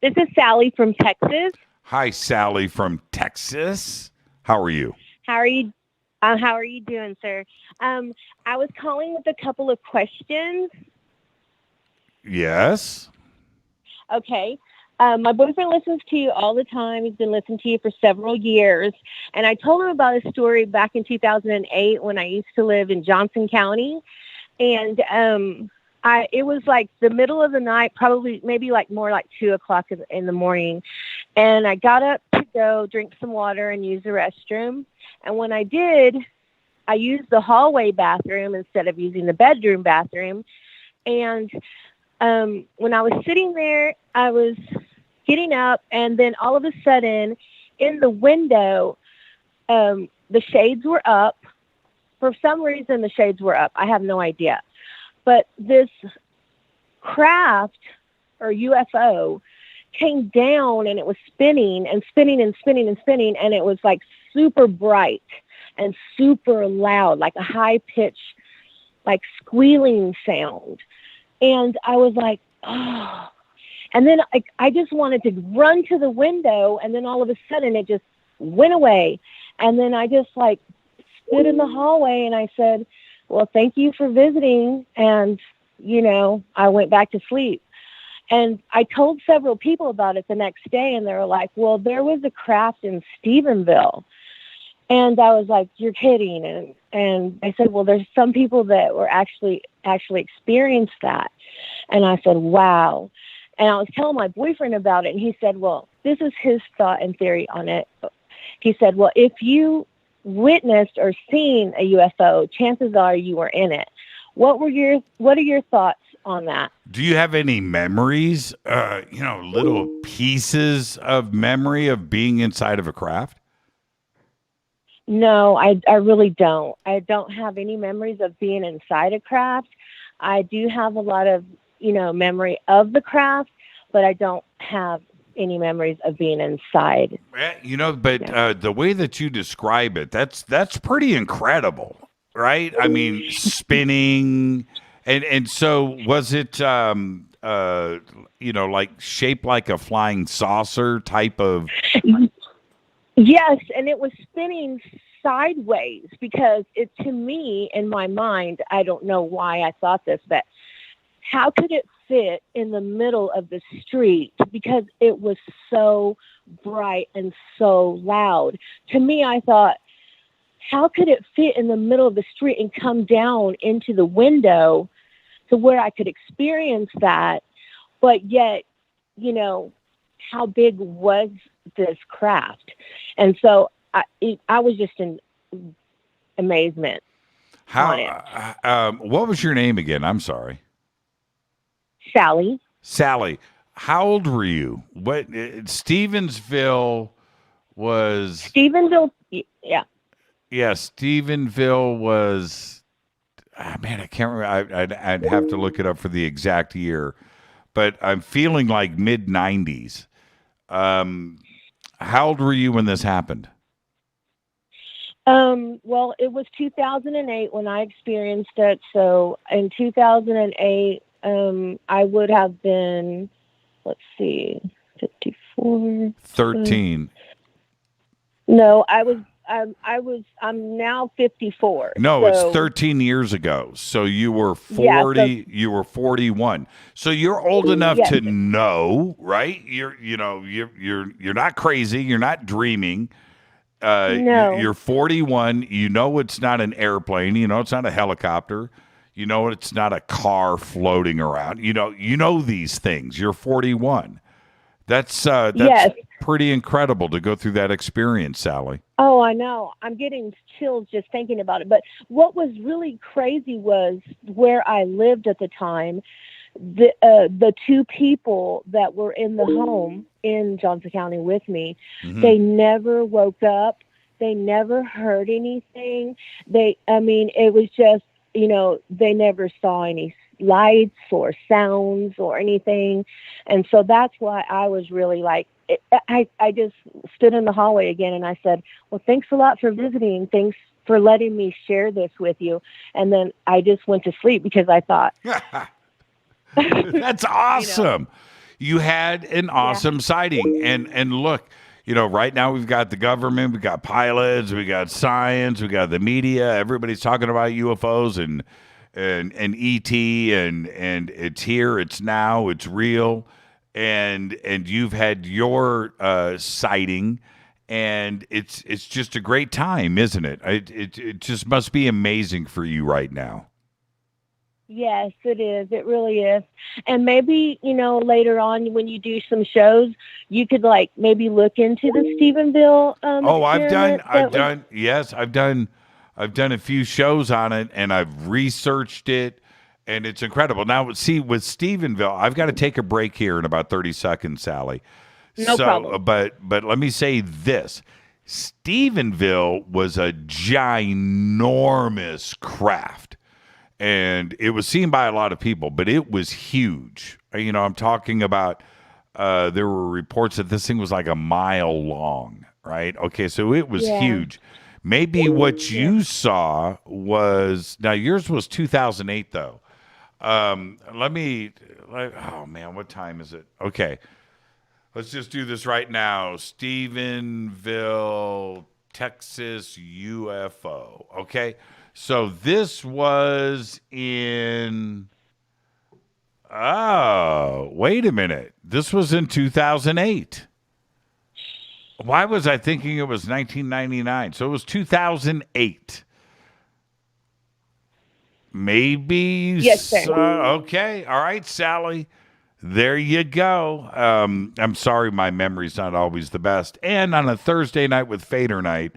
This is Sally from Texas. Hi, Sally from Texas. How are you? How are you? How are you doing, sir? I was calling with a couple of questions. Yes. Okay. My boyfriend listens to you all the time. He's been listening to you for several years. And I told him about a story back in 2008 when I used to live in Johnson County. And it was like the middle of the night, probably maybe more like 2 o'clock in the morning. And I got up to go drink some water and use the restroom. And when I did, I used the hallway bathroom instead of using the bedroom bathroom. And when I was sitting there, I was getting up, and then all of a sudden, in the window, the shades were up. For some reason, the shades were up. I have no idea. But this craft or UFO came down, and it was spinning and spinning and spinning and spinning, and it was like super bright and super loud, like a high pitch, like squealing sound. And I was like, oh. And then I just wanted to run to the window, and then all of a sudden it just went away. And then I just stood in the hallway, and I said, well, thank you for visiting. And, I went back to sleep. And I told several people about it the next day, and they were like, well, there was a craft in Stephenville. And I was like, you're kidding. And they said, well, there's some people that were actually experienced that. And I said, wow. And I was telling my boyfriend about it, and he said, well, this is his thought and theory on it. He said, well, if you witnessed or seen a UFO, chances are you were in it. What are your thoughts on that? Do you have any memories, little pieces of memory of being inside of a craft? No, I really don't. I don't have any memories of being inside a craft. I do have a lot of, memory of the craft, but I don't have any memories of being inside. The way that you describe it, that's pretty incredible, right? I mean, spinning, and so was it, shaped like a flying saucer type of? Yes, and it was spinning sideways because to me, in my mind, I don't know why I thought this, but how could it fit in the middle of the street? Because it was so bright and so loud. To me, I thought, how could it fit in the middle of the street and come down into the window to where I could experience that? But yet, how big was this craft? And so I was just in amazement. What was your name again? I'm sorry. Sally. Sally. How old were you? What Stevensville was? Stephenville, yeah. Yeah, Stephenville was. Man, I can't remember. I'd have to look it up for the exact year, but I'm feeling like mid 90s. How old were you when this happened? Well, it was 2008 when I experienced it. So in 2008, I would have been, 54. 13. No, I'm now 54. No, it's 13 years ago. So you were 40, you were 41. So you're old enough to know, right? You're not crazy. You're not dreaming. No. You're 41. You know it's not an airplane. You know it's not a helicopter. You know it's not a car floating around. You know these things. You're 41. That's Yes. pretty incredible to go through that experience, Sally. Oh, I know. I'm getting chills just thinking about it. But what was really crazy was where I lived at the time. The two people that were in the home in Johnson County with me, they never woke up. They never heard anything. It was just, they never saw any lights or sounds or anything. And so that's why I was really like, I just stood in the hallway again and I said, well, thanks a lot for visiting. Thanks for letting me share this with you. And then I just went to sleep because I thought, that's awesome. You had an awesome sighting. And look, right now we've got the government, we've got pilots, we got science, we got the media. Everybody's talking about UFOs and ET and it's here, it's now, it's real. And you've had your sighting, and it's just a great time, isn't it? It just must be amazing for you right now. yes, it is. It really is. And maybe, later on when you do some shows, you could maybe look into the Stephenville I've done a few shows on it, and I've researched it, and it's incredible. Now, see, with Stephenville, I've got to take a break here in about 30 seconds, Sally. No problem. But let me say this. Stephenville was a ginormous craft, and it was seen by a lot of people, but it was huge. I'm talking about, there were reports that this thing was like a mile long, right? Okay, so it was huge. Maybe what you saw was, now yours was 2008 though. Oh man, what time is it? Okay. Let's just do this right now. Stephenville, Texas UFO. Okay. So this was in, wait a minute. This was in 2008. Why was I thinking it was 1999? So it was 2008. Maybe. Yes, sir. Okay. All right, Sally. There you go. I'm sorry my memory's not always the best. And on a Thursday night with Fader Night,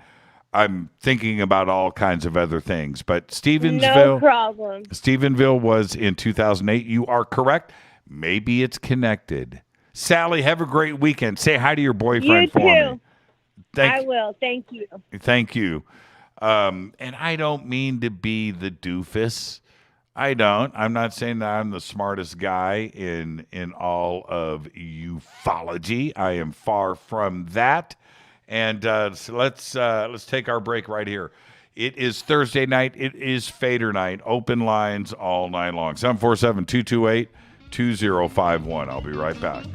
I'm thinking about all kinds of other things. But No problem. Stephenville was in 2008. You are correct. Maybe it's connected. Sally, have a great weekend. Say hi to your boyfriend for me. I will. Thank you. Thank you. And I don't mean to be the doofus. I don't. I'm not saying that I'm the smartest guy in all of ufology. I am far from that. And so let's take our break right here. It is Thursday night. It is Fader Night. Open lines all night long. 747-228-2051. I'll be right back.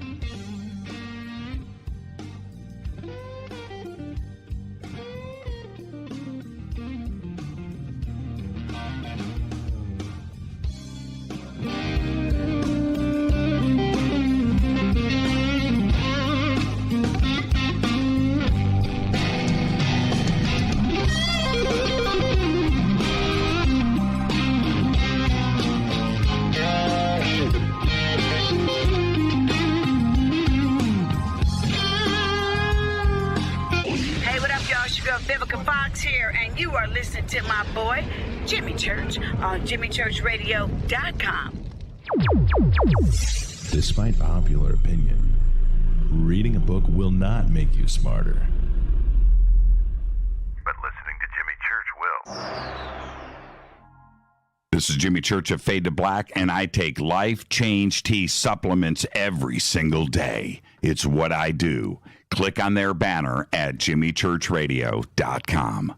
To my boy, Jimmy Church, on jimmychurchradio.com. Despite popular opinion, reading a book will not make you smarter. But listening to Jimmy Church will. This is Jimmy Church of Fade to Black, and I take Life Change Tea supplements every single day. It's what I do. Click on their banner at jimmychurchradio.com.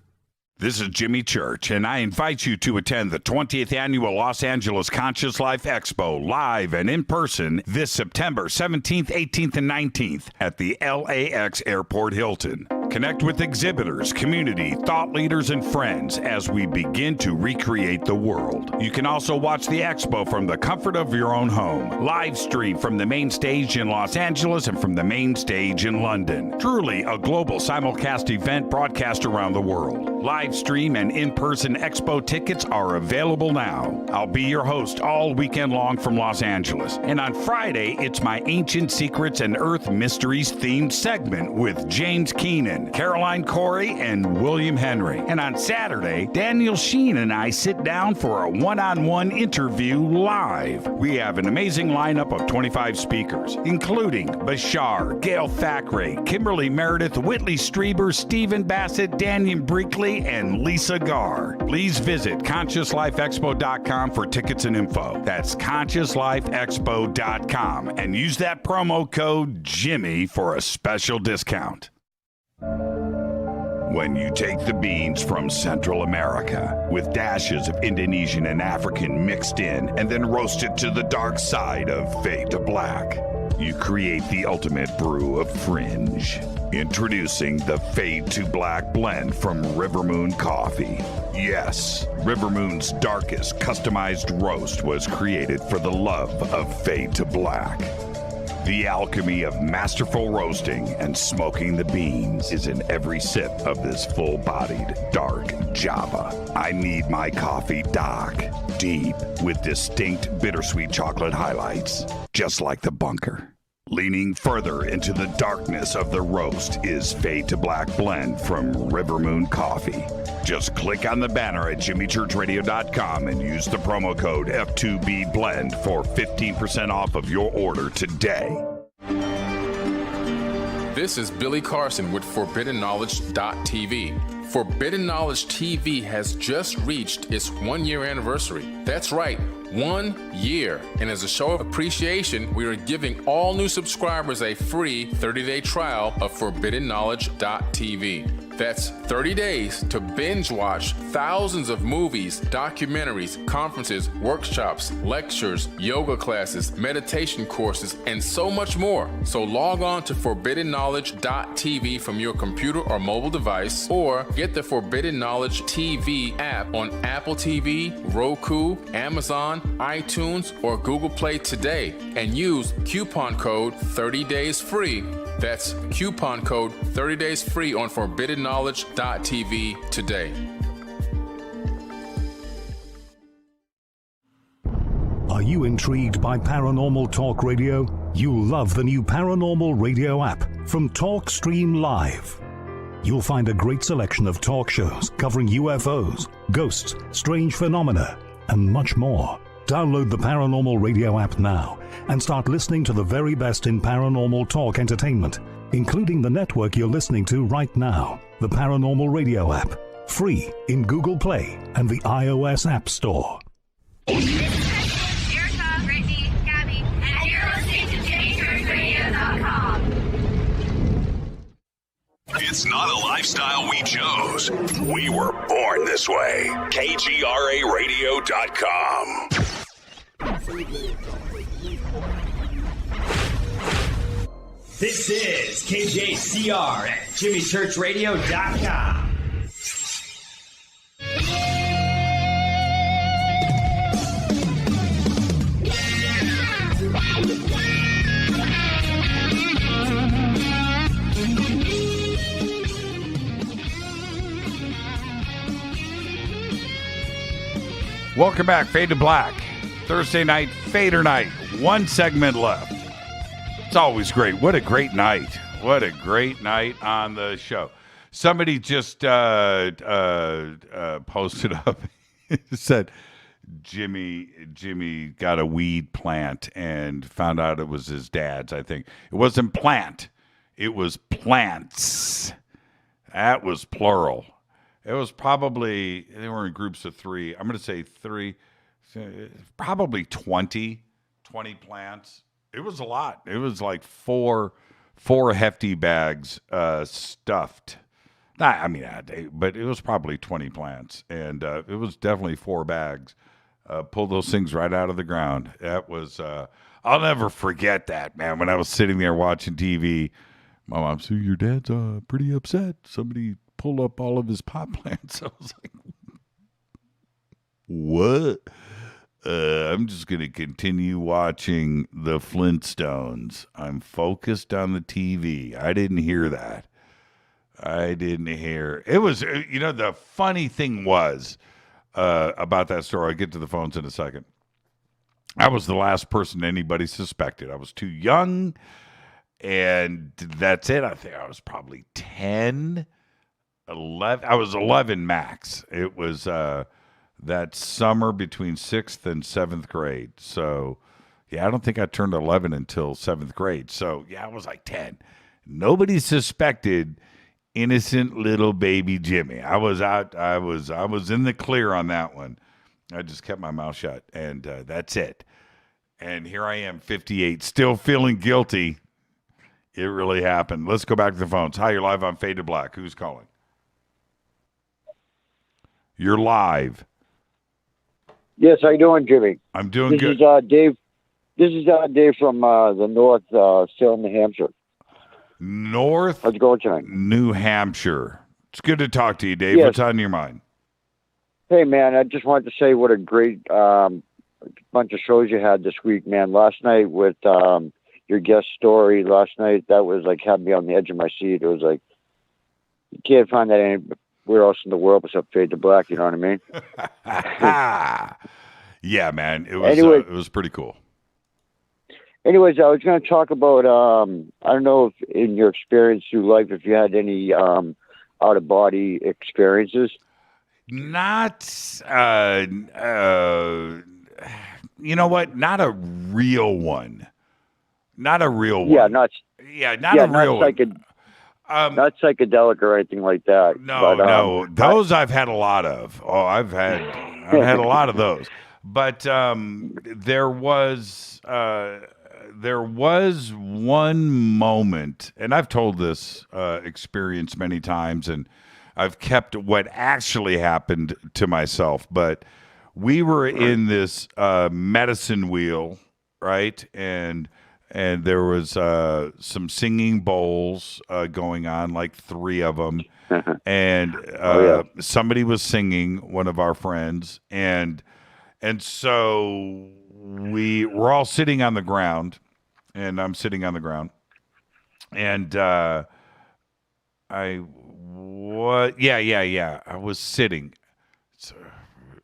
This is Jimmy Church, and I invite you to attend the 20th Annual Los Angeles Conscious Life Expo live and in person this September 17th, 18th, and 19th at the LAX Airport Hilton. Connect with exhibitors, community, thought leaders, and friends as we begin to recreate the world. You can also watch the Expo from the comfort of your own home. Live stream from the main stage in Los Angeles and from the main stage in London. Truly a global simulcast event broadcast around the world. Live stream and in-person Expo tickets are available now. I'll be your host all weekend long from Los Angeles. And on Friday, it's my Ancient Secrets and Earth Mysteries themed segment with James Keenan, Caroline Corey, and William Henry. And on Saturday, Daniel Sheen and I sit down for a one-on-one interview live. We have an amazing lineup of 25 speakers, including Bashar, Gail Thackeray, Kimberly Meredith, Whitley Strieber, Stephen Bassett, Daniel Brinkley, and Lisa Garr. Please visit ConsciousLifeExpo.com for tickets and info. That's ConsciousLifeExpo.com and use that promo code Jimmy for a special discount. When you take the beans from Central America with dashes of Indonesian and African mixed in and then roasted to the dark side of fade to black, you create the ultimate brew of fringe. Introducing the Fade to Black blend from Rivermoon Coffee. Yes, Rivermoon's darkest customized roast was created for the love of Fade to Black. The alchemy of masterful roasting and smoking the beans is in every sip of this full-bodied, dark Java. I need my coffee dark, deep, with distinct bittersweet chocolate highlights, just like the bunker. Leaning further into the darkness of the roast is Fade to Black blend from Rivermoon Coffee. Just click on the banner at jimmychurchradio.com and use the promo code F2B Blend for 15% off of your order today. This is Billy Carson with ForbiddenKnowledge.tv. Forbidden Knowledge TV has just reached its 1-year anniversary. That's right, 1 year. And as a show of appreciation, we are giving all new subscribers a free 30-day trial of ForbiddenKnowledge.tv. That's 30 days to binge watch thousands of movies, documentaries, conferences, workshops, lectures, yoga classes, meditation courses, and so much more. So log on to ForbiddenKnowledge.tv from your computer or mobile device, or get the Forbidden Knowledge TV app on Apple TV, Roku, Amazon, iTunes, or Google Play today, and use coupon code 30daysfree. That's coupon code 30daysfree on ForbiddenKnowledge.tv today. Are you intrigued by Paranormal Talk Radio? You'll love the new Paranormal Radio app from TalkStream Live. You'll find a great selection of talk shows covering UFOs, ghosts, strange phenomena, and much more. Download the Paranormal Radio app now and start listening to the very best in paranormal talk entertainment, including the network you're listening to right now, the Paranormal Radio app, free in Google Play and the iOS App Store. Erica, Brittany, Gabby, and you're listening to JimmyChurchRadio.com. It's not a lifestyle we chose. We were born this way. KGRARadio.com. This is KJCR at JimmyChurchRadio.com. Welcome back, Fade to Black. Thursday night, Fader night. One segment left. It's always great. What a great night. What a great night on the show. Somebody just posted up, said Jimmy got a weed plant and found out it was his dad's, I think. It wasn't plant. It was plants. That was plural. It was probably, they were in groups of 3. I'm going to say 3, probably 20 plants. It was a lot. It was like four hefty bags stuffed. But it was probably 20 plants. And it was definitely 4 bags. Pulled those things right out of the ground. That was, I'll never forget that, man, when I was sitting there watching TV My mom said, your dad's pretty upset. Somebody pulled up all of his pot plants. I was like, what? I'm just going to continue watching the Flintstones. I'm focused on the TV. I didn't hear that. I didn't hear. It was, the funny thing was about that story. I'll get to the phones in a second. I was the last person anybody suspected. I was too young, and that's it. I think I was probably 10, 11. I was 11 max. It was that summer between 6th and 7th grade. So, yeah, I don't think I turned 11 until 7th grade. So, yeah, I was like 10. Nobody suspected innocent little baby Jimmy. I was in the clear on that one. I just kept my mouth shut, and that's it. And here I am, 58, still feeling guilty. It really happened. Let's go back to the phones. Hi, you're live on Fade to Black. Who's calling? You're live. Yes, how you doing, Jimmy? I'm doing good. This is Dave. This is Dave from the North, Salem, New Hampshire. North. How's it going tonight? New Hampshire. It's good to talk to you, Dave. Yes. What's on your mind? Hey, man, I just wanted to say what a great bunch of shows you had this week, man. Last night with your guest story last night, that was like had me on the edge of my seat. It was like, you can't find that anywhere else in the world except Fade to Black, you know what I mean? Yeah, man. It was pretty cool. Anyways, I was going to talk about, I don't know if in your experience through life, if you had any out-of-body experiences. Not, you know what? Not a real one. Not a real one. Yeah, not a real one. Not psychedelic or anything like that. No. Those I've had a lot of. Oh, I've had a lot of those. But there was one moment, and I've told this experience many times, and I've kept what actually happened to myself. But we were in this medicine wheel, right? And there was some singing bowls going on, like 3 of them. And somebody was singing, one of our friends. And so we were all sitting on the ground, and I'm sitting on the ground. And I was sitting.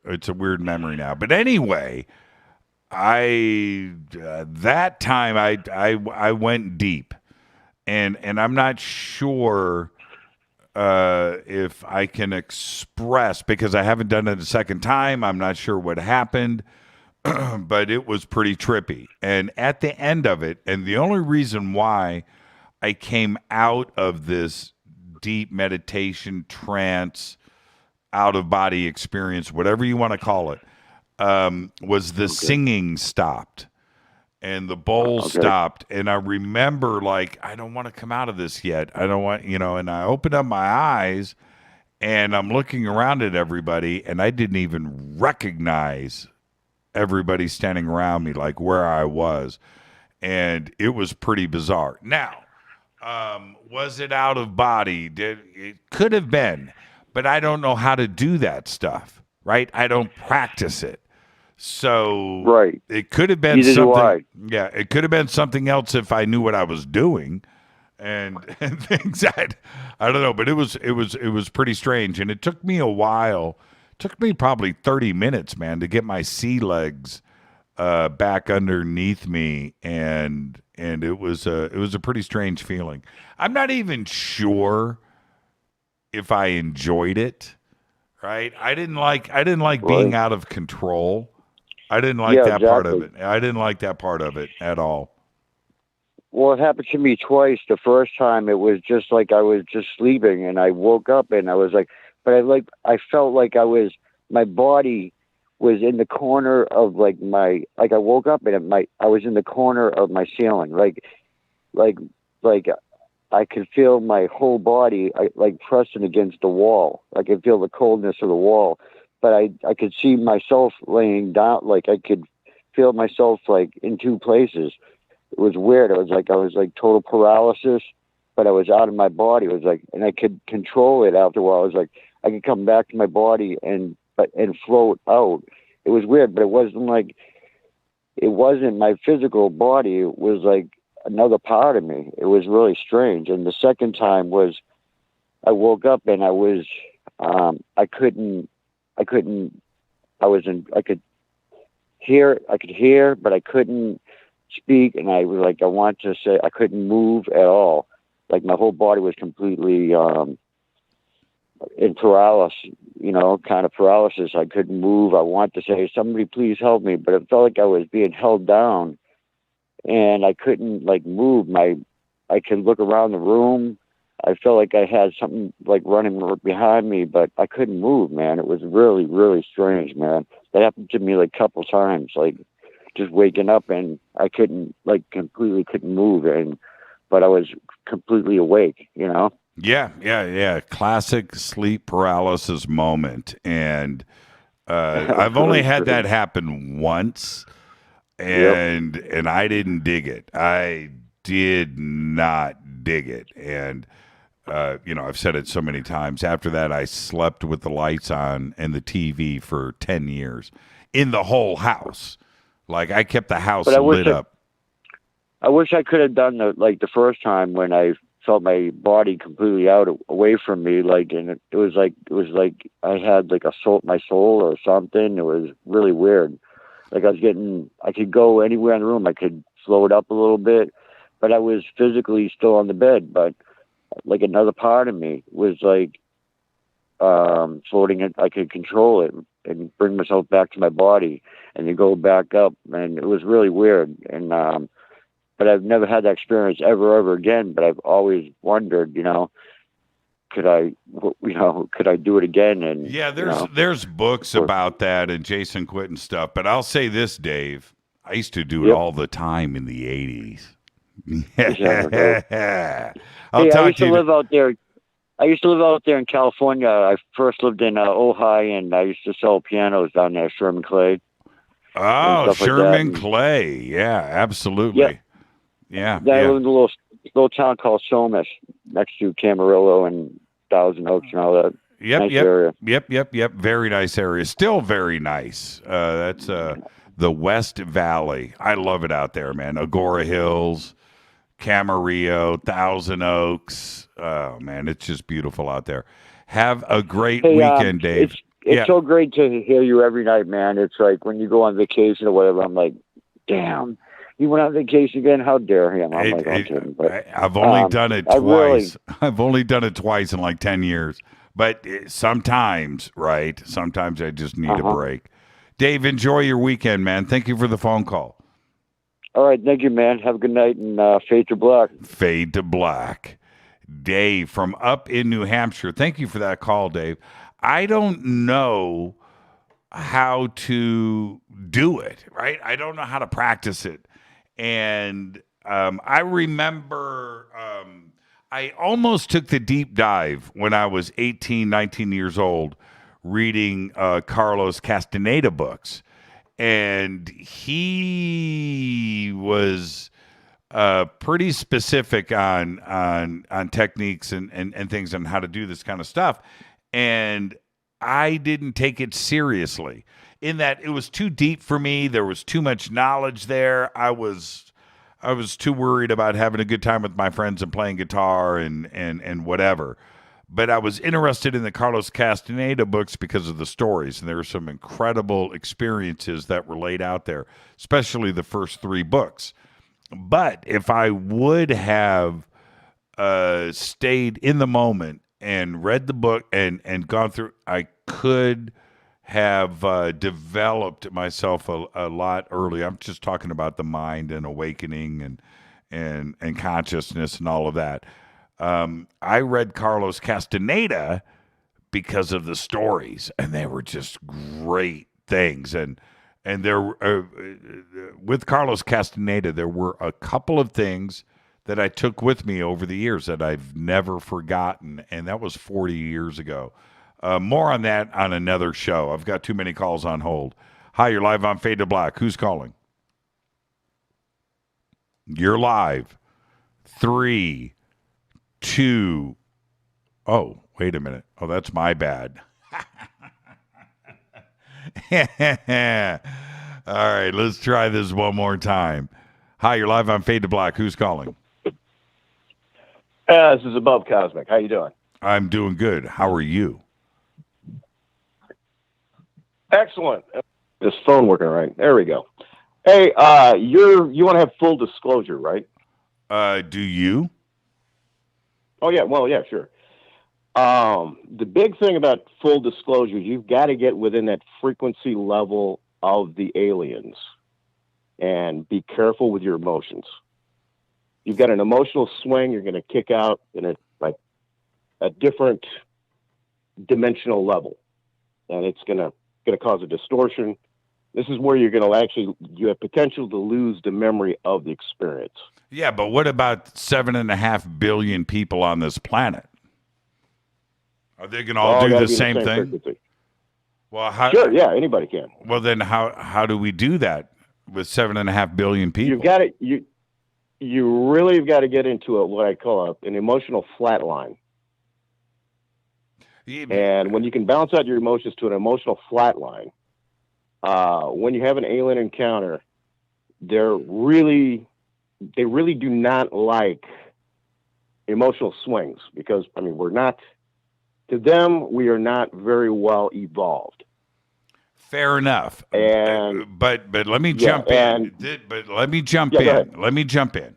It's a weird memory now. But anyway, that time I went deep, and I'm not sure if I can express, because I haven't done it a second time. I'm not sure what happened, but it was pretty trippy. And at the end of it, and the only reason why I came out of this deep meditation, trance, out-of-body experience, whatever you want to call it, was the singing stopped and the bowl stopped. And I remember, like, I don't want to come out of this yet. I don't want, and I opened up my eyes and I'm looking around at everybody, and I didn't even recognize everybody standing around me, like where I was. And it was pretty bizarre. Now, was it out of body? It could have been, but I don't know how to do that stuff, right? I don't practice it. So it could have been something. Yeah, it could have been something else if I knew what I was doing, and things I don't know. But it was pretty strange, and it took me a while. It took me probably 30 minutes, man, to get my sea legs back underneath me, and it was a pretty strange feeling. I'm not even sure if I enjoyed it. Right? I didn't like being out of control. I didn't like that part of it. I didn't like that part of it at all. Well, it happened to me twice. The first time, it was just like I was just sleeping, and I woke up, and I was like, but I felt like my body was in the corner of I woke up and I was in the corner of my ceiling, like I could feel my whole body like pressing against the wall. I could feel the coldness of the wall, but I could see myself laying down. Like I could feel myself like in 2 places. It was weird. I was like total paralysis. but I was out of my body. It was like, and I could control it after a while. It was like I could come back to my body and float out. It was weird, but it wasn't my physical body. It was like another part of me. It was really strange. And the second time was I woke up and I was, I could hear, but I couldn't speak. And I was like, I want to say I couldn't move at all. Like my whole body was completely, in paralysis, kind of paralysis. I couldn't move. I want to say, somebody please help me, but it felt like I was being held down and I couldn't move. I could look around the room. I felt like I had something like running behind me, but I couldn't move, man. It was really, really strange, man. That happened to me a couple times, just waking up and I completely couldn't move, but I was completely awake, Yeah. Classic sleep paralysis moment. And I've only had that happen once, and I didn't dig it. I did not dig it. And, I've said it so many times. After that, I slept with the lights on and the TV for 10 years in the whole house. I kept the house lit up. I wish I could have done the first time when I felt my body completely away from me, and it was like I had my soul or something. It was really weird. I could go anywhere in the room. I could float up a little bit, but I was physically still on the bed. But another part of me was floating. I could control it and bring myself back to my body, and then go back up. And it was really weird. And but I've never had that experience ever again. But I've always wondered, could I do it again? And yeah, there's books about that and Jason Quinton stuff. But I'll say this, Dave, I used to do it all the time in the 80s. I used to live out there. I used to live out there in California. I first lived in Ojai, and I used to sell pianos down there, Sherman Clay. Oh, Sherman Clay. Yeah, absolutely. Yeah. I lived in a little town called Somas, next to Camarillo and Thousand Oaks and all that. Yep. Very nice area. Still very nice. That's the West Valley. I love it out there, man. Agora Hills, Camarillo, Thousand Oaks. Oh, man, it's just beautiful out there. Have a great weekend, Dave. It's so great to hear you every night, man. It's like when you go on vacation or whatever, I'm like, damn, you went on vacation again? How dare him? I'm kidding. But, I've only done it twice. I've only done it twice in 10 years. But sometimes, right? Sometimes I just need a break. Dave, enjoy your weekend, man. Thank you for the phone call. All right. Thank you, man. Have a good night, and fade to black. Fade to black. Dave from up in New Hampshire. Thank you for that call, Dave. I don't know how to do it, right? I don't know how to practice it. And I remember I almost took the deep dive when I was 18, 19 years old, reading Carlos Castaneda books. And he was pretty specific on techniques and things on how to do this kind of stuff. And I didn't take it seriously in that it was too deep for me. There was too much knowledge there. I was too worried about having a good time with my friends and playing guitar and whatever. But I was interested in the Carlos Castaneda books because of the stories. And there were some incredible experiences that were laid out there, especially the first 3 books. But if I would have stayed in the moment and read the book and gone through, I could have developed myself a lot earlier. I'm just talking about the mind and awakening and consciousness and all of that. I read Carlos Castaneda because of the stories, and they were just great things. And there, with Carlos Castaneda, there were a couple of things that I took with me over the years that I've never forgotten, and that was 40 years ago. More on that on another show. I've got too many calls on hold. Hi, you're live on Fade to Black. Who's calling? You're live. 3, to. Oh, wait a minute. Oh, that's my bad. All right, let's try this one more time. Hi, you're live on Fade to Black. Who's calling? This is Above Cosmic. How you doing? I'm doing good. How are you? Excellent. This phone working right? There we go. Hey, you want to have full disclosure, right? Do you? Oh yeah. Well, yeah, sure. The big thing about full disclosure, you've got to get within that frequency level of the aliens, and be careful with your emotions. You've got an emotional swing, you're going to kick out in a different dimensional level, and it's going to cause a distortion. This is where you're going to you have potential to lose the memory of the experience. Yeah, but what about 7.5 billion people on this planet? Are they going to all do the same thing? Frequency. Well, sure, yeah, anybody can. Well, then how do we do that with 7.5 billion people? You've got to you really have got to get into what I call an emotional flat line. Yeah. And when you can balance out your emotions to an emotional flat line, when you have an alien encounter, they really do not like emotional swings, because to them, we are not very well evolved. Fair enough. And but let me jump in. But let me jump in. Let me jump in.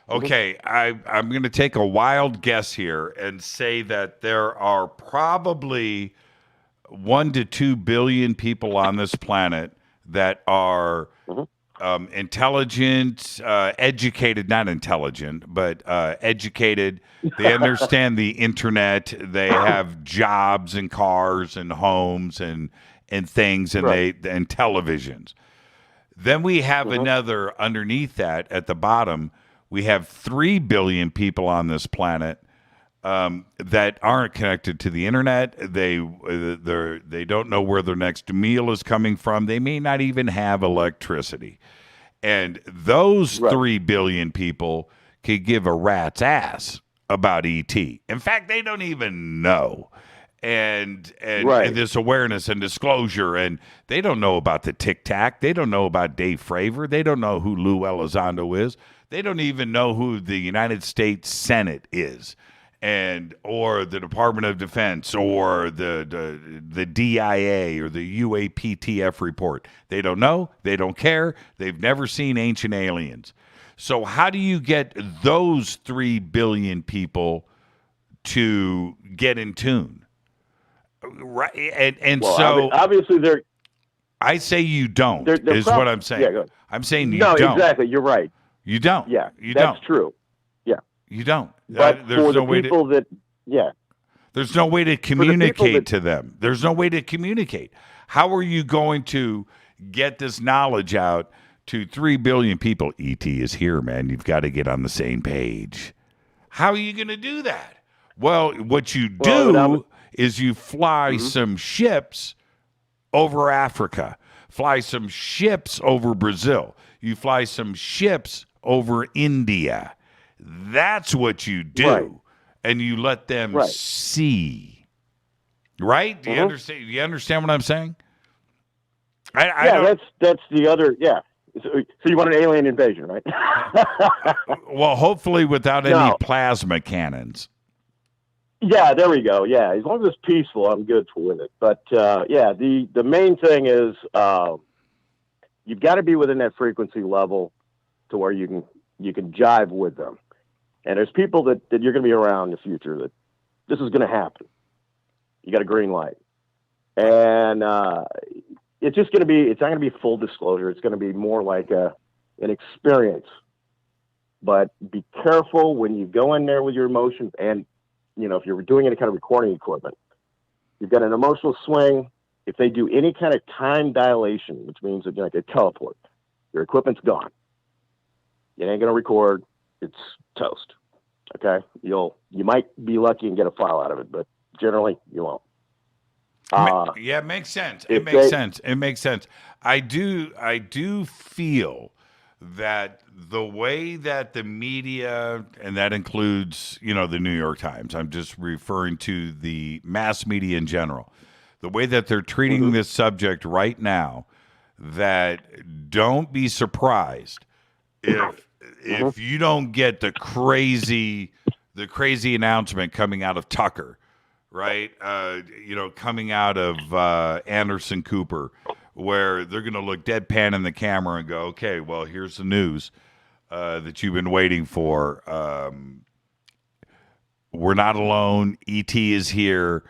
Okay, I'm going to take a wild guess here and say that there are probably 1 to 2 billion people on this planet that are intelligent, educated, not intelligent, but educated. They understand the internet. They have jobs and cars and homes and things, and and televisions. Then we have another underneath that at the bottom. We have 3 billion people on this planet that aren't connected to the internet. They don't know where their next meal is coming from. They may not even have electricity. And those 3 billion people could give a rat's ass about ET. In fact, they don't even know. And this awareness and disclosure, and they don't know about the Tic Tac. They don't know about Dave Fravor. They don't know who Lou Elizondo is. They don't even know who the United States Senate is, or the Department of Defense, or the DIA, or the UAPTF report. They don't know. They don't care. They've never seen Ancient Aliens. So how do you get those 3 billion people to get in tune? Right, and well, so obviously they're. I say you don't. They're what I'm saying. Yeah, go ahead. I'm saying you don't. No, exactly. You're right. You don't. Yeah, you that's don't. true. Yeah, you don't. But there's for no the way people to, there's no way to communicate to them. There's no way to communicate. How are you going to get this knowledge out to 3 billion people? ET is here, man. You've got to get on the same page. How are you going to do that? Well, what you do is you fly some ships over Africa, fly some ships over Brazil, you fly some ships over India. That's what you do, and you let them see. Right? Do you understand? You understand what I'm saying? That's the other. Yeah. So you want an alien invasion, right? Well, hopefully without any plasma cannons. Yeah, there we go. Yeah, as long as it's peaceful, I'm good with it. But the main thing is you've got to be within that frequency level to where you can jive with them. And there's people that you're going to be around in the future that this is going to happen. You got a green light, and it's just going to be. It's not going to be full disclosure. It's going to be more like an experience. But be careful when you go in there with your emotions, and if you're doing any kind of recording equipment, you've got an emotional swing. If they do any kind of time dilation, which means that like a teleport, your equipment's gone. It ain't going to record. It's toast. Okay. You might be lucky and get a file out of it, but generally you won't. It makes sense. It makes sense. I do feel that the way that the media, and that includes, the New York Times, I'm just referring to the mass media in general, the way that they're treating this subject right now, that don't be surprised if you don't get the crazy announcement coming out of Tucker, right? Coming out of Anderson Cooper, where they're going to look deadpan in the camera and go, okay, well, here's the news that you've been waiting for. We're not alone. ET is here,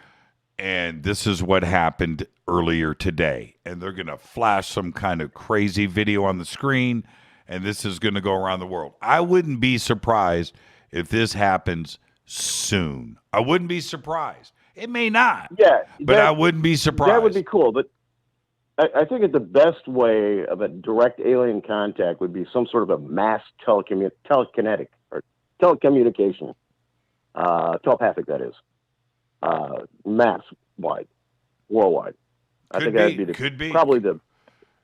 and this is what happened earlier today. And they're going to flash some kind of crazy video on the screen, and this is going to go around the world. I wouldn't be surprised if this happens soon. I wouldn't be surprised. It may not. Yeah. But I wouldn't be surprised. That would be cool. But I think that the best way of a direct alien contact would be some sort of a mass telekinetic or telecommunication. Telepathic, that is. Mass-wide. Worldwide. I think that would be probably the...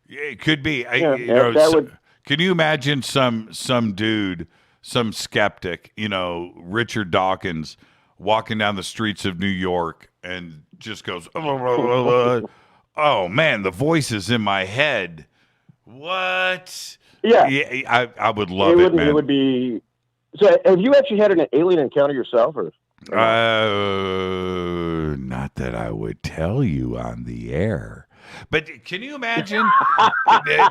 Yeah, it could be. Can you imagine some dude, some skeptic, Richard Dawkins, walking down the streets of New York and just goes, oh man, the voice is in my head. What? Yeah. I would love it, man. It would be... So have you actually had an alien encounter yourself? Or not that I would tell you on the air. But can you imagine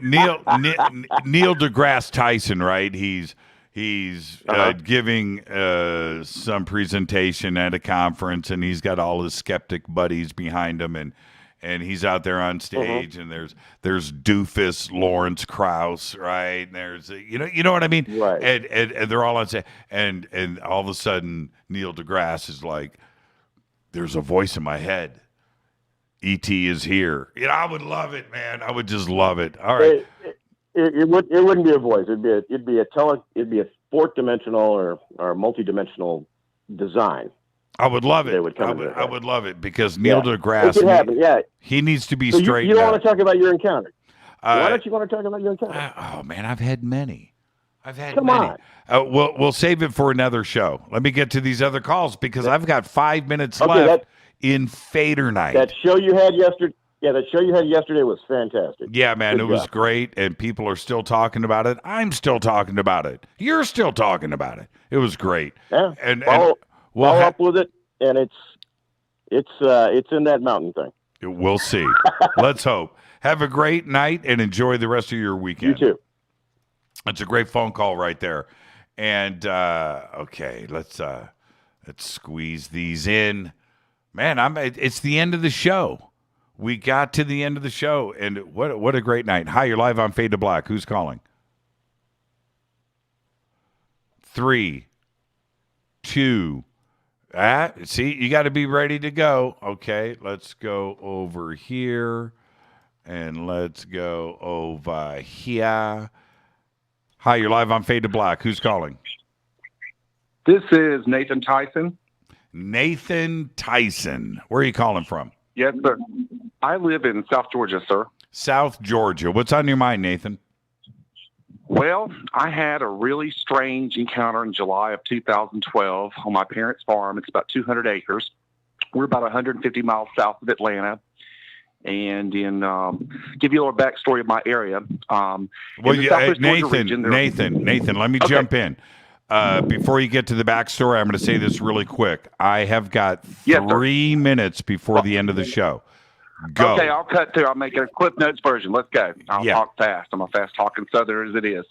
Neil deGrasse Tyson, right? He's giving some presentation at a conference, and he's got all his skeptic buddies behind him, and he's out there on stage, and there's doofus Lawrence Krauss, right? And there's you know what I mean, right? And they're all on stage, and all of a sudden Neil deGrasse is like, "There's a voice in my head. ET is here." I would love it, man. I would just love it. All right. It wouldn't be a voice. It'd be a fourth dimensional or multi-dimensional design. I would love it. I would love it because Neil deGrasse, he needs to be straightened You don't out. want to talk about your encounter. Why don't you want to talk about your encounter? Oh man, I've had many. Come on. We'll save it for another show. Let me get to these other calls because I've got 5 minutes left in Fader Night. That show you had yesterday. Yeah, that show you had yesterday was fantastic. Yeah, man, it was great, and people are still talking about it. I'm still talking about it. You're still talking about it. It was great. Yeah, and follow up with it, and it's in that mountain thing. We'll see. Let's hope. Have a great night and enjoy the rest of your weekend. You too. That's a great phone call right there. And okay, let's squeeze these in. Man, it's the end of the show. We got to the end of the show, and what a great night. Hi, you're live on Fade to Black. Who's calling? 3, 2. See, you got to be ready to go. Okay, let's go over here, and let's go over here. Hi, you're live on Fade to Black. Who's calling? This is Nathan Tyson. Nathan Tyson. Where are you calling from? Yes, sir. I live in South Georgia, sir. South Georgia. What's on your mind, Nathan? Well, I had a really strange encounter in July of 2012 on my parents' farm. It's about 200 acres. We're about 150 miles south of Atlanta. And give you a little backstory of my area. Nathan, let me jump in. Before you get to the backstory, I'm going to say this really quick. I have got 3 minutes before the end of the show. Go. Okay, I'll cut through. I'll make a Clip Notes version. Let's go. I'll talk fast. I'm a fast-talking Southerner as it is.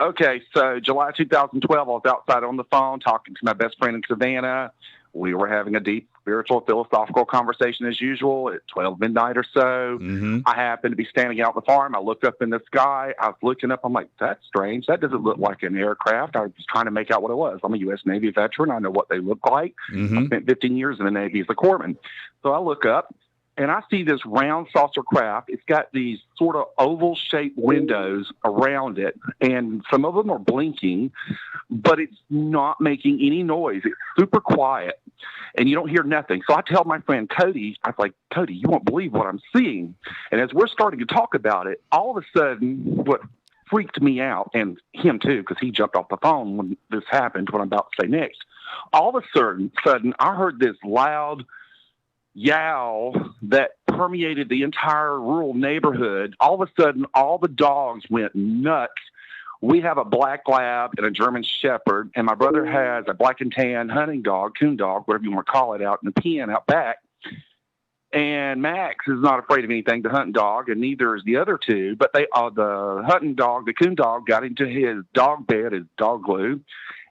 Okay, so July 2012, I was outside on the phone talking to my best friend in Savannah. We were having a deep spiritual, philosophical conversation as usual at 12 midnight or so. Mm-hmm. I happened to be standing out on the farm. I looked up in the sky. I was looking up. I'm like, that's strange. That doesn't look like an aircraft. I was trying to make out what it was. I'm a U.S. Navy veteran. I know what they look like. Mm-hmm. I spent 15 years in the Navy as a corpsman. So I look up, and I see this round saucer craft. It's got these sort of oval-shaped windows around it, and some of them are blinking, but it's not making any noise. It's super quiet, and you don't hear nothing. So I tell my friend Cody, I was like, Cody, you won't believe what I'm seeing. And as we're starting to talk about it, all of a sudden, what freaked me out, and him too, because he jumped off the phone when this happened, what I'm about to say next. All of a sudden, I heard this loud yowl that permeated the entire rural neighborhood. All of a sudden, all the dogs went nuts. We have a black lab and a German shepherd, and my brother has a black and tan hunting dog, coon dog, whatever you want to call it, out in the pen out back. And Max is not afraid of anything, the hunting dog, and neither is the other two. But the hunting dog, the coon dog, got into his dog bed, his dog glue,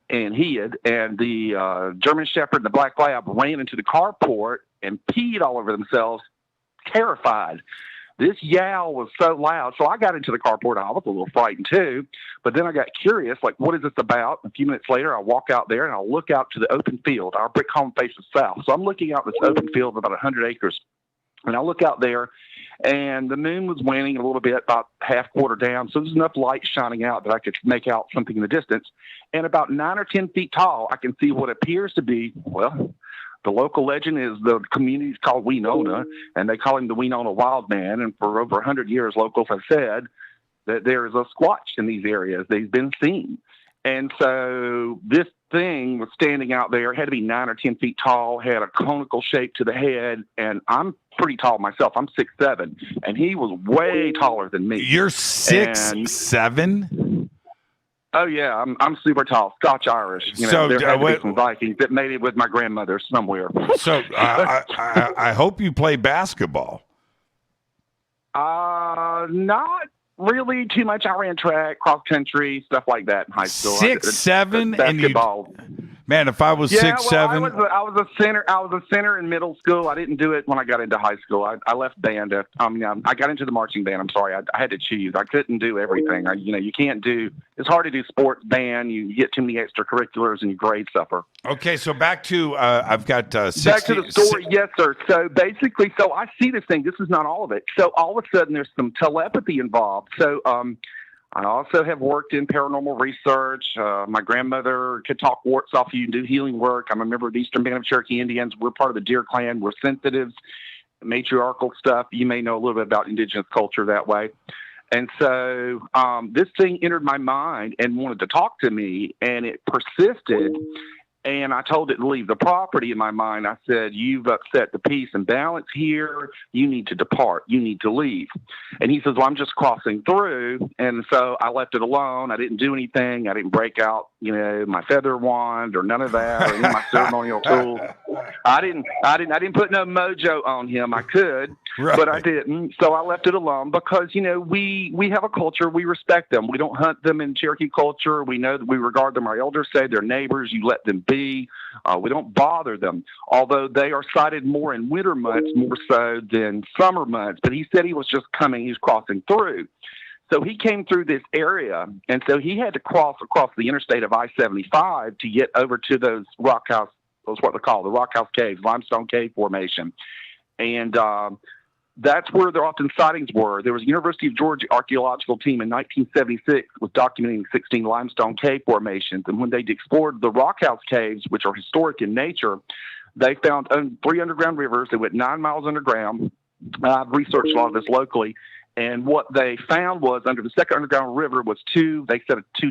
and hid. And the German shepherd and the black lab ran into the carport and peed all over themselves, terrified. This yowl was so loud. So I got into the carport. I was a little frightened too. But then I got curious, like, what is this about? A few minutes later, I walk out there and I look out to the open field. Our brick home faces south. So I'm looking out this open field of about 100 acres. And I look out there, and the moon was waning a little bit, about half quarter down. So there's enough light shining out that I could make out something in the distance. And about 9 or 10 feet tall, I can see what appears to be, well, the local legend is the community is called Winona, and they call him the Winona Wild Man. And for over 100 years, locals have said that there is a squatch in these areas. They've been seen. And so this thing was standing out there, had to be 9 or 10 feet tall, had a conical shape to the head, and I'm pretty tall myself. I'm 6'7", and he was way taller than me. You're 6'7"? Oh yeah, I'm super tall, Scotch Irish. You know, So, there had to be some Vikings that made it with my grandmother somewhere. So I hope you play basketball. Not really too much. I ran track, cross country, stuff like that in high school. 6'7", and you. Man, if I was 6'7", I was a center. I was a center in middle school. I didn't do it when I got into high school. I left band. I got into the marching band. I'm sorry. I had to choose. I couldn't do everything. You can't do. It's hard to do sports band. You get too many extracurriculars, and your grades suffer. Okay, so back to I've got 60. Back to the story, yes, sir. So basically, I see this thing. This is not all of it. So all of a sudden, there's some telepathy involved. So I also have worked in paranormal research. My grandmother could talk warts off you and do healing work. I'm a member of the Eastern Band of Cherokee Indians. We're part of the Deer Clan. We're sensitives, matriarchal stuff. You may know a little bit about indigenous culture that way. And so this thing entered my mind and wanted to talk to me, and it persisted. And I told it to leave the property. In my mind, I said, "You've upset the peace and balance here. You need to depart. You need to leave." And he says, "Well, I'm just crossing through." And so I left it alone. I didn't do anything. I didn't break out, my feather wand or none of that, or any of my ceremonial tools. I didn't put no mojo on him. I could, but I didn't. So I left it alone because, we have a culture. We respect them. We don't hunt them in Cherokee culture. We know that we regard them. Our elders say they're neighbors. You let them be. We don't bother them, although they are sighted more in winter months, more so than summer months. But he said he was just coming. He was crossing through. So he came through this area, and so he had to cross across the interstate of I-75 to get over to those rock house, those what they call the rock house caves, limestone cave formation. And that's where there often sightings were. There was a University of Georgia archaeological team in 1976 was documenting 16 limestone cave formations. And when they explored the rock house caves, which are historic in nature, they found 3 underground rivers that went 9 miles underground. I've researched a lot of this locally. And what they found was under the second underground river was two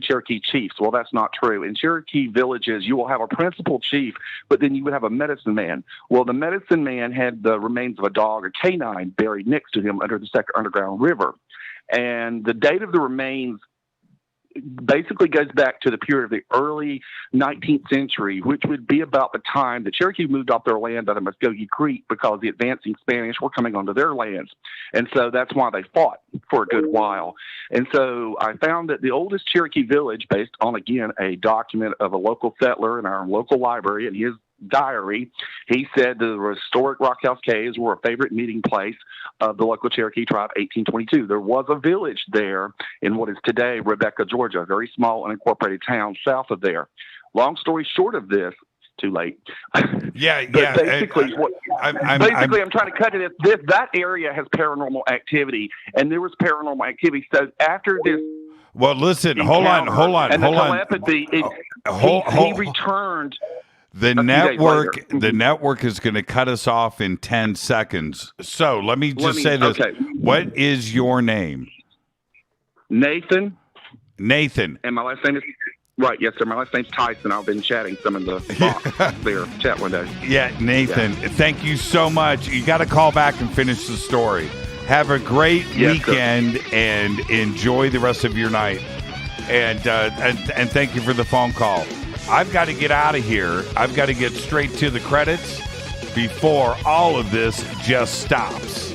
Cherokee chiefs. Well, that's not true. In Cherokee villages, you will have a principal chief, but then you would have a medicine man. Well, the medicine man had the remains of a dog, a canine, buried next to him under the second underground river. And the date of the remains basically goes back to the period of the early 19th century, which would be about the time the Cherokee moved off their land out of Muskogee Creek because the advancing Spanish were coming onto their lands. And so that's why they fought for a good while. And so I found that the oldest Cherokee village, based on, again, a document of a local settler in our local library and his diary, he said the historic Rock House Caves were a favorite meeting place of the local Cherokee tribe, 1822. There was a village there in what is today Rebecca, Georgia, a very small unincorporated town south of there. Long story short of this, too late. Basically, I'm trying to cut it. That area has paranormal activity, and there was paranormal activity. So after this, well, listen, hold on. Telepathy, he returned. The network is going to cut us off in 10 seconds. So let me say this. Okay. What is your name? Nathan Nathan. And my last name is... Right, yes, sir. My last name's Tyson. I've been chatting some in the box there, chat window. Yeah, Nathan, thank you so much. You got to call back and finish the story. Have a great weekend and enjoy the rest of your night. And thank you for the phone call. I've got to get out of here. I've got to get straight to the credits before all of this just stops.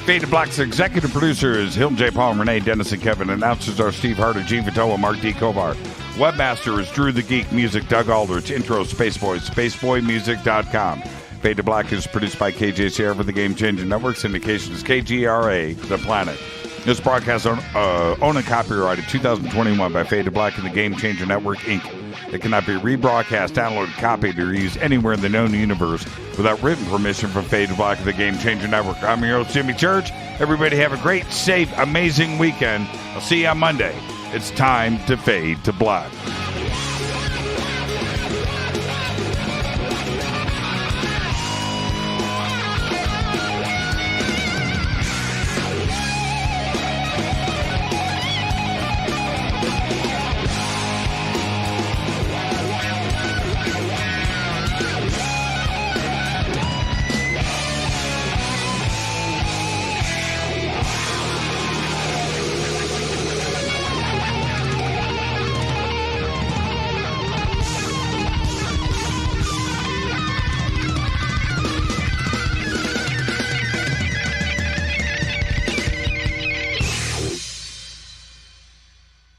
Fade to Black's executive producers, Hilton J. Paul, Renee, Dennis, and Kevin. Announcers are Steve Harder, Gene Vitoa, Mark D. Kovar. Webmaster is Drew the Geek. Music, Doug Aldrich. Intro, Spaceboy, spaceboymusic.com. Fade to Black is produced by KJCR for the Game Changer Network. Syndication is KGRA, The Planet. This broadcast owned and copyrighted 2021 by Fade to Black and the Game Changer Network, Inc. It cannot be rebroadcast, downloaded, copied, or used anywhere in the known universe without written permission from Fade to Black and the Game Changer Network. I'm your host, Jimmy Church. Everybody have a great, safe, amazing weekend. I'll see you on Monday. It's time to fade to black.